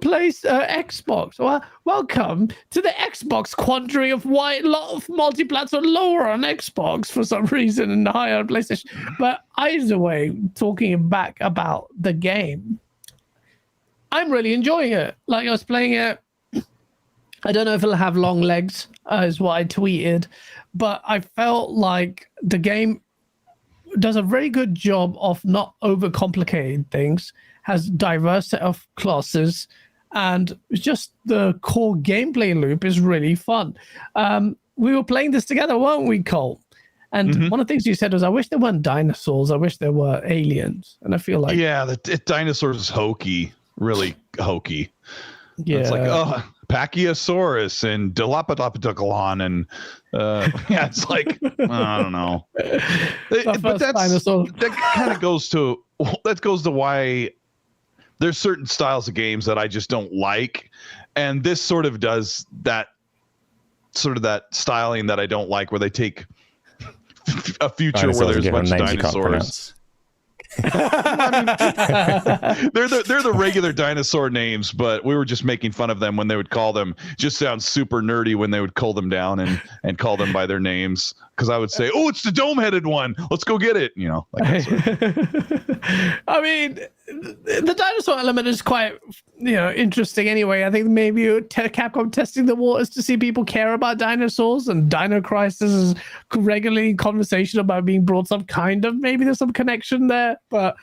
Xbox?" Well, welcome to the Xbox quandary of why a lot of multiplats are lower on Xbox for some reason and higher on PlayStation. But either way, talking back about the game, I'm really enjoying it. Like, I was playing it. I don't know if it'll have long legs, is what I tweeted, but I felt like the game does a very good job of not overcomplicating things, has diverse set of classes, and just the core gameplay loop is really fun. We were playing this together, weren't we, Cole? And one of the things you said was, I wish there weren't dinosaurs. I wish there were aliens. And I feel like... Yeah, the dinosaurs is hokey. Really hokey. Yeah. It's like, Pachyosaurus and Dilophosaurus and it's like, I don't know. But that kind of goes to why there's certain styles of games that I just don't like, and this sort of does that styling that I don't like, where they take a future where there's a bunch of dinosaurs. I mean, they're the regular dinosaur names, but we were just making fun of them when they would call them. Just sounds super nerdy when they would cull them down and call them by their names. Because I would say, "Oh, it's the dome-headed one. Let's go get it." Like that sort of. I mean, the dinosaur element is quite interesting. Anyway, I think maybe Capcom testing the waters to see people care about dinosaurs, and Dino Crisis is regularly in conversation about being brought up. Kind of, maybe there's some connection there, but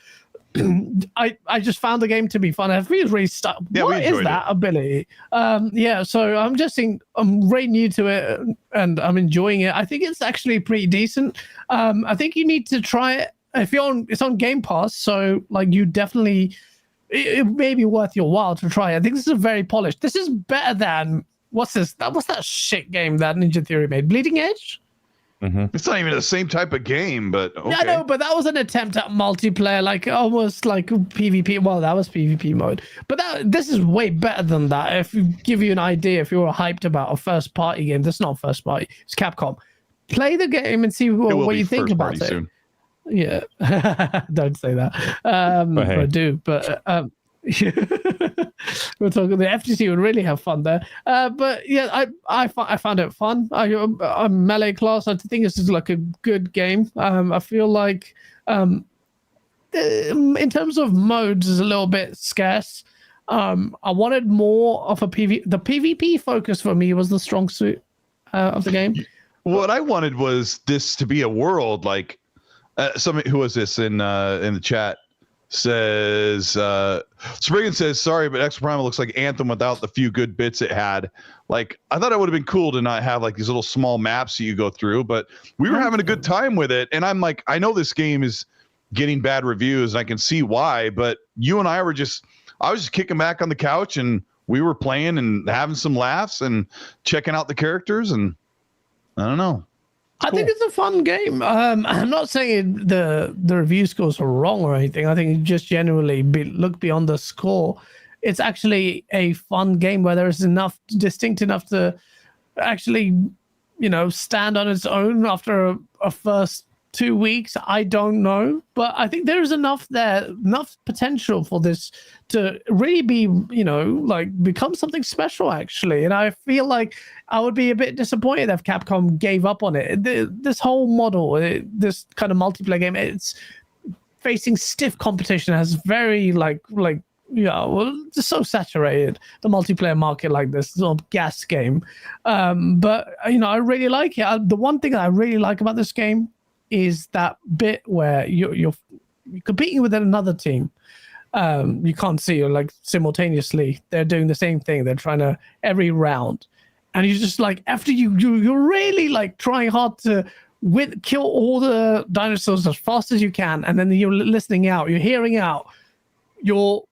I just found the game to be fun. I feel really stuck. What is that ability? So I'm just saying, I'm very new to it and I'm enjoying it. I think it's actually pretty decent. I think you need to try it if it's on Game Pass. So like, you definitely, it may be worth your while to try it. I think this is very polished. This is better than what's that shit game that Ninja Theory made? Bleeding Edge? It's not even the same type of game, but okay. Yeah, no, but that was an attempt at multiplayer, like almost like PvP. Well, that was PvP mode, but this is way better than that. If you give you an idea, if you were hyped about a first party game, that's not first party. It's Capcom. Play the game and see what you think about it. Soon. Yeah, don't say that. I do, but we're talking. The FTC would really have fun there. But yeah, I found it fun. I'm melee class. I think this is like a good game. I feel like in terms of modes is a little bit scarce. I wanted more of a PvP. The PvP focus for me was the strong suit of the game. What I wanted was this to be a world like somebody who was this in the chat says Spriggan says sorry, but Exoprimal looks like Anthem without the few good bits it had. Like I thought it would have been cool to not have like these little small maps that you go through, but we were having a good time with it. And I'm like, I know this game is getting bad reviews, and I can see why, but you and I was just kicking back on the couch and we were playing and having some laughs and checking out the characters, and I don't know. I think it's a fun game. I'm not saying the review scores are wrong or anything. I think just generally look beyond the score. It's actually a fun game where there's distinct enough to actually, stand on its own after a first 2 weeks. I don't know, but I think there's enough potential for this to really be, become something special actually. And I feel like I would be a bit disappointed if Capcom gave up on it. This whole model, this kind of multiplayer game, it's facing stiff competition, has very just so saturated the multiplayer market like this sort of gas game. But I really like it. The one thing that I really like about this game is that bit where you're competing with another team. You can't see, or like simultaneously they're doing the same thing. They're trying to every round, and you're just like, after you're really like trying hard to kill all the dinosaurs as fast as you can, and then you're listening out, you're hearing out, you're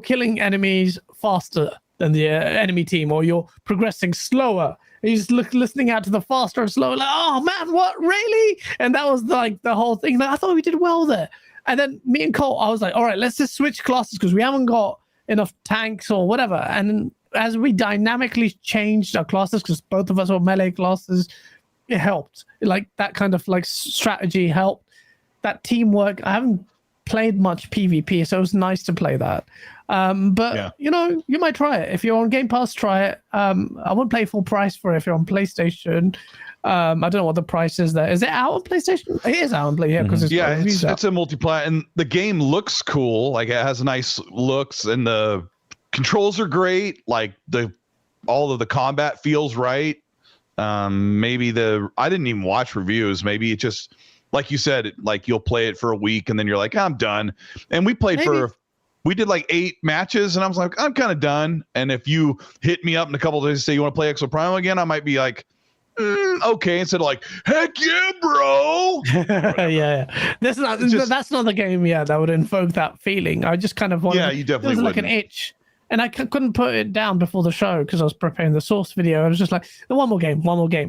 killing enemies faster than the enemy team, or you're progressing slower. You're just listening out to the faster and slower, like, oh man, what, really? And that was like the whole thing. Like, I thought we did well there. And then me and Cole, I was like, all right, let's just switch classes because we haven't got enough tanks or whatever. And as we dynamically changed our classes, because both of us were melee classes, it helped. Like that kind of like strategy helped. That teamwork. I haven't played much PvP, so it was nice to play that. But yeah. You might try it. If you're on Game Pass, try it. I won't pay full price for it if you're on PlayStation. I don't know what the price is there. Is it out on PlayStation? It is out on PlayStation, because it's a multiplayer, and the game looks cool. Like it has nice looks, and the controls are great. Like all of the combat feels right. I didn't even watch reviews. Maybe it just, like you said, like you'll play it for a week and then you're like, I'm done. And we played we did like 8 matches, and I was like, I'm kind of done. And if you hit me up in a couple of days and say you want to play Exoprimal again, I might be like, okay, instead of like, heck yeah, bro. yeah. That's not the game. Yeah, that would invoke that feeling. I just kind of wanted. Yeah, you definitely. It was like an itch, and I couldn't put it down before the show because I was preparing the source video. I was just like, one more game,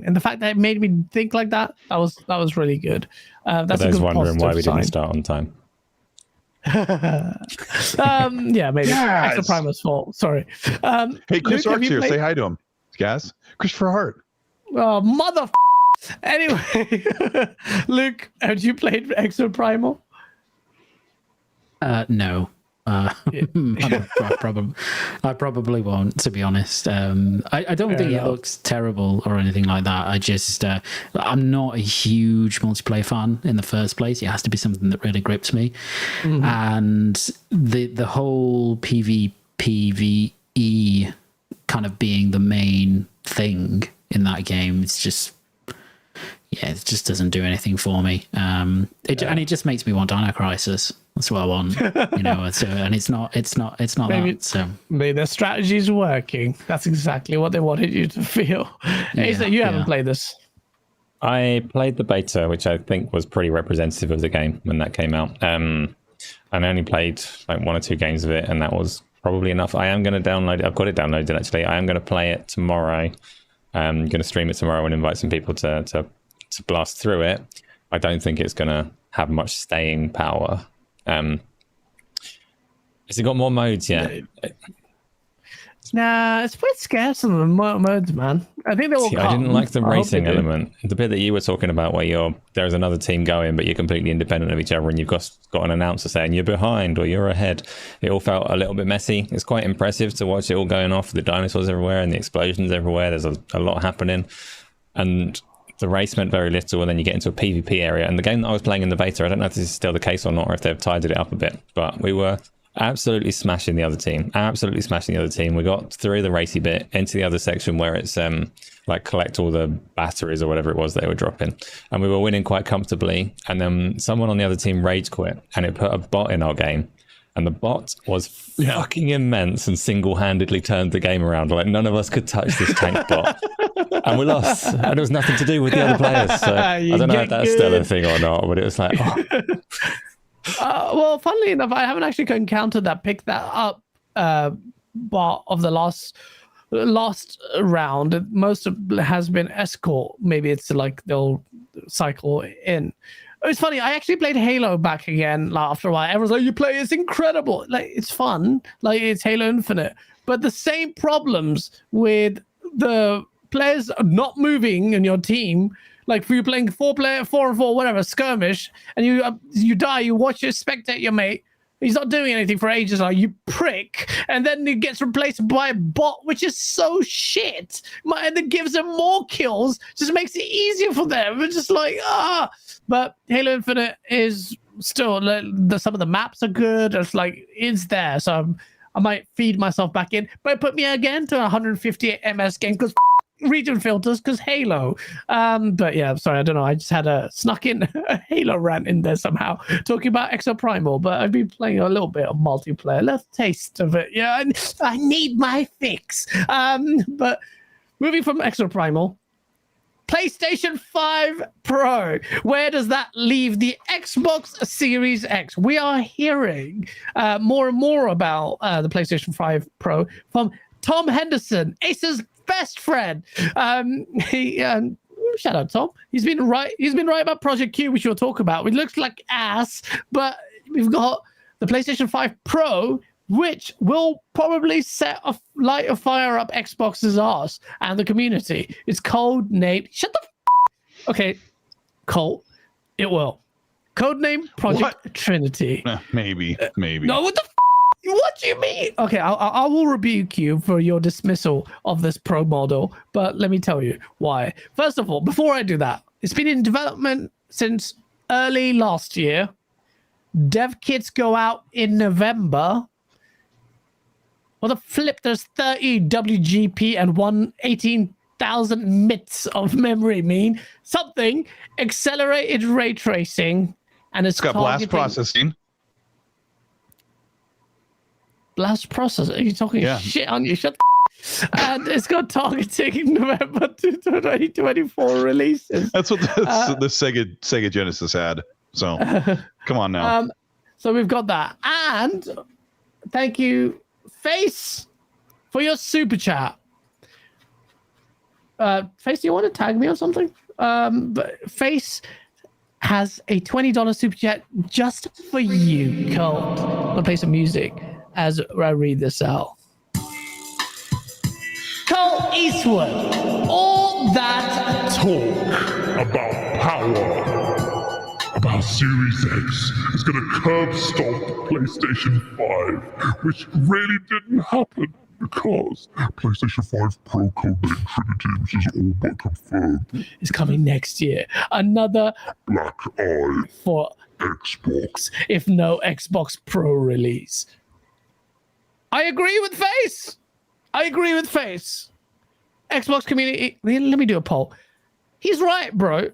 and the fact that it made me think like that was really good. That's I was wondering why we sign. didn't start on time. Yeah, maybe. Yes. Exoprimal's fault. Sorry. Hey, Chris Luke, Art's here. Say hi to him, guys. Christopher Hart. Oh, mother. Anyway, Luke, have you played Exoprimal? No. I probably won't, to be honest. I don't think it looks terrible or anything like that. I just I'm not a huge multiplayer fan in the first place. It has to be something that really grips me. And the whole PvE kind of being the main thing in that game, it just doesn't do anything for me. And it just makes me want Dino Crisis. That's what I want, So, and it's not maybe, that. So maybe their strategy is working. That's exactly what they wanted you to feel. You haven't played this. I played the beta, which I think was pretty representative of the game when that came out. I only played like 1 or 2 games of it, and that was probably enough. I am going to download it. I've got it downloaded actually. I am going to play it tomorrow. I'm going to stream it tomorrow and invite some people to to blast through it, I don't think it's going to have much staying power. Has it got more modes yet? Nah, it's quite scarce on the modes, man. I think they will come. I didn't like the racing they do. element. The bit that you were talking about where there's another team going, but you're completely independent of each other, and you've got an announcer saying you're behind or you're ahead. It all felt a little bit messy. It's quite impressive to watch it all going off, the dinosaurs everywhere and the explosions everywhere. There's a lot happening. And the race meant very little, and then you get into a PvP area. And the game that I was playing in the beta, I don't know if this is still the case or not, or if they've tidied it up a bit, but we were absolutely smashing the other team. We got through the racy bit into the other section where it's like collect all the batteries or whatever it was they were dropping, and we were winning quite comfortably. And then someone on the other team rage quit, and it put a bot in our game, and the bot was fucking immense and single-handedly turned the game around. Like, none of us could touch this tank bot, and we lost, and it was nothing to do with the other players. So I don't know if that's still a thing or not, but it was like, well, funnily enough, I haven't actually encountered that. Pick that up bot of the last round. Most of it has been escort. Maybe it's like they'll cycle in. It's funny. I actually played Halo back again after a while. Everyone's like, "You play? It's incredible. Like, it's fun. Like, it's Halo Infinite." But the same problems with the players not moving in your team. Like, if you're playing 4-on-4, whatever, skirmish, and you die, you watch your spectate your mate. He's not doing anything for ages. Like, you prick, and then he gets replaced by a bot, which is so shit. And it gives them more kills, just makes it easier for them. It's just like But Halo Infinite is still some of the maps are good. It's there, so I might feed myself back in, but it put me again to 158 MS game because region filters, because Halo. But yeah, sorry, I don't know. I just had snuck in a Halo rant in there somehow, talking about Exoprimal. But I've been playing a little bit of multiplayer. Let's taste of it. Yeah, I need my fix. But moving from Exoprimal, PlayStation 5 Pro. Where does that leave the Xbox Series X? We are hearing more and more about the PlayStation 5 Pro from Tom Henderson, Ace's best friend. Shout out Tom. He's been right about Project Q, which we'll talk about. It looks like ass, but we've got the PlayStation 5 Pro, which will probably light a fire up Xbox's ass and the community. It's code named. Shut the. Okay, Colt. It will. Codename Project Trinity. Maybe. No, what the. What do you mean? Okay, I will rebuke you for your dismissal of this Pro model, but let me tell you why. First of all, before I do that, it's been in development since early last year. Dev kits go out in November. What the flip? There's 30 WGP and 118,000 MITs of memory mean something. Accelerated ray tracing, and it's got blast processing. Blast processor. Are you talking shit on you? Shut the and it's got targeting November 2024 releases. That's what the Sega Genesis had. So come on now. So we've got that. And thank you, Face, for your super chat. Face, do you want to tag me or something? But Face has a $20 super chat just for you, Colt. I'm going to play some music as I read this out. Cole Eastwood, all that talk about power, about Series X is going to curb stop PlayStation 5, which really didn't happen because PlayStation 5 Pro codename Trinity, which is all but confirmed, is coming next year. Another black eye for Xbox, if no Xbox Pro release. I agree with Face. Xbox community. Let me do a poll. He's right, bro.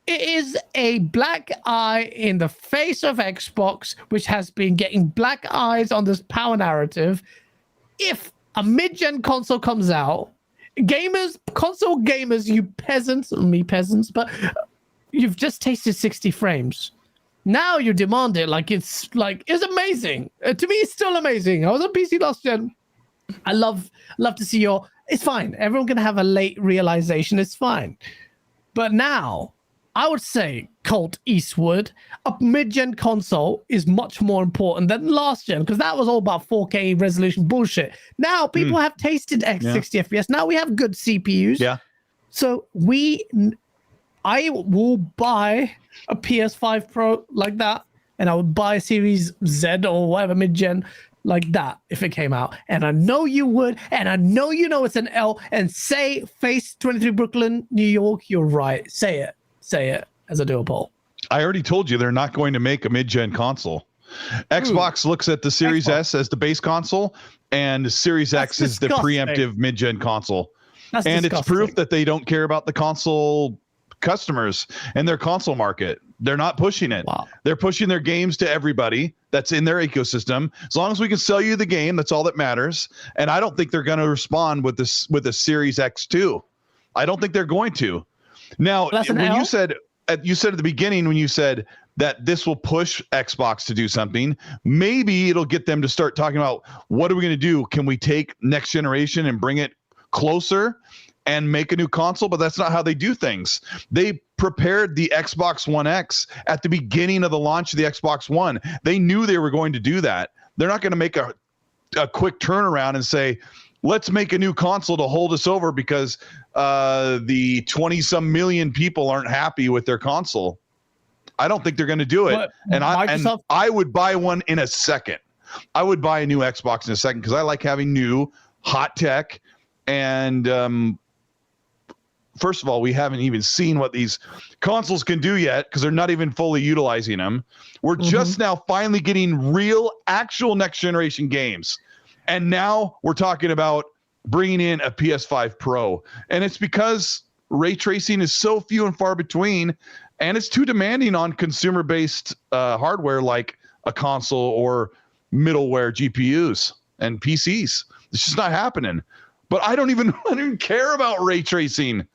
It is a black eye in the face of Xbox, which has been getting black eyes on this power narrative. If a mid-gen console comes out, console gamers, you peasants, but you've just tasted 60 frames. Now you demand it it's amazing. To me, it's still amazing. I was on PC last gen. I love to see it's fine. Everyone can have a late realization. It's fine. But now I would say, Colt Eastwood, a mid-gen console is much more important than last gen because that was all about 4K resolution bullshit. Now people have tasted 60 FPS. Now we have good CPUs. Yeah. So I will buy a PS5 Pro like that, and I would buy a Series Z or whatever mid-gen like that if it came out. And I know you would, and I know you know it's an L. And say Face 23 Brooklyn, New York, you're right. Say it as a dual poll. I already told you they're not going to make a mid-gen console. Xbox looks at the Series S as the base console, and the Series X is the preemptive mid-gen console. That's and disgusting. It's proof that they don't care about the console customers and their console market. They're not pushing it. Wow. They're pushing their games to everybody that's in their ecosystem. As long as we can sell you the game, that's all that matters. And I don't think they're going to respond with this with a Series X2. I don't think they're going to. Now, when you said at the beginning, when you said that this will push Xbox to do something, maybe it'll get them to start talking about what are we going to do? Can we take next generation and bring it closer and make a new console? But that's not how they do things. They prepared the Xbox One X at the beginning of the launch of the Xbox One. They knew they were going to do that. They're not going to make a quick turnaround and say, let's make a new console to hold us over because the 20-some million people aren't happy with their console. I don't think they're going to do it. And I would buy one in a second. I would buy a new Xbox in a second because I like having new hot tech. And first of all, we haven't even seen what these consoles can do yet because they're not even fully utilizing them. We're just now finally getting real, actual next generation games. And now we're talking about bringing in a PS5 Pro. And it's because ray tracing is so few and far between, and it's too demanding on consumer-based hardware like a console or middleware GPUs and PCs. It's just not happening. But I don't even care about ray tracing.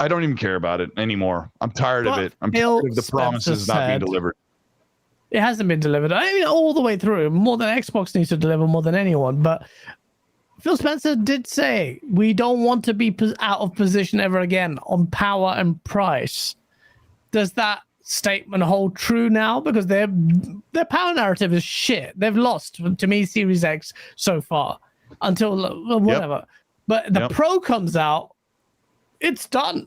I don't even care about it anymore. I'm tired of it. I'm tired of the promises not being delivered. It hasn't been delivered. I mean, all the way through, more than Xbox needs to deliver more than anyone. But Phil Spencer did say we don't want to be out of position ever again on power and price. Does that statement hold true now? Because their power narrative is shit. They've lost, to me, Series X so far until whatever. Yep. But the Pro comes out, it's done.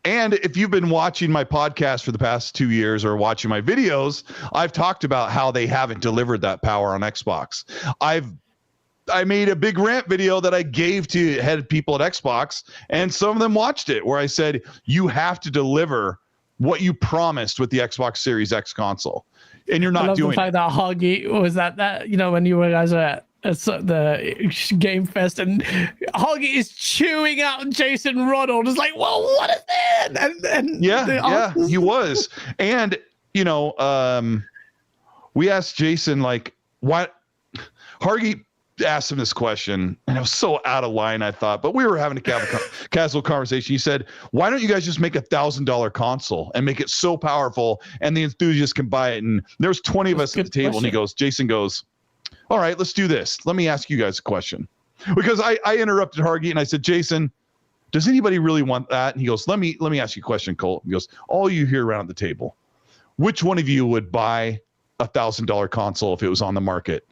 And if you've been watching my podcast for the past 2 years or watching my videos, I've talked about how they haven't delivered that power on Xbox. I made a big rant video that I gave to head people at Xbox, and some of them watched it, where I said, you have to deliver what you promised with the Xbox Series X console. And you're not doing it. I love the fact that Hoggy was that, you know, when you guys were at the Game Fest, and Hoggy is chewing out Jason Ronald. It's like, well, what is that? And yeah, he was. And you know, we asked Jason, like, what? Hoggy asked him this question, and it was so out of line, I thought, but we were having a casual conversation. He said, why don't you guys just make $1,000 console and make it so powerful and the enthusiasts can buy it? And there's 20 of us at the table, and Jason goes, all right, let's do this. Let me ask you guys a question. Because I interrupted Hargy and I said, Jason, does anybody really want that? And he goes, let me ask you a question, Colt. He goes, all you here around the table, which one of you would buy $1,000 console if it was on the market?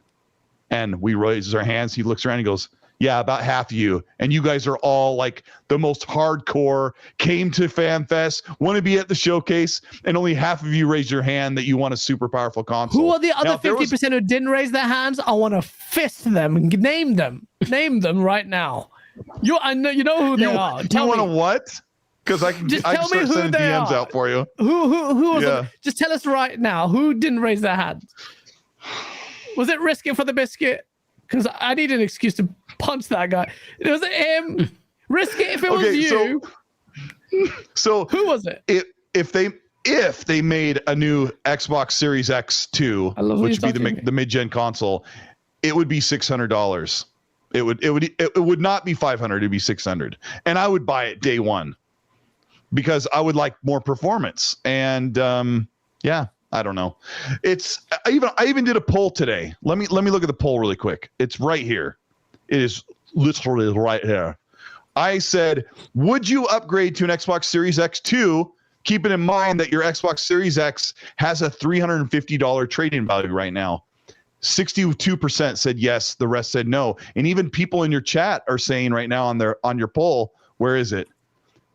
And we raise our hands. He looks around and he goes, yeah, about half of you. And you guys are all like the most hardcore, came to FanFest, want to be at the showcase, and only half of you raise your hand that you want a super powerful console. Who are the other 50% who didn't raise their hands? I want to fist them and name them. Name them right now. I know you know who they are. You want to what? Because I can start sending DMs out for you. Who was it? Just tell us right now who didn't raise their hand. Was it Risk It for the Biscuit? Because I need an excuse to punch that guy. It was him. Risk it if it was you. So who was it? If they made a new Xbox Series X2, which would be the mid-gen console, it would be $600. It would not be $500. It'd be $600, and I would buy it day one because I would like more performance. And I don't know. I even did a poll today. Let me look at the poll really quick. It's right here. It is literally right here. I said, would you upgrade to an Xbox Series X2 keeping in mind that your Xbox Series X has a $350 trade-in value right now. 62% said yes, the rest said no. And even people in your chat are saying right now on your poll, where is it?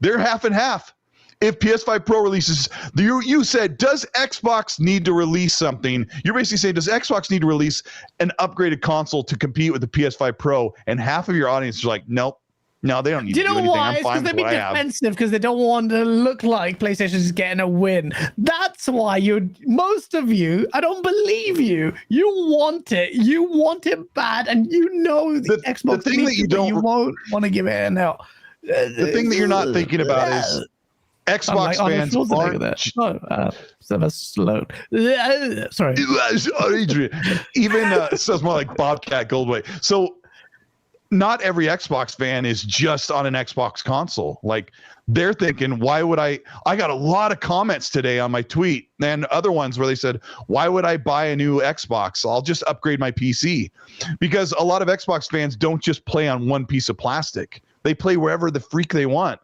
They're half and half. If PS5 Pro releases, you said, does Xbox need to release something? You're basically saying, does Xbox need to release an upgraded console to compete with the PS5 Pro? And half of your audience is like, nope. No, they don't need to do anything. I'm fine with what I have. It's because they're being defensive because they don't want to look like PlayStation's getting a win. That's why most of you, I don't believe you. You want it. You want it bad, and you know the Xbox thing that you don't, you won't want to give it an out. The thing that you're not thinking about is Xbox fans aren't. So that's slow. Sorry. Even sounds more like Bobcat Goldway. So not every Xbox fan is just on an Xbox console. Like they're thinking, why would I got a lot of comments today on my tweet and other ones where they said, why would I buy a new Xbox? I'll just upgrade my PC. Because a lot of Xbox fans don't just play on one piece of plastic. They play wherever the freak they want.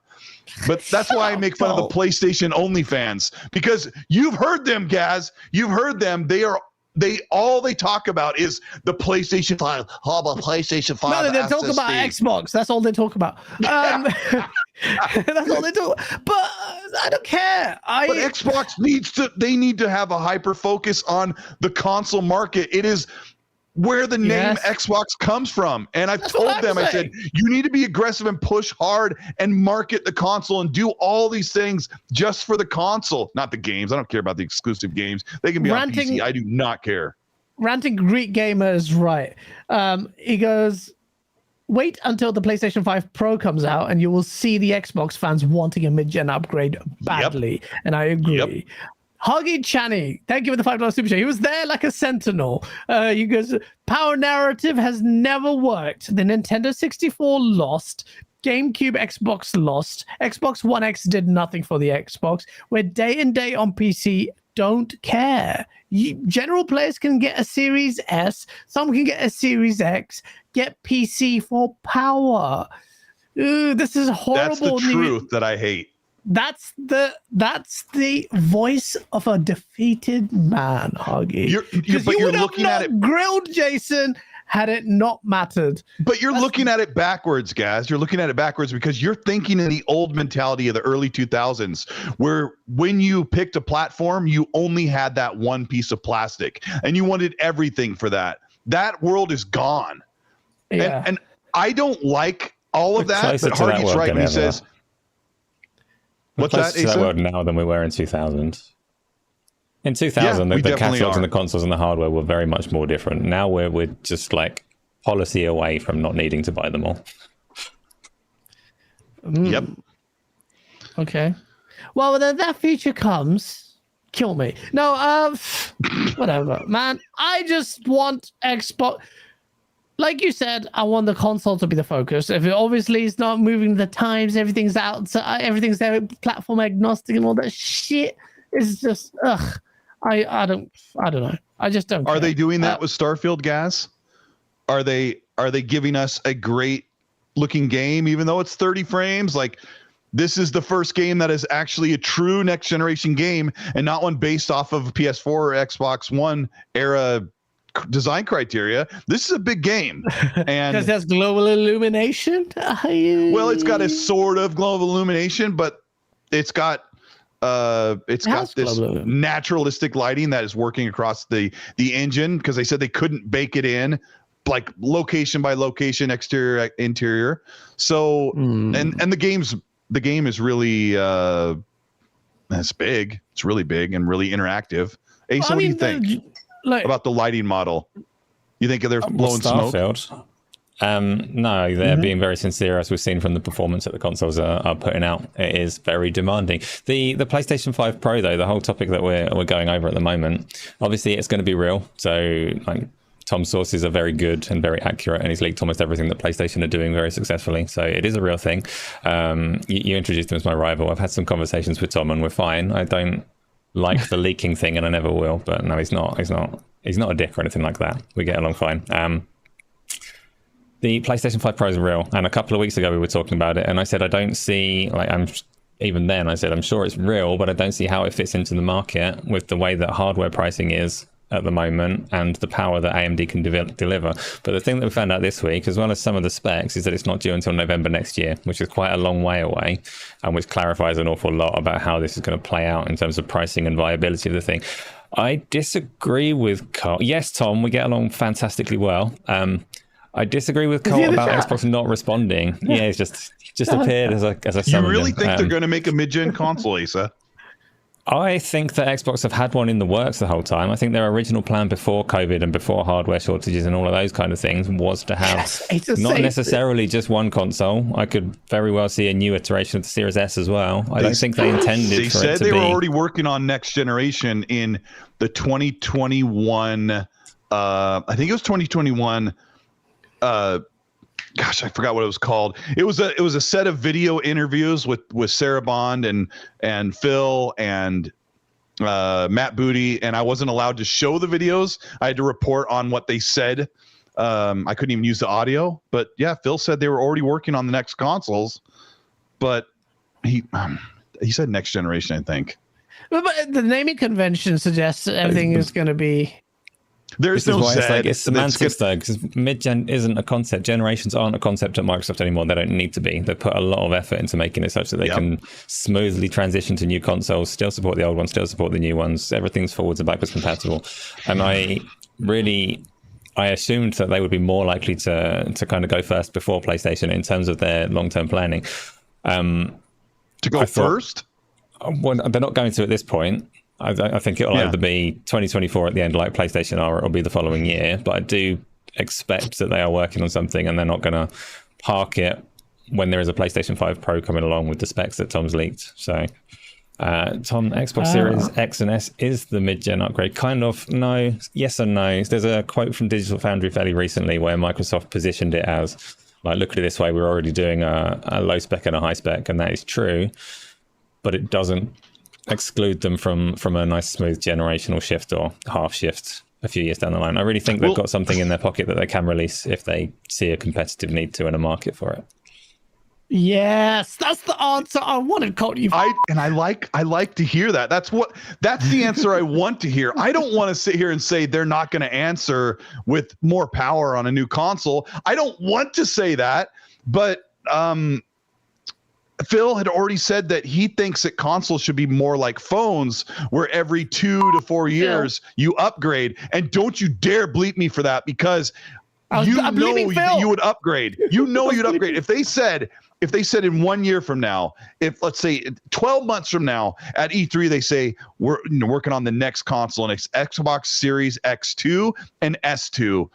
But that's why I make fun of the PlayStation only fans, because you've heard them, Gaz. You've heard them. They talk about is the PlayStation 5. Oh, the PlayStation 5. No, they talk about Xbox. That's all they talk about. That's all they do. But I don't care. But Xbox need to have a hyper focus on the console market. It is where the name Xbox comes from. And I've told them, I said, you need to be aggressive and push hard and market the console and do all these things just for the console, not the games. I don't care about the exclusive games. They can be on PC. I do not care. Ranting Greek Gamer is right. He goes, wait until the PlayStation 5 Pro comes out and you will see the Xbox fans wanting a mid-gen upgrade badly. Yep. And I agree. Yep. Huggy Channy, thank you for the $5 super chat. He was there like a sentinel. He goes, power narrative has never worked. The Nintendo 64 lost. GameCube, Xbox lost. Xbox One X did nothing for the Xbox. We're day and day on PC. Don't care. General players can get a Series S. Some can get a Series X. Get PC for power. Ooh, this is horrible. That's the truth that I hate. That's the voice of a defeated man, Huggy. But you're looking at it grilled, Jason, had it not mattered. But you're looking at it backwards, guys. You're looking at it backwards because you're thinking in the old mentality of the early 2000s, where when you picked a platform, you only had that one piece of plastic, and you wanted everything for that. That world is gone. Yeah. And I don't like all of that. But Hardy's right when he says. What's that, Asa? World now than we were in 2000. In 2000, the catalogs and the consoles and the hardware were very much more different. Now we're just like policy away from not needing to buy them all. Yep. Okay. Well, when that feature comes, kill me. No, whatever, man. I just want Xbox. Like you said, I want the console to be the focus. If it obviously is not moving the times, everything's out, so everything's there, platform agnostic and all that shit. It's just, I don't know. I just don't. Are they doing that with Starfield, Gas? Are they giving us a great looking game, even though it's 30 frames? Like, this is the first game that is actually a true next generation game and not one based off of PS4 or Xbox One era design criteria. This is a big game, and because it has global illumination. Well, it's got a sort of global illumination, but it's got this naturalistic lighting that is working across the engine, because they said they couldn't bake it in like location by location, exterior interior. So and the game is really it's big. It's really big and really interactive. Asa, what do you think about the lighting model? You think they're blowing Starfield. smoke? No, they're being very sincere, as we've seen from the performance that the consoles are putting out. It is very demanding. The PlayStation 5 Pro, though, the whole topic that we're going over at the moment, obviously it's going to be real. So, like, Tom's sources are very good and very accurate, and he's leaked almost everything that PlayStation are doing very successfully. So it is a real thing. You introduced him as my rival. I've had some conversations with Tom, and we're fine. I don't like the leaking thing, and I never will. But no, he's not a dick or anything like that. We get along fine. The PlayStation 5 Pro is real, and a couple of weeks ago we were talking about it, and I said I don't see, like, I'm even then I said, I'm sure it's real, but I don't see how it fits into the market with the way that hardware pricing is at the moment and the power that AMD can deliver. But the thing that we found out this week, as well as some of the specs, is that it's not due until November next year, which is quite a long way away, and which clarifies an awful lot about how this is going to play out in terms of pricing and viability of the thing. I disagree with Cole. Yes, Tom, we get along fantastically well. I disagree with Cole about Xbox not responding. Yeah, it's just appeared as I summoned You really him. think they're going to make a mid-gen console, Asa? I think that Xbox have had one in the works the whole time. I think their original plan before COVID and before hardware shortages and all of those kind of things was to have not necessarily just one console. I could very well see a new iteration of the Series S as well. I don't think they intended for it to be. They said they were already working on next generation in the 2021, I think it was 2021, gosh, I forgot what it was called. It was a set of video interviews with Sarah Bond and Phil and Matt Booty, and I wasn't allowed to show the videos. I had to report on what they said. I couldn't even use the audio. But yeah, Phil said they were already working on the next consoles, but he said next generation, I think. But the naming convention suggests that everything is going to be. There's no Z. It's semantics though, because mid-gen isn't a concept. Generations aren't a concept at Microsoft anymore. They don't need to be. They put a lot of effort into making it such that they can smoothly transition to new consoles, still support the old ones, still support the new ones. Everything's forwards and backwards compatible. And I assumed that they would be more likely to kind of go first before PlayStation in terms of their long-term planning. To go first? Well, they're not going to at this point. I think it'll either be 2024 at the end, like PlayStation are, or it'll be the following year. But I do expect that they are working on something, and they're not going to park it when there is a PlayStation 5 Pro coming along with the specs that Tom's leaked. So, Tom, Xbox Series X and S is the mid-gen upgrade. Kind of, no, yes and no. There's a quote from Digital Foundry fairly recently where Microsoft positioned it as, like, look at it this way, we're already doing a low spec and a high spec, and that is true, but it doesn't exclude them from a nice smooth generational shift or half shift a few years down the line. I really think they've got something in their pocket that they can release if they see a competitive need to and a market for it. Yes, that's the answer I wanted, Colt. I like to hear that. That's the answer I want to hear. I don't want to sit here and say they're not going to answer with more power on a new console. I don't want to say that, but Phil had already said that he thinks that consoles should be more like phones, where every 2 to 4 years you upgrade. And don't you dare bleep me for that, because you would upgrade. You know you'd upgrade. If they said in 1 year from now, if let's say 12 months from now at E3 they say we're working on the next console, and it's Xbox Series X2 and S2.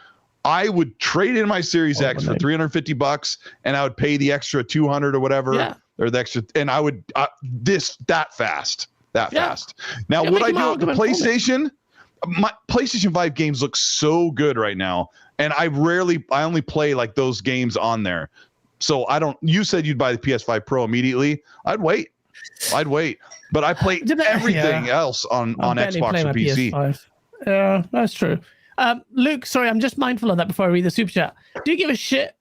I would trade in my Series X for $350, and I would pay the extra 200 or whatever, or the extra, and I would that fast. Now, would I do it with the PlayStation? My PlayStation 5 games look so good right now, and I only play like those games on there. So I don't. You said you'd buy the PS5 Pro immediately. I'd wait, but I play everything else on Xbox or PC. PS5. Yeah, that's true. Luke, sorry, I'm just mindful of that before I read the super chat. Do you give a shit?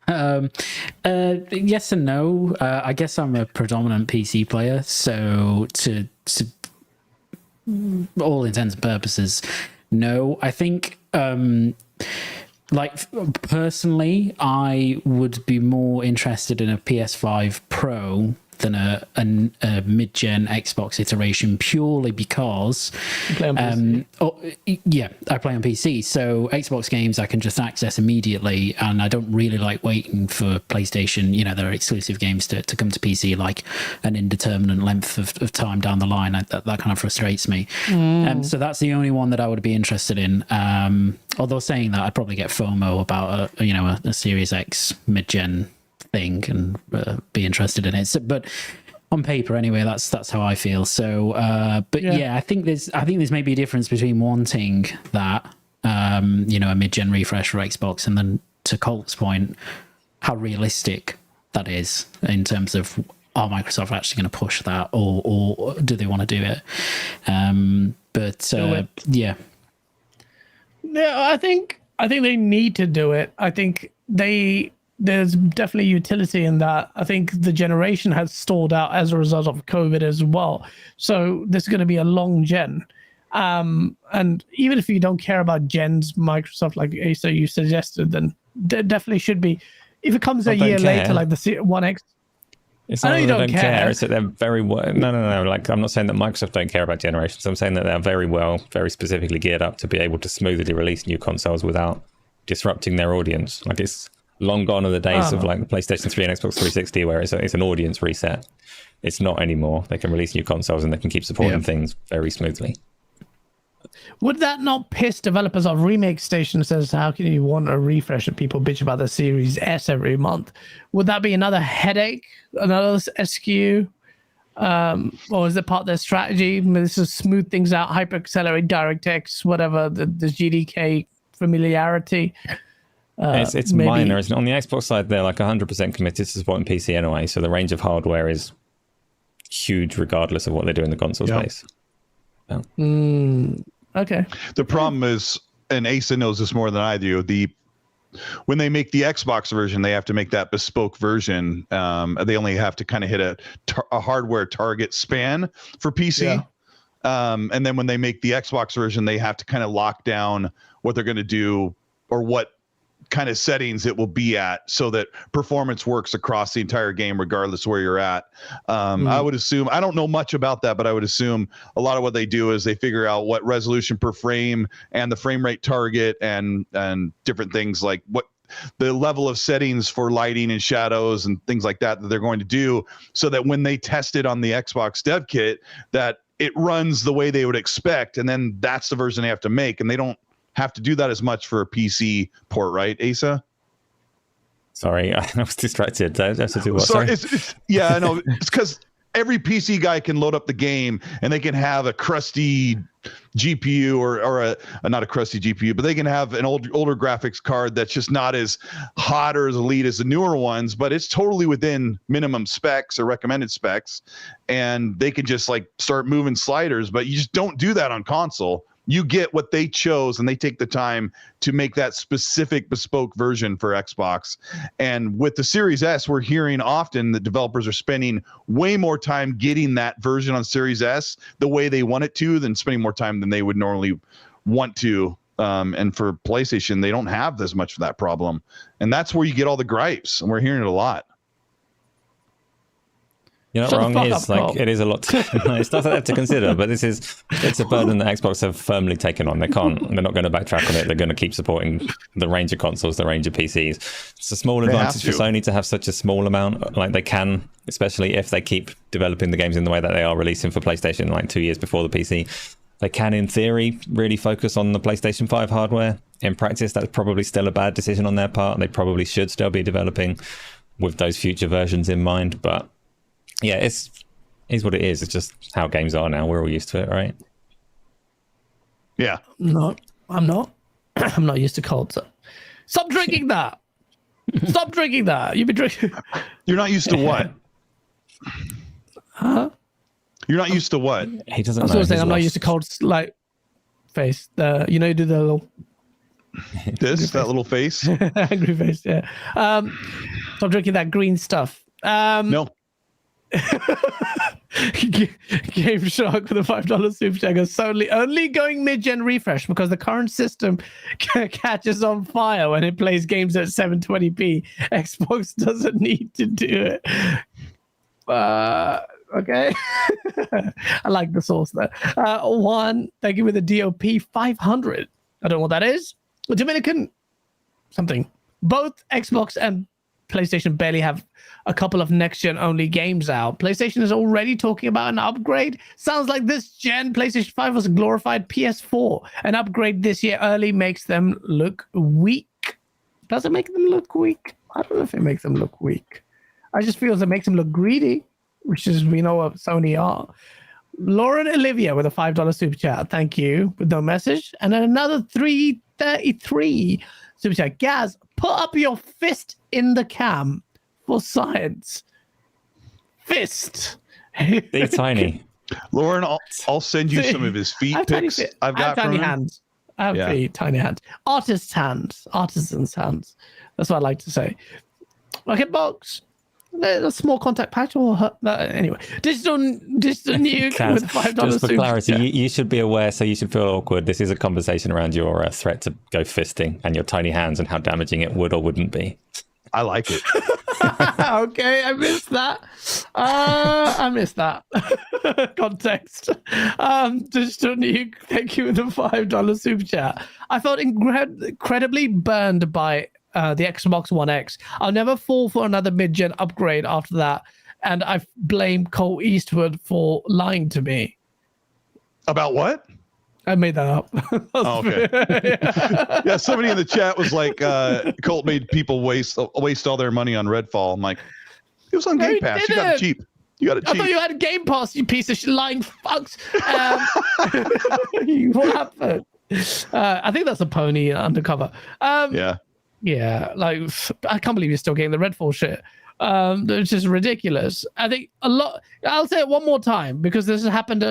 Yes and no. I guess I'm a predominant PC player, so to all intents and purposes, no. I think, like, personally, I would be more interested in a PS5 Pro than a mid-gen Xbox iteration, purely because you play on PC. I play on PC, so Xbox games I can just access immediately, and I don't really like waiting for PlayStation, their exclusive games to come to PC like an indeterminate length of time down the line. That kind of frustrates me. So that's the only one that I would be interested in. Although saying that, I'd probably get FOMO about a Series X mid-gen thing and be interested in it. So, but on paper, anyway, that's how I feel. So, I think there's maybe a difference between wanting that, a mid-gen refresh for Xbox, and then to Colt's point, how realistic that is in terms of, are Microsoft actually going to push that, or do they want to do it? Yeah, I think they need to do it. I think they there's definitely utility in that. I think the generation has stalled out as a result of COVID as well. So this is going to be a long gen. And even if you don't care about gens, Microsoft, like Asa, you suggested, then there definitely should be. If it comes a year later, like the One X. It's I not know you that don't they don't care. It's that they're very well. No. Like, I'm not saying that Microsoft don't care about generations. I'm saying that they're very specifically geared up to be able to smoothly release new consoles without disrupting their audience. Like, it's long gone are the days of like the PlayStation 3 and Xbox 360 where it's an audience reset. It's not anymore. They can release new consoles and they can keep supporting things very smoothly. Would that not piss developers off? Remake Station says, how can you want a refresh if people bitch about the Series S every month? Would that be another headache, another SKU? Or is it part of their strategy? This is smooth things out, hyper accelerate, DirectX, whatever, the GDK familiarity. It's maybe. minor, isn't it? On the Xbox side, they're like 100% committed to supporting PC anyway, so the range of hardware is huge regardless of what they do in the console space. Okay. The problem is, and Asa knows this more than I do, when they make the Xbox version, they have to make that bespoke version. They only have to kind of hit a hardware target span for PC. And then when they make the Xbox version, they have to kind of lock down what they're going to do or what kind of settings it will be at so that performance works across the entire game regardless where you're at. I would assume, I don't know much about that, but I would assume a lot of what they do is they figure out what resolution per frame and the frame rate target and different things like what the level of settings for lighting and shadows and things like that they're going to do so that when they test it on the Xbox dev kit that it runs the way they would expect, and then that's the version they have to make, and they don't have to do that as much for a PC port, right, Asa? Sorry, I was distracted. I have to do what? Sorry, I know. It's because every PC guy can load up the game and they can have a crusty GPU or not a crusty GPU, but they can have an older graphics card that's just not as hot or as elite as the newer ones, but it's totally within minimum specs or recommended specs, and they can just like start moving sliders, but you just don't do that on console. You get what they chose, and they take the time to make that specific bespoke version for Xbox. And with the Series S, we're hearing often that developers are spending way more time getting that version on Series S the way they want it to than spending more time than they would normally want to. And for PlayStation, they don't have as much of that problem. And that's where you get all the gripes, and we're hearing it a lot. You're not wrong. It is a lot. It's stuff that they have to consider, but it's a burden that Xbox have firmly taken on. They're not going to backtrack on it. They're going to keep supporting the range of consoles, the range of PCs. It's a small advantage for Sony to have such a small amount. Like they can, especially if they keep developing the games in the way that they are releasing for PlayStation, like 2 years before the PC. They can, in theory, really focus on the PlayStation 5 hardware. In practice, that's probably still a bad decision on their part. They probably should still be developing with those future versions in mind, but yeah, it's what it is. It's just how games are now. We're all used to it, right? Yeah. No, I'm not. I'm not used to cold. So. Stop drinking that. Stop drinking that. You've been drinking. You're not used to what? Huh? You're not used to what? He doesn't know. I was saying I'm not used to cold, like, face. You know, you do the little... that little face? Angry face, yeah. Stop drinking that green stuff. No. Game Shark with a $5 super chat goes, only going mid-gen refresh because the current system catches on fire when it plays games at 720p. Xbox doesn't need to do it. Okay. I like the source there. One, thank you with the DOP 500. I don't know what that is. Dominican something. Both Xbox and PlayStation barely have a couple of next-gen only games out. PlayStation is already talking about an upgrade. Sounds like this gen, PlayStation 5 was a glorified PS4. An upgrade this year early makes them look weak. Does it make them look weak? I don't know if it makes them look weak. I just feel it makes them look greedy, which is, we know what Sony are. Lauren Olivia with a $5 super chat. Thank you. With no message. And then another 333 super chat. Gaz, put up your fist in the cam for science. Fist. They're tiny. Lauren, I'll send you some of his feet pics I've got tiny from him. hands. I have tiny hands. Artist's hands. Artisan's hands. That's what I like to say. like a box, a small contact patch, or anyway, digital nuke Kaz, with $5 just for super clarity, chat. you should be aware, so you should feel awkward. This is a conversation around your threat to go fisting and your tiny hands and how damaging it would or wouldn't be. I like it. Okay, I missed that. I missed that context. Digital nuke, thank you for the $5 super chat. I felt incredibly burned by the Xbox One X. I'll never fall for another mid-gen upgrade after that, and I blame Cole Eastwood for lying to me. About what? I made that up. Oh, okay. Yeah, somebody in the chat was like, Colt made people waste all their money on Redfall. I'm like, it was on No, Game he Pass. You got it didn't. cheap. You got it I cheap. thought you had a Game Pass, you piece of lying fucks. What happened? I think that's a pony undercover. Yeah. Yeah, like I can't believe you're still getting the Redfall shit. It's just ridiculous. I think a lot. I'll say it one more time because this has happened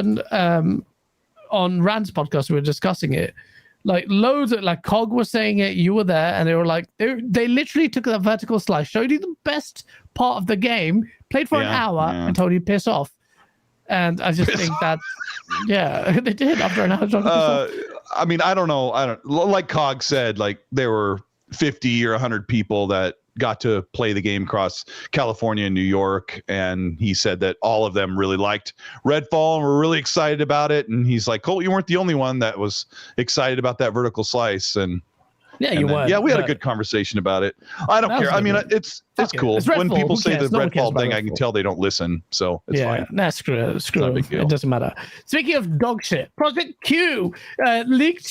on Rand's podcast. We were discussing it. Like loads of like Cog was saying it. You were there, and they were like they literally took a vertical slice, showed you the best part of the game, played for an hour, and told you to piss off. And I just think that, yeah, they did after an hour. I mean, I don't know. Like Cog said, like there were 50 or 100 people that got to play the game across California and New York, and he said that all of them really liked Redfall and were really excited about it. And he's like, Colt, you weren't the only one that was excited about that vertical slice. And you were. Yeah, we had a good conversation about it. I don't care. I mean, it's cool. It's When Redfall. people Who say the cares? No one cares Redfall about thing, I can Redfall. tell they don't listen. So it's fine. Nah, screw not a it. big deal. It doesn't matter. Speaking of dog shit, Project Q leaked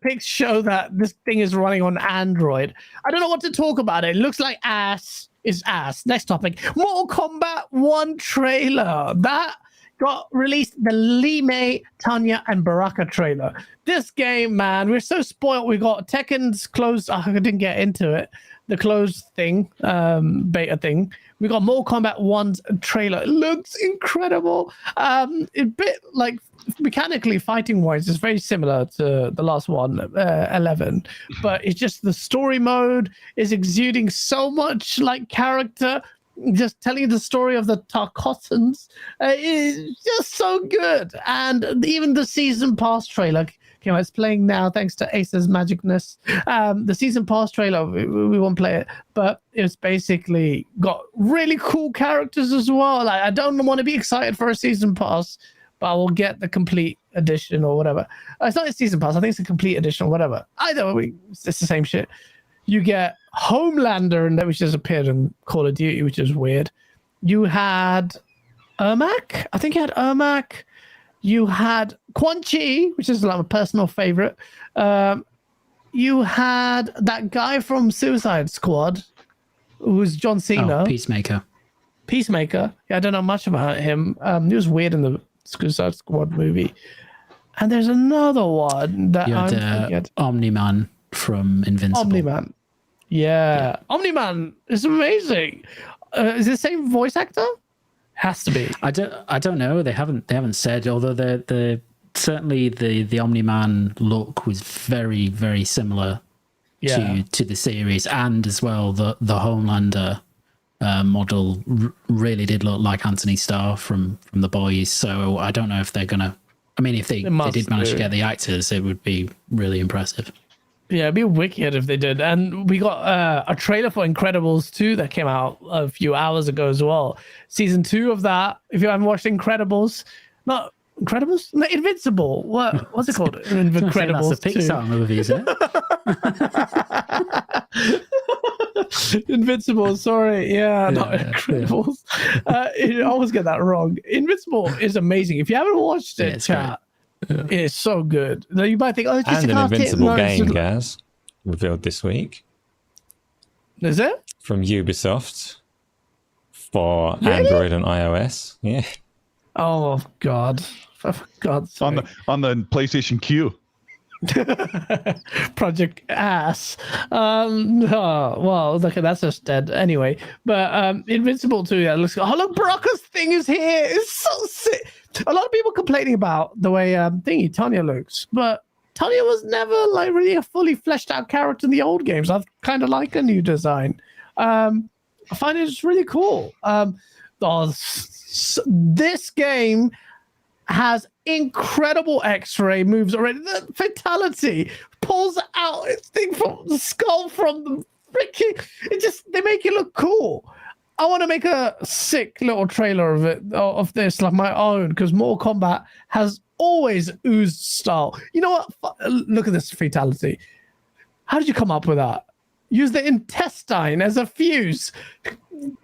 pics show that this thing is running on Android. I don't know what to talk about. It looks like ass is ass. Next topic. Mortal Kombat 1 trailer. That got released, the Lime, Tanya, and Baraka trailer. This game, man, we're so spoiled. We got Tekken's closed. I didn't get into it. The closed thing, beta thing. We got Mortal Kombat 1's trailer. It looks incredible. A bit like mechanically, fighting wise, it's very similar to the last one, 11. But it's just the story mode is exuding so much like character. Just telling the story of the Tarkotans is just so good. And even the season pass trailer came out. It's playing now thanks to Ace's magicness. The season pass trailer, we won't play it, but it's basically got really cool characters as well. Like, I don't want to be excited for a season pass, but I will get the complete edition or whatever. It's not a season pass. I think it's a complete edition or whatever. Either way, it's the same shit. You get Homelander, and that which just appeared in Call of Duty, which is weird. You had Ermac. I think you had Ermac. You had Quan Chi, which is like a personal favorite. You had that guy from Suicide Squad, who's John Cena. Oh, Peacemaker. Yeah, I don't know much about him. He was weird in the Suicide Squad movie. And there's another one that You had Omni-Man from Invincible. Omni-Man. Yeah. Omni-Man is amazing. Is it the same voice actor? Has to be. I don't know. They haven't said. Although the certainly the Omni-Man look was very, very similar to the series, and as well the Homelander model really did look like Anthony Starr from The Boys. So I don't know if they're gonna. I mean, if they did manage to get the actors, it would be really impressive. Yeah, it'd be wicked if they did. And we got a trailer for Incredibles 2 that came out a few hours ago as well. Season 2 of that. If you haven't watched Incredibles, not Incredibles? No, Invincible. What's it called? Incredibles. That's a Pixar movie, isn't it? Invincible, sorry. Yeah, not Incredibles. I always get that wrong. Invincible is amazing. If you haven't watched it, chat. It's so good. Now you might think, oh, it's just and a an cartoon. Invincible No, game, just... Gaz, revealed this week. Is it? From Ubisoft for Really? Android and iOS. Yeah. Oh God! For God's sake. On the PlayStation Q. Project Ass. Oh, well, look, that's just dead anyway. But Invincible 2, yeah, looks. Oh, look, Baraka's thing is here. It's so sick. A lot of people complaining about the way Tanya looks, but Tanya was never like really a fully fleshed out character in the old games. I kind of like a new design. I find it just really cool. This game has incredible X-ray moves already. The fatality pulls out its thing from the skull from the freaking. They make it look cool. I want to make a sick little trailer of this, like my own, because Mortal Kombat has always oozed style. You know what? Look at this fatality. How did you come up with that? Use the intestine as a fuse.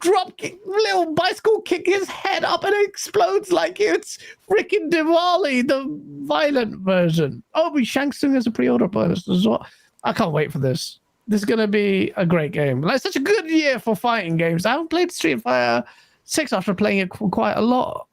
Drop kick, little bicycle kick his head up and it explodes like it's freaking Diwali, the violent version. Oh, we Shang Tsung as a pre-order bonus as well. I can't wait for this. This is going to be a great game. Like, such a good year for fighting games. I haven't played Street Fighter 6 after playing it quite a lot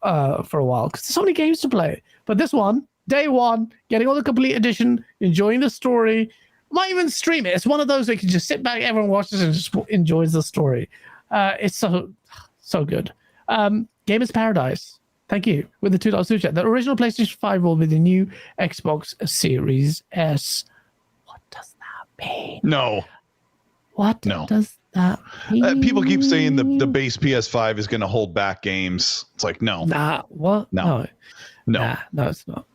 for a while because there's so many games to play. But this one, day one, getting all the complete edition, enjoying the story. Might even stream it. It's one of those where you can just sit back, everyone watches and just enjoys the story. It's so good. Gamers Paradise. Thank you. With the $2 super chat. The original PlayStation 5 will be the new Xbox Series S. What does that mean? No. What does that mean? People keep saying the base PS5 is going to hold back games. It's like, no. Nah, what? No. Nah, no, it's not.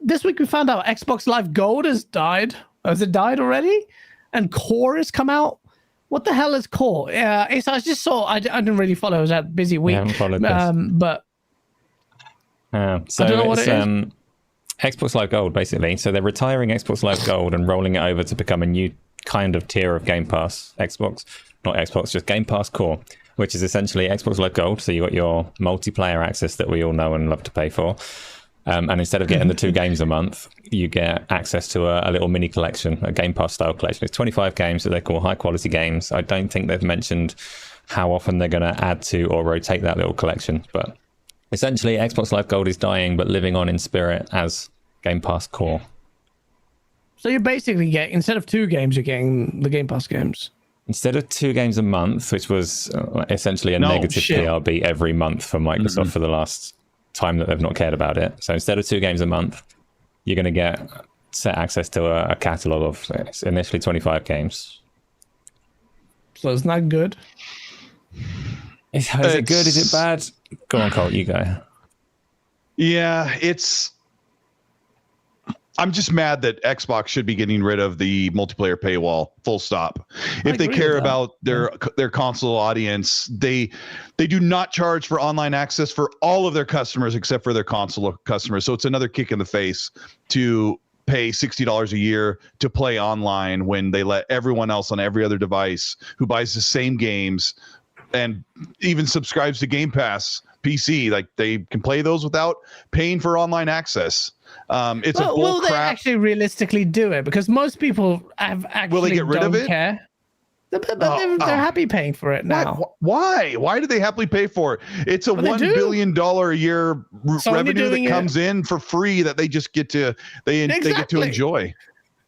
This week we found out Xbox Live Gold has died. Has it died already? And Core has come out. What the hell is Core? I just saw. I didn't really follow. It was that busy week. I haven't followed this. But so I don't know what it's it is. Xbox Live Gold, basically. So they're retiring Xbox Live Gold and rolling it over to become a new kind of tier of Game Pass Xbox. Not Xbox, just Game Pass Core, which is essentially Xbox Live Gold. So you got your multiplayer access that we all know and love to pay for. And instead of getting the 2 games a month, you get access to a little mini collection, a Game Pass style collection. It's 25 games that they call high quality games. I don't think they've mentioned how often they're going to add to or rotate that little collection. But essentially, Xbox Live Gold is dying, but living on in spirit as Game Pass Core. So you're basically getting, instead of 2 games, you're getting the Game Pass games. Instead of 2 games a month, which was essentially a negative PRB every month for Microsoft for the last time that they've not cared about it. So instead of 2 games a month, you're going to get set access to a catalog of initially 25 games. So it's not good. Is it good? Is it bad? Go on, Colt, you go. Yeah, I'm just mad that Xbox should be getting rid of the multiplayer paywall. Full stop. If they care about their console audience, they do not charge for online access for all of their customers except for their console customers. So it's another kick in the face to pay $60 a year to play online when they let everyone else on every other device who buys the same games and even subscribes to Game Pass PC, like they can play those without paying for online access. It's a bull will crap. They actually realistically do it? Because most people have actually will they get rid of it? Care. But they're happy paying for it now. Why? Why do they happily pay for it? It's a $1 billion a year revenue that comes in for free that they just get to they get to enjoy.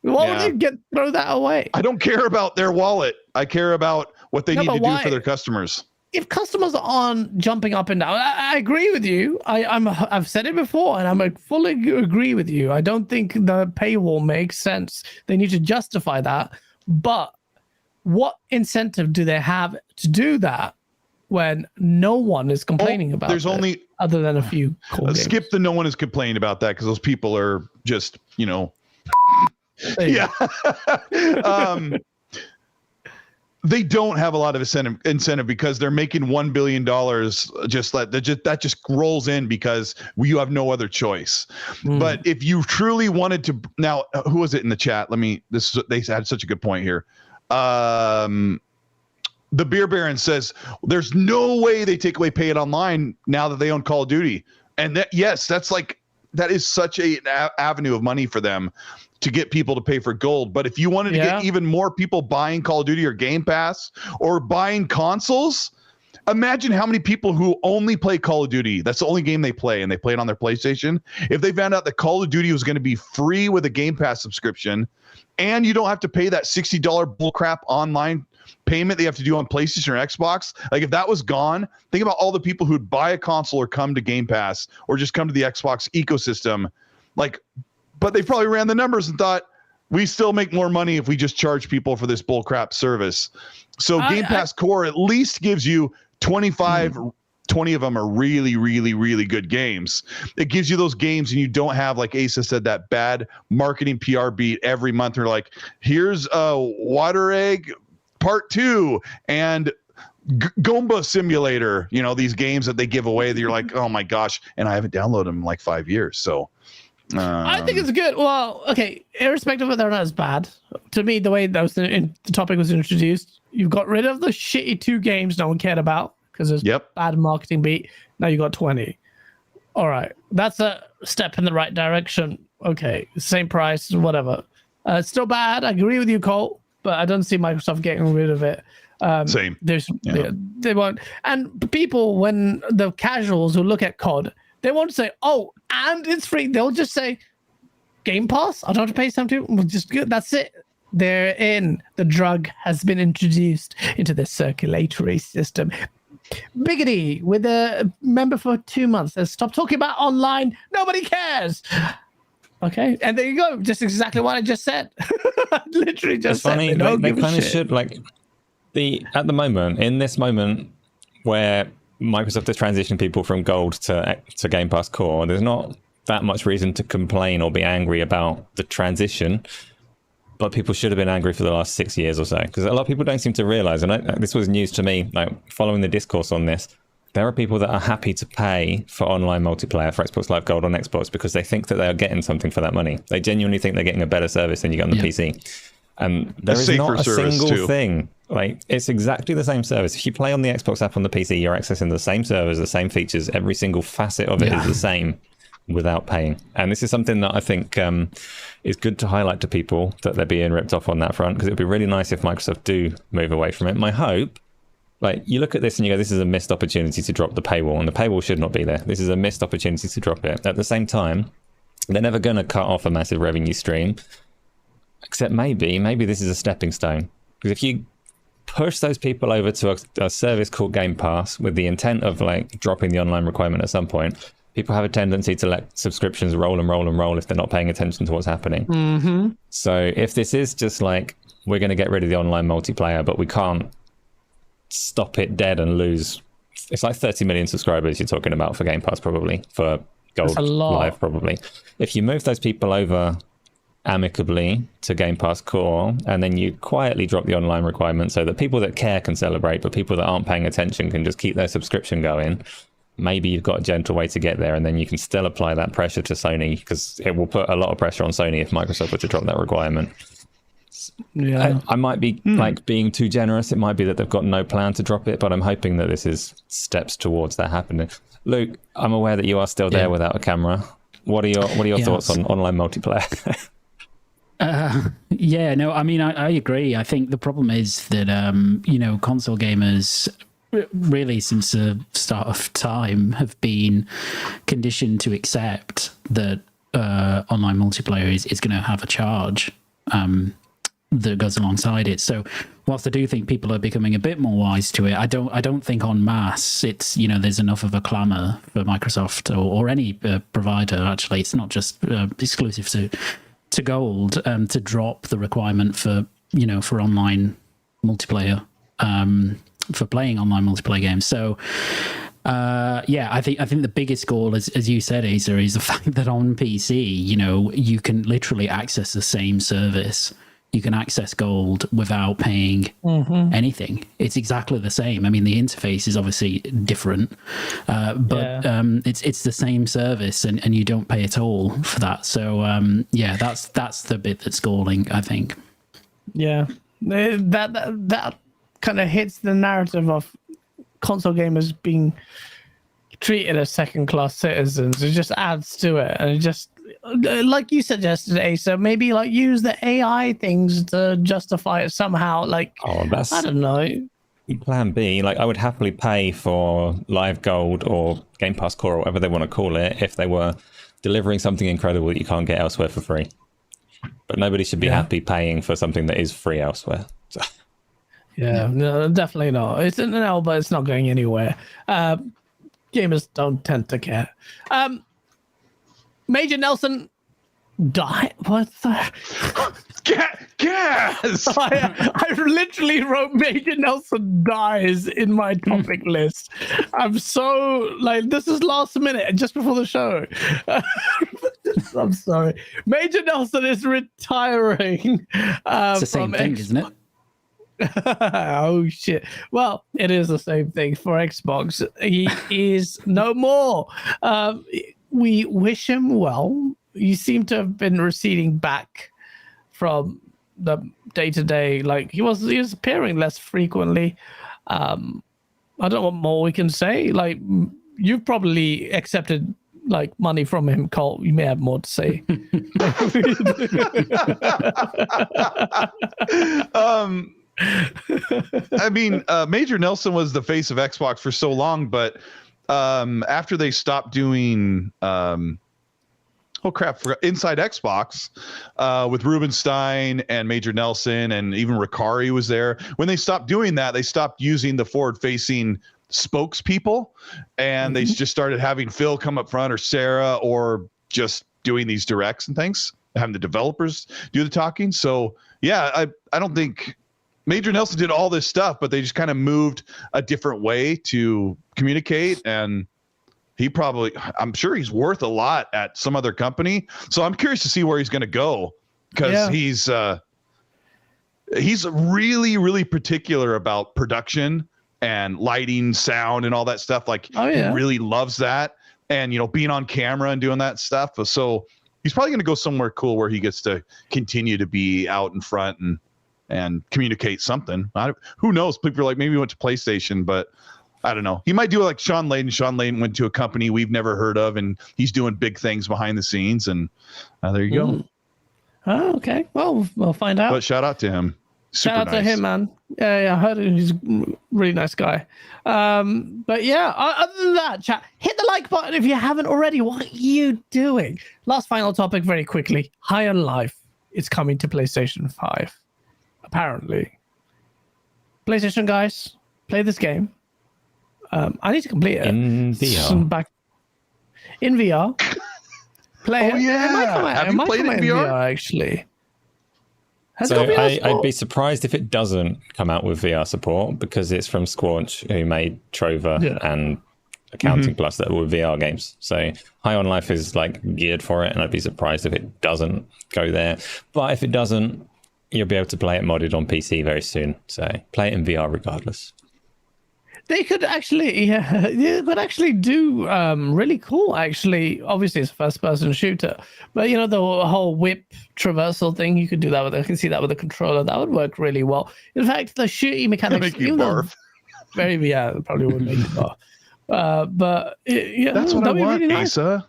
Why would they throw that away? I don't care about their wallet. I care about what they need to do for their customers. If customers aren't jumping up and down, I agree with you. I've said it before, and I fully agree with you. I don't think the paywall makes sense. They need to justify that. But what incentive do they have to do that when no one is complaining about it? There's only other than a few cool games. Skip the no one is complaining about that because those people are just, yeah. They don't have a lot of incentive because they're making $1 billion. That just rolls in because you have no other choice. But if you truly wanted to, now who was it in the chat? They had such a good point here. The Beer Baron says there's no way they take away pay it online now that they own Call of Duty. And that is such an avenue of money for them to get people to pay for gold. But if you wanted to get even more people buying Call of Duty or Game Pass or buying consoles, imagine how many people who only play Call of Duty, that's the only game they play, and they play it on their PlayStation. If they found out that Call of Duty was going to be free with a Game Pass subscription, and you don't have to pay that $60 bullcrap online payment they have to do on PlayStation or Xbox, like if that was gone, think about all the people who'd buy a console or come to Game Pass or just come to the Xbox ecosystem, but they probably ran the numbers and thought, we still make more money if we just charge people for this bullcrap service. So Game Pass Core at least gives you 25. 20 of them are really, really, really good games. It gives you those games, and you don't have, like Asa said, that bad marketing PR beat every month. They're like, here's Water Egg Part 2 and Goomba Simulator. You know, these games that they give away that you're like, oh my gosh, and I haven't downloaded them in like 5 years. So I think it's good. Well, okay, irrespective of whether or not it's bad, to me, the way that was the topic was introduced, you've got rid of the shitty 2 games no one cared about because there's bad marketing beat. Now you got 20. All right, that's a step in the right direction. Okay, same price, whatever. It's still bad. I agree with you, Cole, but I don't see Microsoft getting rid of it. Same. They won't. And people, when the casuals who look at COD, they won't say, "Oh, and it's free." They'll just say, "Game Pass. I don't have to pay something." We'll just that's it. They're in. The drug has been introduced into the circulatory system. Biggity with a member for 2 months. Says, "Stop talking about online. Nobody cares." Okay, and there you go. Just exactly what I just said. Literally just it's funny. said. They kind of should at the moment, in this moment where Microsoft is transitioning people from Gold to Game Pass Core, there's not that much reason to complain or be angry about the transition. But people should have been angry for the last 6 years or so, because a lot of people don't seem to realize, and this was news to me, like following the discourse on this, there are people that are happy to pay for online multiplayer for Xbox Live Gold on Xbox because they think that they are getting something for that money. They genuinely think they're getting a better service than you get on the PC. And there is not a single thing. Like, it's exactly the same service. If you play on the Xbox app on the PC, you're accessing the same servers, the same features. Every single facet of it is the same without paying. And this is something that I think is good to highlight to people, that they're being ripped off on that front, because it would be really nice if Microsoft do move away from it. My hope, like, you look at this and you go, this is a missed opportunity to drop the paywall, and the paywall should not be there. This is a missed opportunity to drop it. At the same time, they're never going to cut off a massive revenue stream, except maybe this is a stepping stone. Because if you push those people over to a service called Game Pass with the intent of like dropping the online requirement at some point, people have a tendency to let subscriptions roll and roll and roll if they're not paying attention to what's happening. Mm-hmm. So if this is just like, we're going to get rid of the online multiplayer, but we can't stop it dead and lose, it's like 30 million subscribers you're talking about for Game Pass, probably, for Gold Live, probably. If you move those people over amicably to Game Pass Core, and then you quietly drop the online requirement so that people that care can celebrate, but people that aren't paying attention can just keep their subscription going, maybe you've got a gentle way to get there, and then you can still apply that pressure to Sony, because it will put a lot of pressure on Sony if Microsoft were to drop that requirement. I might be like being too generous. It might be that they've got no plan to drop it, but I'm hoping that this is steps towards that happening. Luke, I'm aware that you are still there without a camera. What are your thoughts on online multiplayer? I mean, I agree. I think the problem is that, console gamers really since the start of time have been conditioned to accept that online multiplayer is going to have a charge that goes alongside it. So whilst I do think people are becoming a bit more wise to it, I don't think en masse it's, there's enough of a clamour for Microsoft or any provider. Actually, it's not just exclusive to Gold to drop the requirement for for online multiplayer, for playing online multiplayer games. So I think the biggest goal, as you said, Asa, is the fact that on PC you can literally access the same service. You can access Gold without paying anything. It's exactly the same. I mean, the interface is obviously different, but it's the same service, and you don't pay at all for that. So that's the bit that's galling, I think. Yeah, that kind of hits the narrative of console gamers being treated as second-class citizens. It just adds to it, and it just, like you suggested, Asa, maybe like use the AI things to justify it somehow. Like, I don't know. Plan B, like I would happily pay for Live Gold or Game Pass Core or whatever they want to call it if they were delivering something incredible that you can't get elsewhere for free. But nobody should be happy paying for something that is free elsewhere. So. Yeah, no, definitely not. It's no, but it's not going anywhere. Gamers don't tend to care. Major Nelson died. What the? Gas. I literally wrote Major Nelson dies in my topic list. I'm so like, this is last minute, just before the show. I'm sorry. Major Nelson is retiring. It's the same thing, isn't it? Oh shit. Well, it is the same thing for Xbox. He is no more. We wish him well. You seem to have been receding back from the day-to-day. Like he was appearing less frequently. I don't know what more we can say. Like you've probably accepted like money from him, Cole. You may have more to say. I mean, Major Nelson was the face of Xbox for so long, but after they stopped doing Inside Xbox with Rubenstein and Major Nelson and even Ricari was there. When they stopped doing that, they stopped using the forward-facing spokespeople, and they just started having Phil come up front or Sarah, or just doing these directs and things, having the developers do the talking. So yeah, I don't think Major Nelson did all this stuff, but they just kind of moved a different way to communicate. And I'm sure he's worth a lot at some other company. So I'm curious to see where he's going to go, because he's really, really particular about production and lighting, sound, and all that stuff. Like he really loves that, and being on camera and doing that stuff. So he's probably going to go somewhere cool where he gets to continue to be out in front and communicate something. Who knows? People are like, maybe he went to PlayStation, but I don't know. He might do like Sean Layden. Sean Layden went to a company we've never heard of, and he's doing big things behind the scenes. And there you go. Oh, okay. Well, we'll find out. But shout out to him. Super Shout out to nice. him, man. Yeah, I heard he's a really nice guy. But yeah, other than that, chat, hit the like button if you haven't already. What are you doing? Last final topic, very quickly. High on Life is coming to PlayStation 5. Apparently. PlayStation guys, play this game. I need to complete it. In VR. In VR. Play Oh, it. yeah. Have you played it in VR? Actually. So I'd be surprised if it doesn't come out with VR support, because it's from Squanch, who made Trover and Accounting Plus that were VR games. So High on Life is like geared for it, and I'd be surprised if it doesn't go there. But if it doesn't, you'll be able to play it modded on PC very soon. So play it in VR regardless. They could actually, do really cool. Actually, obviously it's a first-person shooter, but the whole whip traversal thing, you could do that with. I can see that with a controller. That would work really well. In fact, the shooting mechanics, make you barf. It probably would make you barf. But that's what I want, really nice. Asa.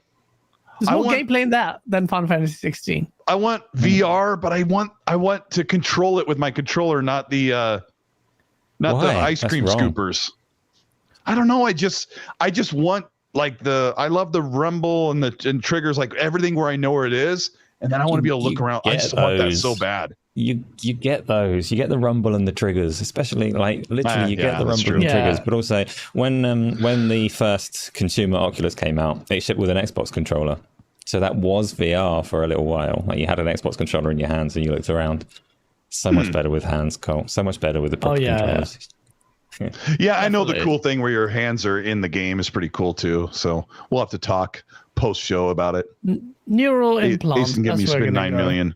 There's more gameplay in that than Final Fantasy 16. I want VR, but I want to control it with my controller, not the ice cream scoopers. I don't know. I just want like I love the rumble and triggers, like everything where I know where it is, and then I want to be able to look around. I just want that so bad. You get those. You get the rumble and the triggers, especially like literally you get the rumble and triggers. But also when the first consumer Oculus came out, it shipped with an Xbox controller, so that was VR for a little while. Like you had an Xbox controller in your hands and you looked around. So much better with hands, Cole. So much better with the proper controllers. Yeah, I know the cool thing where your hands are in the game is pretty cool too. So we'll have to talk post show about it. Neural implants. Can give me spend 9 million.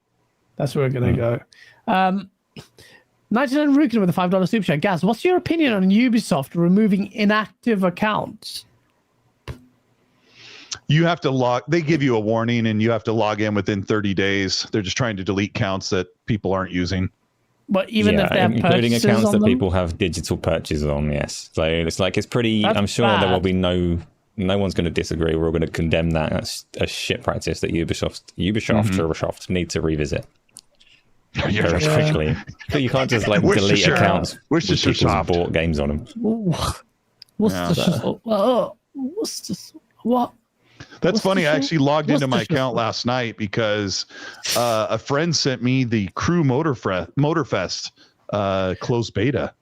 That's where we're gonna go. 99 Rukin with a $5 super chat. Gaz, what's your opinion on Ubisoft removing inactive accounts? You have to they give you a warning and you have to log in within 30 days. They're just trying to delete accounts that people aren't using. But even if they have including accounts that them? people have digital purchases on, yes. So it's pretty. That's I'm sure bad. there will be no one's going to disagree. We're all going to condemn that as a shit practice that Ubisoft need to revisit very quickly. So you can't just delete accounts with people bought games on them. What? That's funny. I actually logged into my account last night because a friend sent me the Crew Motorfest closed beta.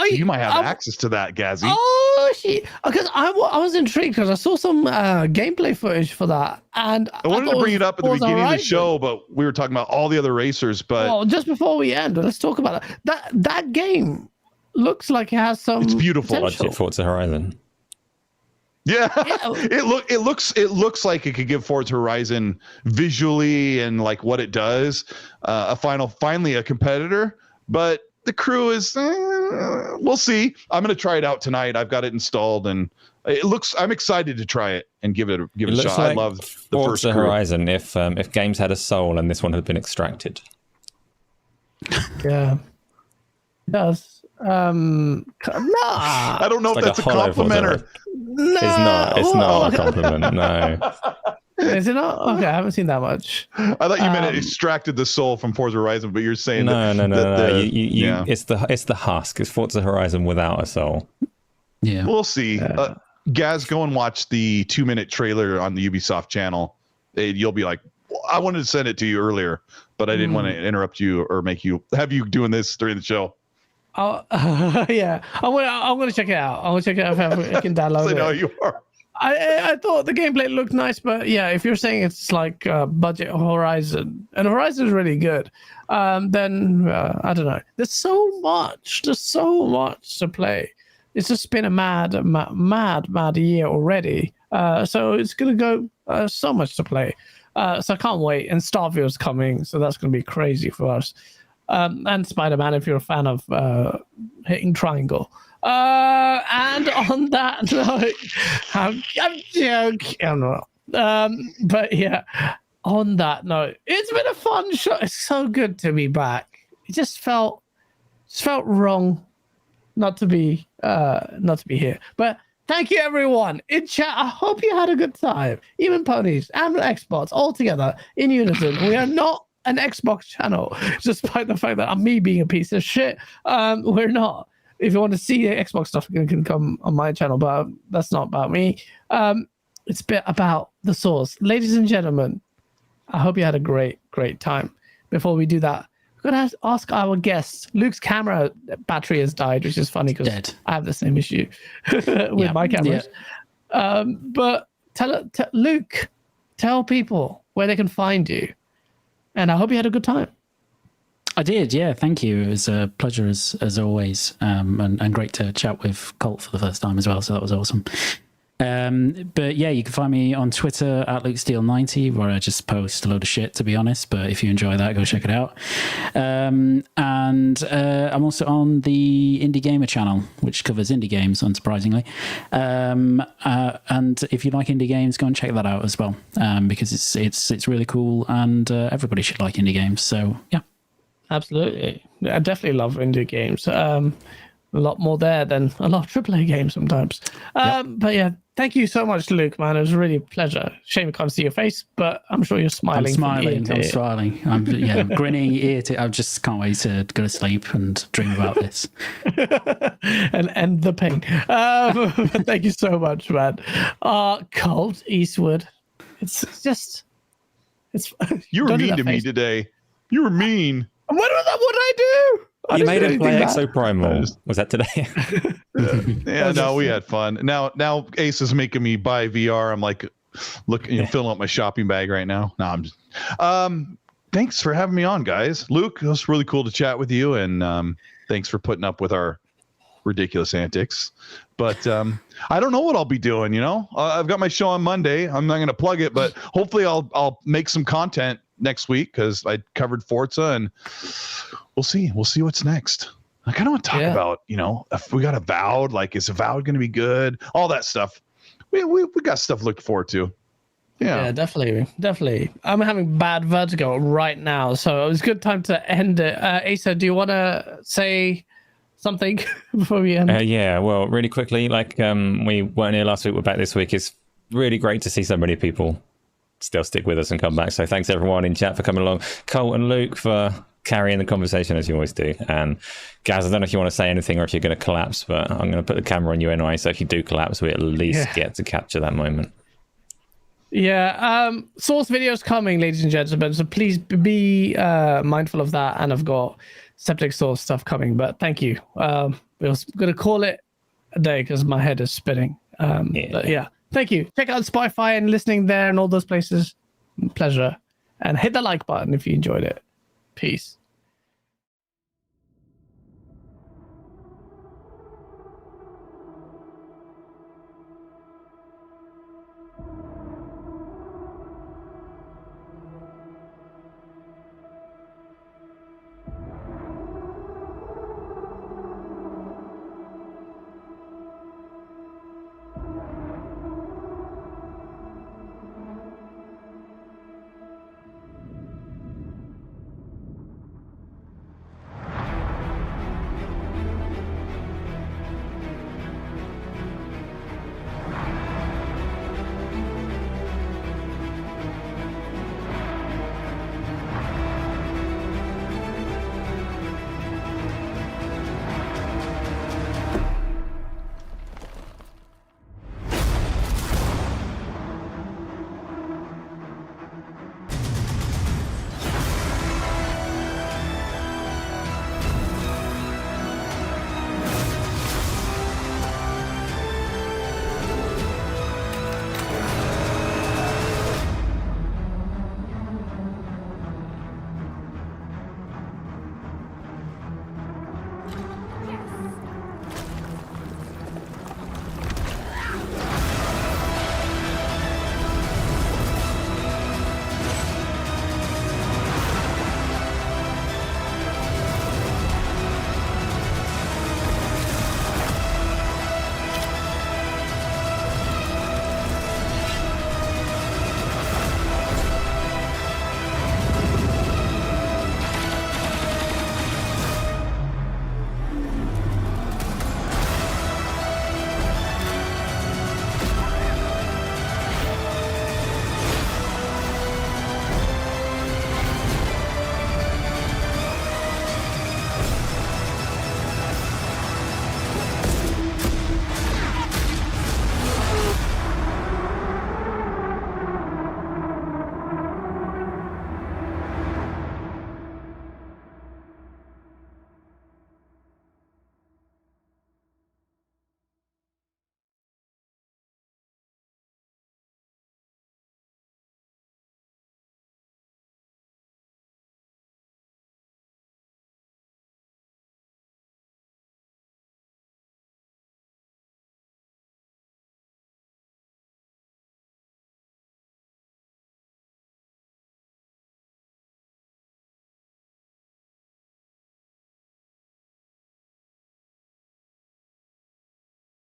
You might have access to that, Gazzy. Oh actually, because I was intrigued because I saw some gameplay footage for that, and I wanted to bring it up at the Forza beginning of the Horizon. show, but we were talking about all the other racers. But Well, just before we end, let's talk about it. That game looks like it has some. it's beautiful. potential. Budget Forza Horizon. Yeah, Yeah. it looks like it could give Forza Horizon visually and like what it does finally a competitor, but the crew is we'll see. I'm gonna try it out tonight. I've got it installed and I'm excited to try it and give it a shot. I love the first Forza crew. Horizon if games had a soul and this one had been extracted. Yeah, it does. Nah, I don't know It's if like that's a hollow Forza compliment or Horizon. It's not a compliment. No. Is it not? Okay, I haven't seen that much. I thought you meant it extracted the soul from Forza Horizon, but you're saying No. yeah. It's the husk. It's Forza Horizon without a soul. Yeah. We'll see. Gaz, go and watch the 2-minute trailer on the Ubisoft channel. You'll be like, I wanted to send it to you earlier, but I didn't want to interrupt you or have you doing this during the show. Yeah, I'm gonna check it out. I'm gonna check it out if I can download I know it. you are. I thought the gameplay looked nice, but yeah, if you're saying it's like budget Horizon, and Horizon is really good, then I don't know. There's so much to play. It's just been a mad year already. So it's gonna go so much to play. So I can't wait. And Starfield's coming, so that's gonna be crazy for us. And Spider-Man, if you're a fan of hitting triangle. And on that note, I'm joking. I'm not. But yeah, on that note, it's been a fun show. It's so good to be back. It just felt wrong not to be here. But thank you everyone in chat. I hope you had a good time. Even ponies and Xbox all together in unison. We are not an Xbox channel, despite the fact that I'm me being a piece of shit. We're not. If you want to see the Xbox stuff, you can come on my channel, but that's not about me. It's a bit about the source. Ladies and gentlemen, I hope you had a great time. Before we do that, we're going to ask our guests. Luke's camera battery has died, which is funny because I have the same issue with my cameras. Yeah. But Luke, tell people where they can find you. And I hope you had a good time. I did, yeah. Thank you. It was a pleasure as always, and great to chat with Colt for the first time as well. So that was awesome. But yeah, you can find me on Twitter at LukeSteele90, where I just post a load of shit, to be honest. But if you enjoy that, go check it out. And I'm also on the Indie Gamer channel, which covers indie games, unsurprisingly. And if you like indie games, go and check that out as well, because it's really cool, and everybody should like indie games. So yeah. Absolutely. I definitely love indie games. A lot more there than a lot of AAA games sometimes. But yeah, thank you so much, Luke, man. It was really a pleasure. Shame I can't see your face, but I'm sure you're smiling. I'm smiling. I'm grinning ear to. I just can't wait to go to sleep and dream about this. And end the pain. Thank you so much, man. Colt Eastwood. It's You were mean to me today. You were mean. What did I do? You made him play Exoprimal. Was that today? Yeah, no, we had fun. Now Ace is making me buy VR. I'm like, filling up my shopping bag right now. No, I'm just. Thanks for having me on, guys. Luke, it was really cool to chat with you, and thanks for putting up with our ridiculous antics. But I don't know what I'll be doing. I've got my show on Monday. I'm not going to plug it, but hopefully I'll make some content next week because I covered Forza, and we'll see what's next. I kind of want to talk about, if we got Avowed, like, is Avowed going to be good? All that stuff. We got stuff to look forward to. Yeah, definitely. I'm having bad vertigo right now, so it was a good time to end it. Asa, do you want to say something before we end? Yeah, well, really quickly, like we weren't here last week, we're back this week. It's really great to see so many people still stick with us and come back. So thanks everyone in chat for coming along. Colt and Luke for carrying the conversation as you always do. And Gaz, I don't know if you want to say anything or if you're going to collapse, but I'm going to put the camera on you anyway. So if you do collapse, we at least get to capture that moment. Yeah, source videos coming, ladies and gentlemen. So please be mindful of that. And I've got Septic Source stuff coming, but thank you. We're going to call it a day because my head is spinning. But yeah, thank you. Check out Spotify and listening there and all those places. Pleasure. And hit the like button if you enjoyed it. Peace.